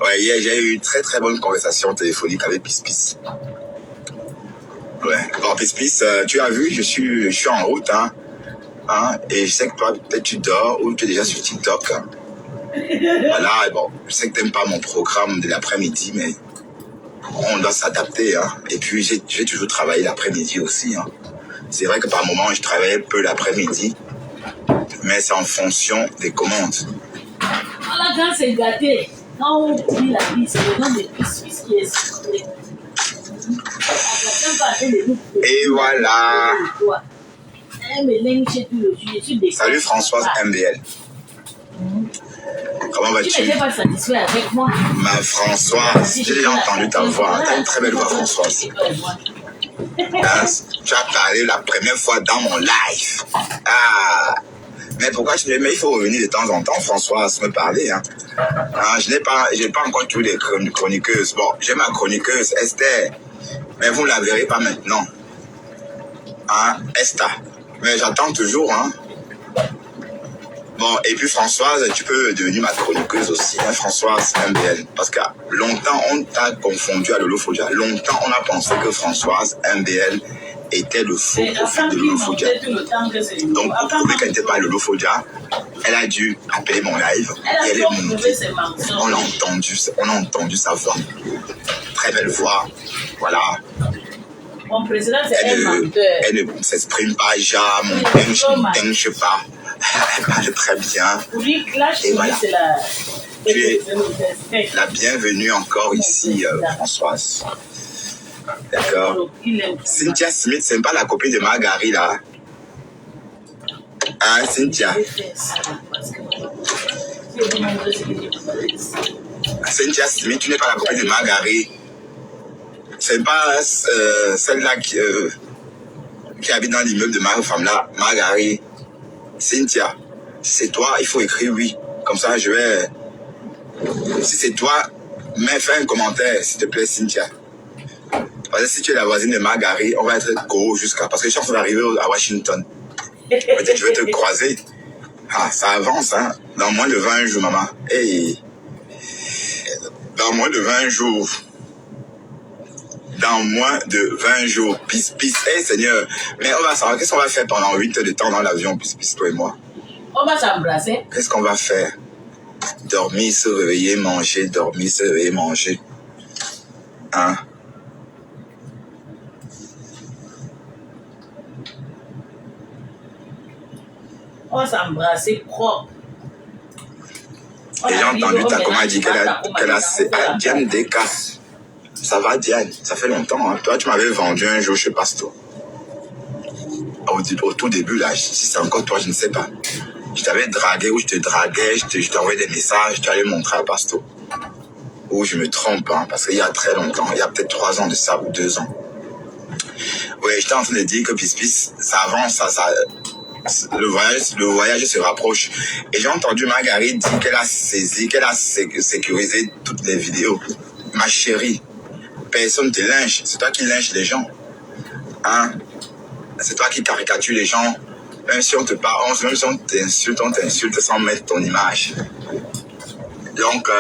Ouais, hier, j'ai eu une très très bonne conversation téléphonique avec Pis. Ouais. Bon, Pis, tu as vu, je suis en route, hein, et je sais que toi, peut-être tu dors ou tu es déjà sur TikTok. Voilà, et bon, je sais que tu n'aimes pas mon programme de l'après-midi, mais on doit s'adapter, hein. Et puis, j'ai toujours travaillé l'après-midi aussi, hein. C'est vrai que par moments, je travaillais peu l'après-midi, mais c'est en fonction des commandes. Voilà, quand c'est gâté, quand on dit la vie, c'est le nom de Pis qui est sucré. Et voilà. Salut Françoise MBL. Comment vas-tu? Tu n'étais pas satisfait avec moi. Ma Françoise, j'ai déjà entendu ta voix. Tu as une très belle voix, Françoise. Hein, tu as parlé la première fois dans mon live. Ah, mais pourquoi mais il faut revenir de temps en temps, Françoise, me parler. Hein. Je n'ai pas encore tué des chroniqueuses. Bon, j'ai ma chroniqueuse, Esther, mais vous ne la verrez pas maintenant. Hein, Esther. Mais j'attends toujours, hein. Bon, et puis Françoise, tu peux devenir ma chroniqueuse aussi, hein, Françoise MBL. Parce que longtemps, on t'a confondu à Lolo Fodia. Longtemps, on a pensé que Françoise MBL était le faux profil de Lolo Fodia. Donc, pour prouver qu'elle n'était pas Lolo Fodia, elle a dû appeler mon live et elle est montée. On a entendu sa voix. Très belle voix. Voilà. Mon président, c'est un menteur. Elle ne s'exprime pas, jamais, elle ne tenge pas. Elle parle très bien. Pour lui, clash, voilà. c'est la... Tu es la bienvenue encore ici, Françoise. D'accord. Cynthia Smith, c'est pas la copine de Margary, là. Hein, Cynthia? Cynthia Smith, tu n'es pas la copine de Margary. C'est pas celle-là qui habite dans l'immeuble de ma femme là, Margary. Cynthia, si c'est toi, il faut écrire oui. Comme ça, je vais... Si c'est toi, fais un commentaire, s'il te plaît, Cynthia. Parce que si tu es la voisine de Margary, on va être gros jusqu'à... Parce que je suis en train d'arriver à Washington. Peut-être que je vais te croiser. Ah, ça avance, hein. Dans moins de 20 jours, maman. Hey. Dans moins de 20 jours. Dans moins de 20 jours. Peace, peace. Hey, Seigneur. Mais on va savoir, qu'est-ce qu'on va faire pendant 8 heures de temps dans l'avion, peace, peace, toi et moi? On va s'embrasser. Qu'est-ce qu'on va faire? Dormir, se réveiller, manger, dormir, se réveiller, manger. Hein? On va s'embrasser propre. Et j'ai entendu ta comment elle dit qu'elle a Diane Descas. Ça va, Diane? Ça fait longtemps, hein? Toi, tu m'avais vendu un jour chez Pasto. Au tout début, là, si c'est encore toi, je ne sais pas. Je t'avais dragué ou je te draguais, je t'envoyais des messages, tu allais montrer à Pasto. Ou je me trompe, hein, parce qu'il y a très longtemps, il y a peut-être 3 ans de ça ou 2 ans. Oui, j'étais en train de dire que Pispis, ça avance, le voyage se rapproche. Et j'ai entendu Margary dire qu'elle a saisi, qu'elle a sécurisé toutes les vidéos. Ma chérie, personne ne te lynche, c'est toi qui lynches les gens. Hein? C'est toi qui caricatures les gens. Même si on te parle, même si on t'insulte sans mettre ton image. Donc,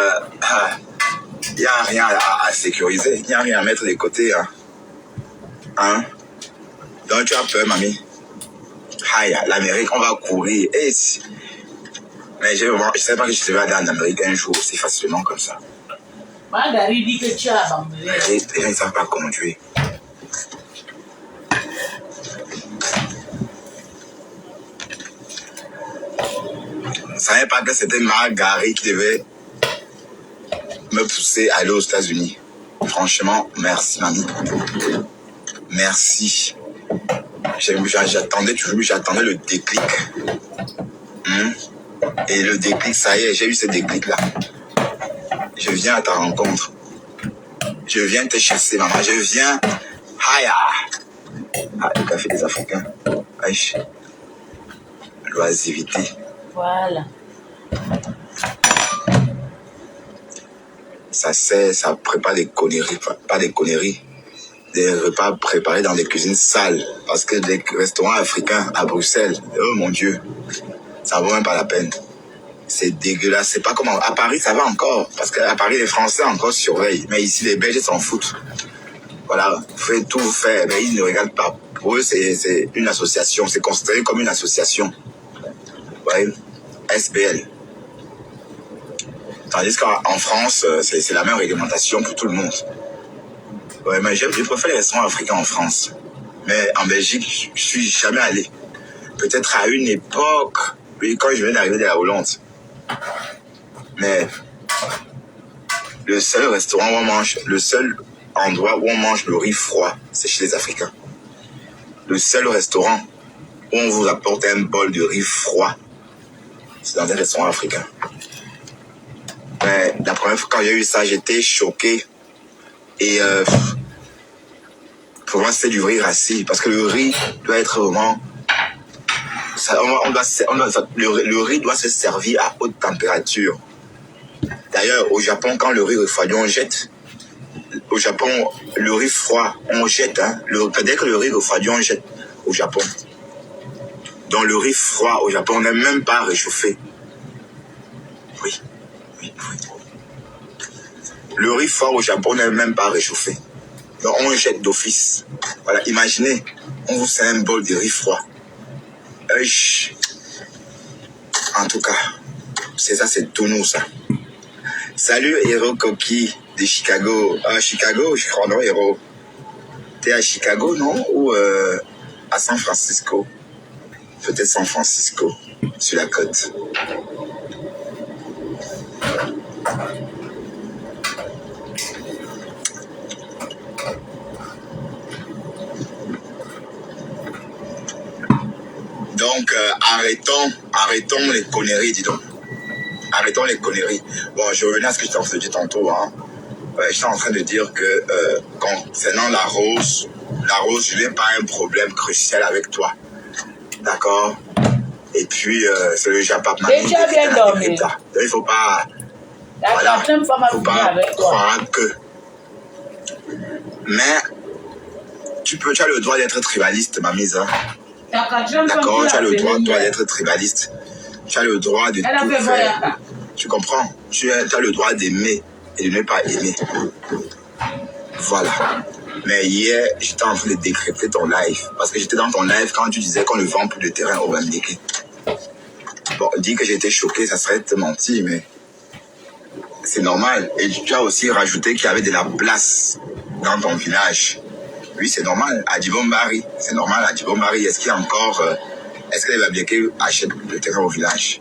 il n'y a rien à sécuriser, il n'y a rien à mettre de côté. Hein? Donc, tu as peur, mamie? Aïe, l'Amérique, on va courir. Et mais je ne sais pas que je vais aller en Amérique un jour aussi facilement comme ça. Margary dit que tu as abandonné. Les gens ne savent pas conduire. Je ne savais pas que c'était Margary qui devait me pousser à aller aux États-Unis. Franchement, merci, mamie. Merci. J'attendais le déclic. Et le déclic, ça y est, j'ai eu ce déclic-là. Je viens à ta rencontre. Je viens te chasser, maman. Je viens... Haya. Ah, le café des Africains. Aïe. L'oisivité. Voilà. Ça prépare des conneries, pas des conneries. Des repas préparés dans des cuisines sales. Parce que les restaurants africains à Bruxelles, oh mon Dieu, ça vaut même pas la peine. C'est dégueulasse. C'est pas comme à Paris, ça va encore. Parce qu'à Paris, les Français encore surveillent. Mais ici, les Belges s'en foutent. Voilà, vous faites tout, vous faites. Mais ils ne regardent pas. Pour eux, c'est une association. C'est considéré comme une association. Vous voyez? SBL. Tandis qu'en France, c'est la même réglementation pour tout le monde. Ouais, mais je préfère les restaurants africains en France. Mais en Belgique, je suis jamais allé. Peut-être à une époque, oui, quand je venais d'arriver de la Hollande. Mais le seul restaurant où on mange, le seul endroit où on mange le riz froid, c'est chez les Africains. Le seul restaurant où on vous apporte un bol de riz froid, c'est dans un restaurant africain. Mais la première fois quand j'ai eu ça, j'étais choqué. Et pour moi, c'était du riz rassis. Parce que le riz doit être vraiment... le riz doit se servir à haute température. D'ailleurs, au Japon, quand le riz refroidi, on jette. Au Japon, le riz froid, on jette. Hein. Dès que le riz refroidi, on jette au Japon. Donc le riz froid au Japon n'est même pas réchauffé. Oui. Le riz froid au Japon n'est même pas réchauffé. Donc on jette d'office. Voilà, imaginez, on vous sert un bol de riz froid. En tout cas, c'est ça, c'est tout nous, ça. Salut, Héros Coquille de Chicago. Ah, Chicago, je crois, non, Héros. T'es à Chicago, non? Ou à San Francisco? Peut-être San Francisco, sur la côte. Donc, arrêtons les conneries, dis donc. Arrêtons les conneries. Bon, je revenais à ce que j'étais en train de dire tantôt. Hein. J'étais en train de dire que concernant la rose, je n'ai pas un problème crucial avec toi. D'accord? Et puis, c'est le Japon. Déjà bien dormi. Il faut pas... Voilà, faut pas croire que... Mais, tu as le droit d'être tribaliste, ma mise. Hein. D'accord, tu as le droit, toi, d'être tribaliste. Tu as le droit de tout faire. Tu comprends? Tu as le droit d'aimer et de ne pas aimer. Voilà. Mais hier, j'étais en train de décrypter ton live. Parce que j'étais dans ton live quand tu disais qu'on ne vend plus de terrain au Bamdeke. Bon, dis que j'étais choqué, ça serait te mentir, mais c'est normal. Et tu as aussi rajouté qu'il y avait de la place dans ton village. Oui, c'est normal. À Djibombari, c'est normal. À Djibombari, est-ce qu'il y a encore... est-ce que les Bamdeke achètent le terrain au village?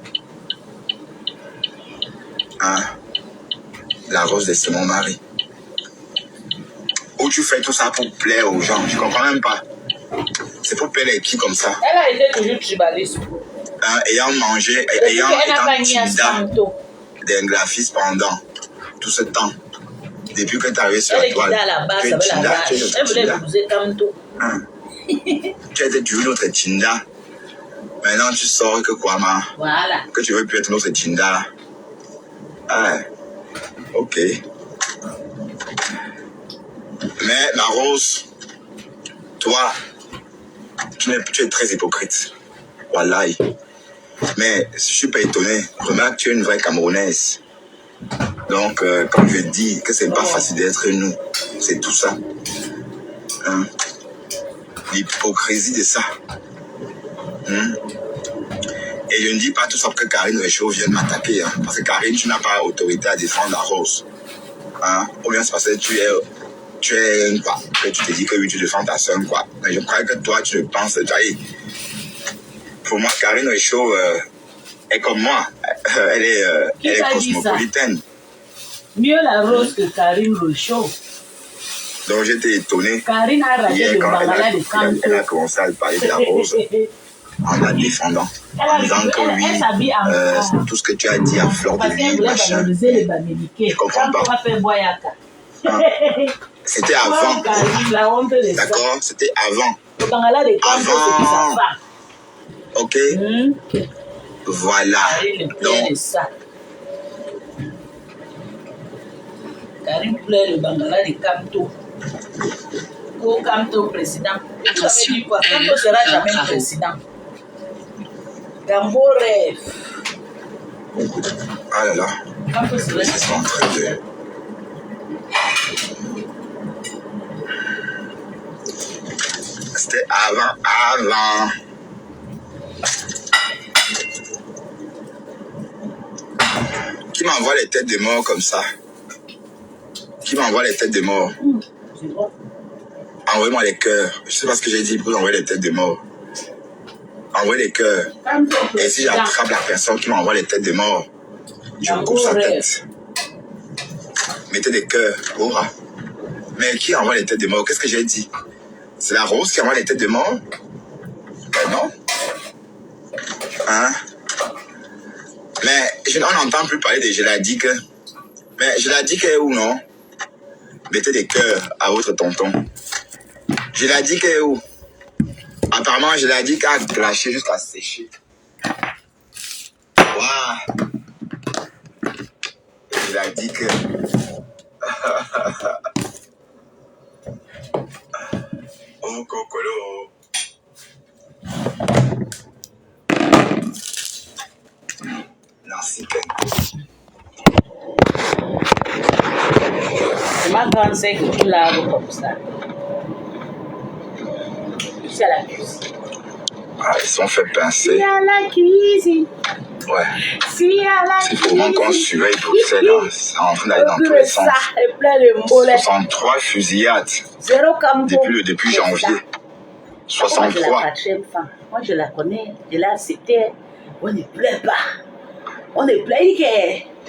Hein? La rose de c'est mon mari. Où tu fais tout ça pour plaire aux gens? Je comprends même pas. C'est pour plaire les qui comme ça? Elle a été toujours tribaliste. Hein, ayant mangé, ayant été Tinda d'un graphiste pendant tout ce temps. Depuis que tu es arrivé sur la toile. Tu es Tinda, tu es notre Tinda. Hein? Tu étais toujours notre Tinda. Maintenant tu sors que quoi, ma? Voilà. Que tu veux plus être notre Tinda. Ah, ok. Mais la rose, toi, tu es très hypocrite. Wallahi. Mais je suis pas étonné. Remarque, tu es une vraie Camerounaise. Donc, comme je dis que c'est pas facile d'être nous, c'est tout ça. Hein? L'hypocrisie de ça. Hein? Et je ne dis pas tout ça pour que Karine Réchaud vienne m'attaquer. Hein? Parce que Karine, tu n'as pas autorité à défendre la rose. Hein? Ou bien c'est parce que tu es quoi? Que tu te dis que oui, tu défends ta soeur, quoi. Mais je crois que toi, tu le penses. Pour moi, Karine Réchaud est comme moi. Elle est cosmopolitaine. Mieux la rose que Karine Réchaud. Donc j'étais étonné. Karine a raté le bangala de Kanto. Elle a commencé à parler de la rose en la défendant. En disant que oui, tout ce que tu as dit à fleur de vie, machin. Je comprends pas. Hein? C'était avant. D'accord? C'était avant. Le bangala de Kanto, c'est sa femme. Ok? Voilà. Donc, Karine pleure le bangala de Kanto. Au Kanto président. Tu avais dit quoi? Kanto sera jamais le président. Gambo rêve. ah là là. Kanto sera Ils sont en train de... C'était avant. Qui m'envoie les têtes de mort comme ça? Qui m'envoie les têtes de mort? Envoyez-moi les cœurs. Je sais pas ce que j'ai dit pour envoyer les têtes de mort. Envoyez les cœurs. Et si j'attrape la personne qui m'envoie les têtes de mort, je coupe sa tête. Mettez des cœurs. Aura. Mais qui envoie les têtes de mort? Qu'est-ce que j'ai dit? C'est la rose qui envoie les têtes de mort? Ben non. Hein? Mais on n'entend plus parler de Geladique. Mais Geladique est où, non? Mettez des cœurs à votre tonton. Geladique est où? Apparemment, Geladique a glâché jusqu'à sécher. Waouh! Geladique. Oh, cocolo. Nancy Pen. C'est ma grande sœur que tu laves comme ça. C'est à la cuisine. Ah, ils sont fait pincer. Il y a la cuisine. Ouais. Si à la C'est pour moi qu'on surveille Bruxelles. C'est en train d'aller dans tous que les sens. ça est plein de mollets. 63 fusillades Zéro campo. depuis janvier. Moi, c'est la 63. quatrième femme. Moi, je la connais. Et là, c'était... On ne plaît pas. On ne plaît que...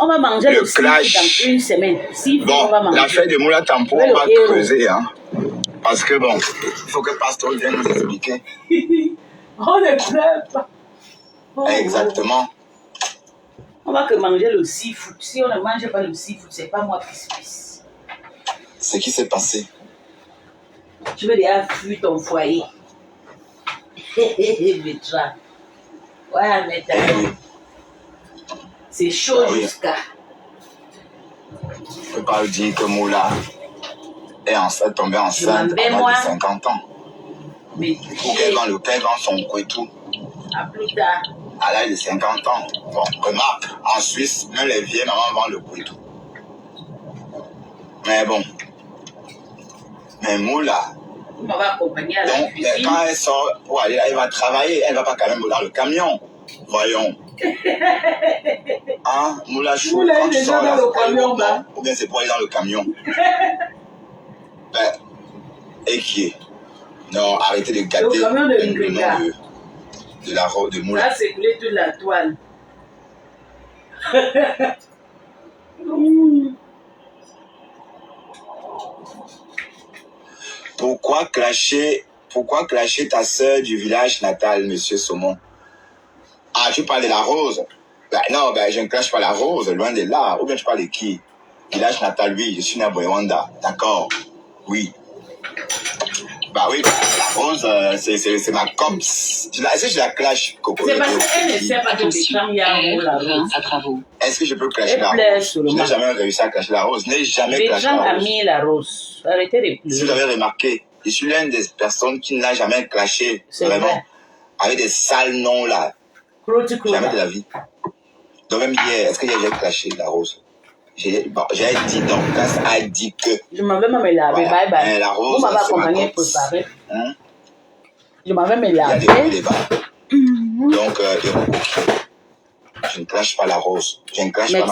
On va manger le clash. dans une semaine. Si Bon, on va manger. l'affaire de Moula Tampo, on va creuser. Hein, parce que bon, il faut que Pasteur vienne nous expliquer. On ne plaît pas. Oh, Exactement. on va que manger le seafood. Si on ne mange pas le seafood, c'est pas moi pisse. Ce qui s'est passé. Tu veux déjà fuir ton foyer. Bétra. Ouais, mais c'est chaud jusqu'à. Je ne peux pas dire que Moula est tombée enceinte à moins de 50 ans. Mais Ou qu'elle vend son couetou à plus tard. à l'âge de 50 ans. Bon, remarque, en Suisse, même les vieilles mamans vendent le couetou. Mais bon. Mais Moula. On va accompagner à la Donc, cuisine. quand elle sort pour aller, elle va travailler, elle ne va pas quand même dans le camion. Voyons. Hein, Moula Chou, Moula quand est tu déjà sors dans là, le camion, bah. ou bien c'est pour aller dans le camion. Ben, et qui est? Non, arrêtez de gâter Le camion de le nom de Moula. Là, c'est coulé toute la toile. Pourquoi clasher ta sœur du village natal, monsieur Saumon? Ah, tu parles de la Rose? Ben non, ben je ne clash pas la Rose, loin de là. Ou bien tu parles de qui? Village natal, oui, je suis né à Boyanda. D'accord, oui. Bah oui, la Rose, c'est ma cops. Est-ce que je la clash, Coco? C'est parce qu'elle ne sait pas que Bétram y a un rôle à Rose. À travaux. Est-ce que je peux clasher la Rose? Je n'ai jamais réussi à clasher la Rose. Je n'ai jamais clashé Bétram la a Rose. mis la Rose. Arrêtez de Si vous pleurer. avez remarqué, je suis l'une des personnes qui n'a jamais clashé, C'est vraiment, vrai. avec des sales noms là. Jamais de la vie. Donc même hier, est-ce que hier j'ai clashé la Rose? J'ai dit donc, quand a dit que... Je m'en vais me laver. Voilà. Bye bye. La Rose, Vous m'avez c'est ma accompagné cops. pour préparer. Hein? Je m'en vais me Il y a des hauts et laver. des bas. Donc, je ne clash pas la Rose. Je ne clash pas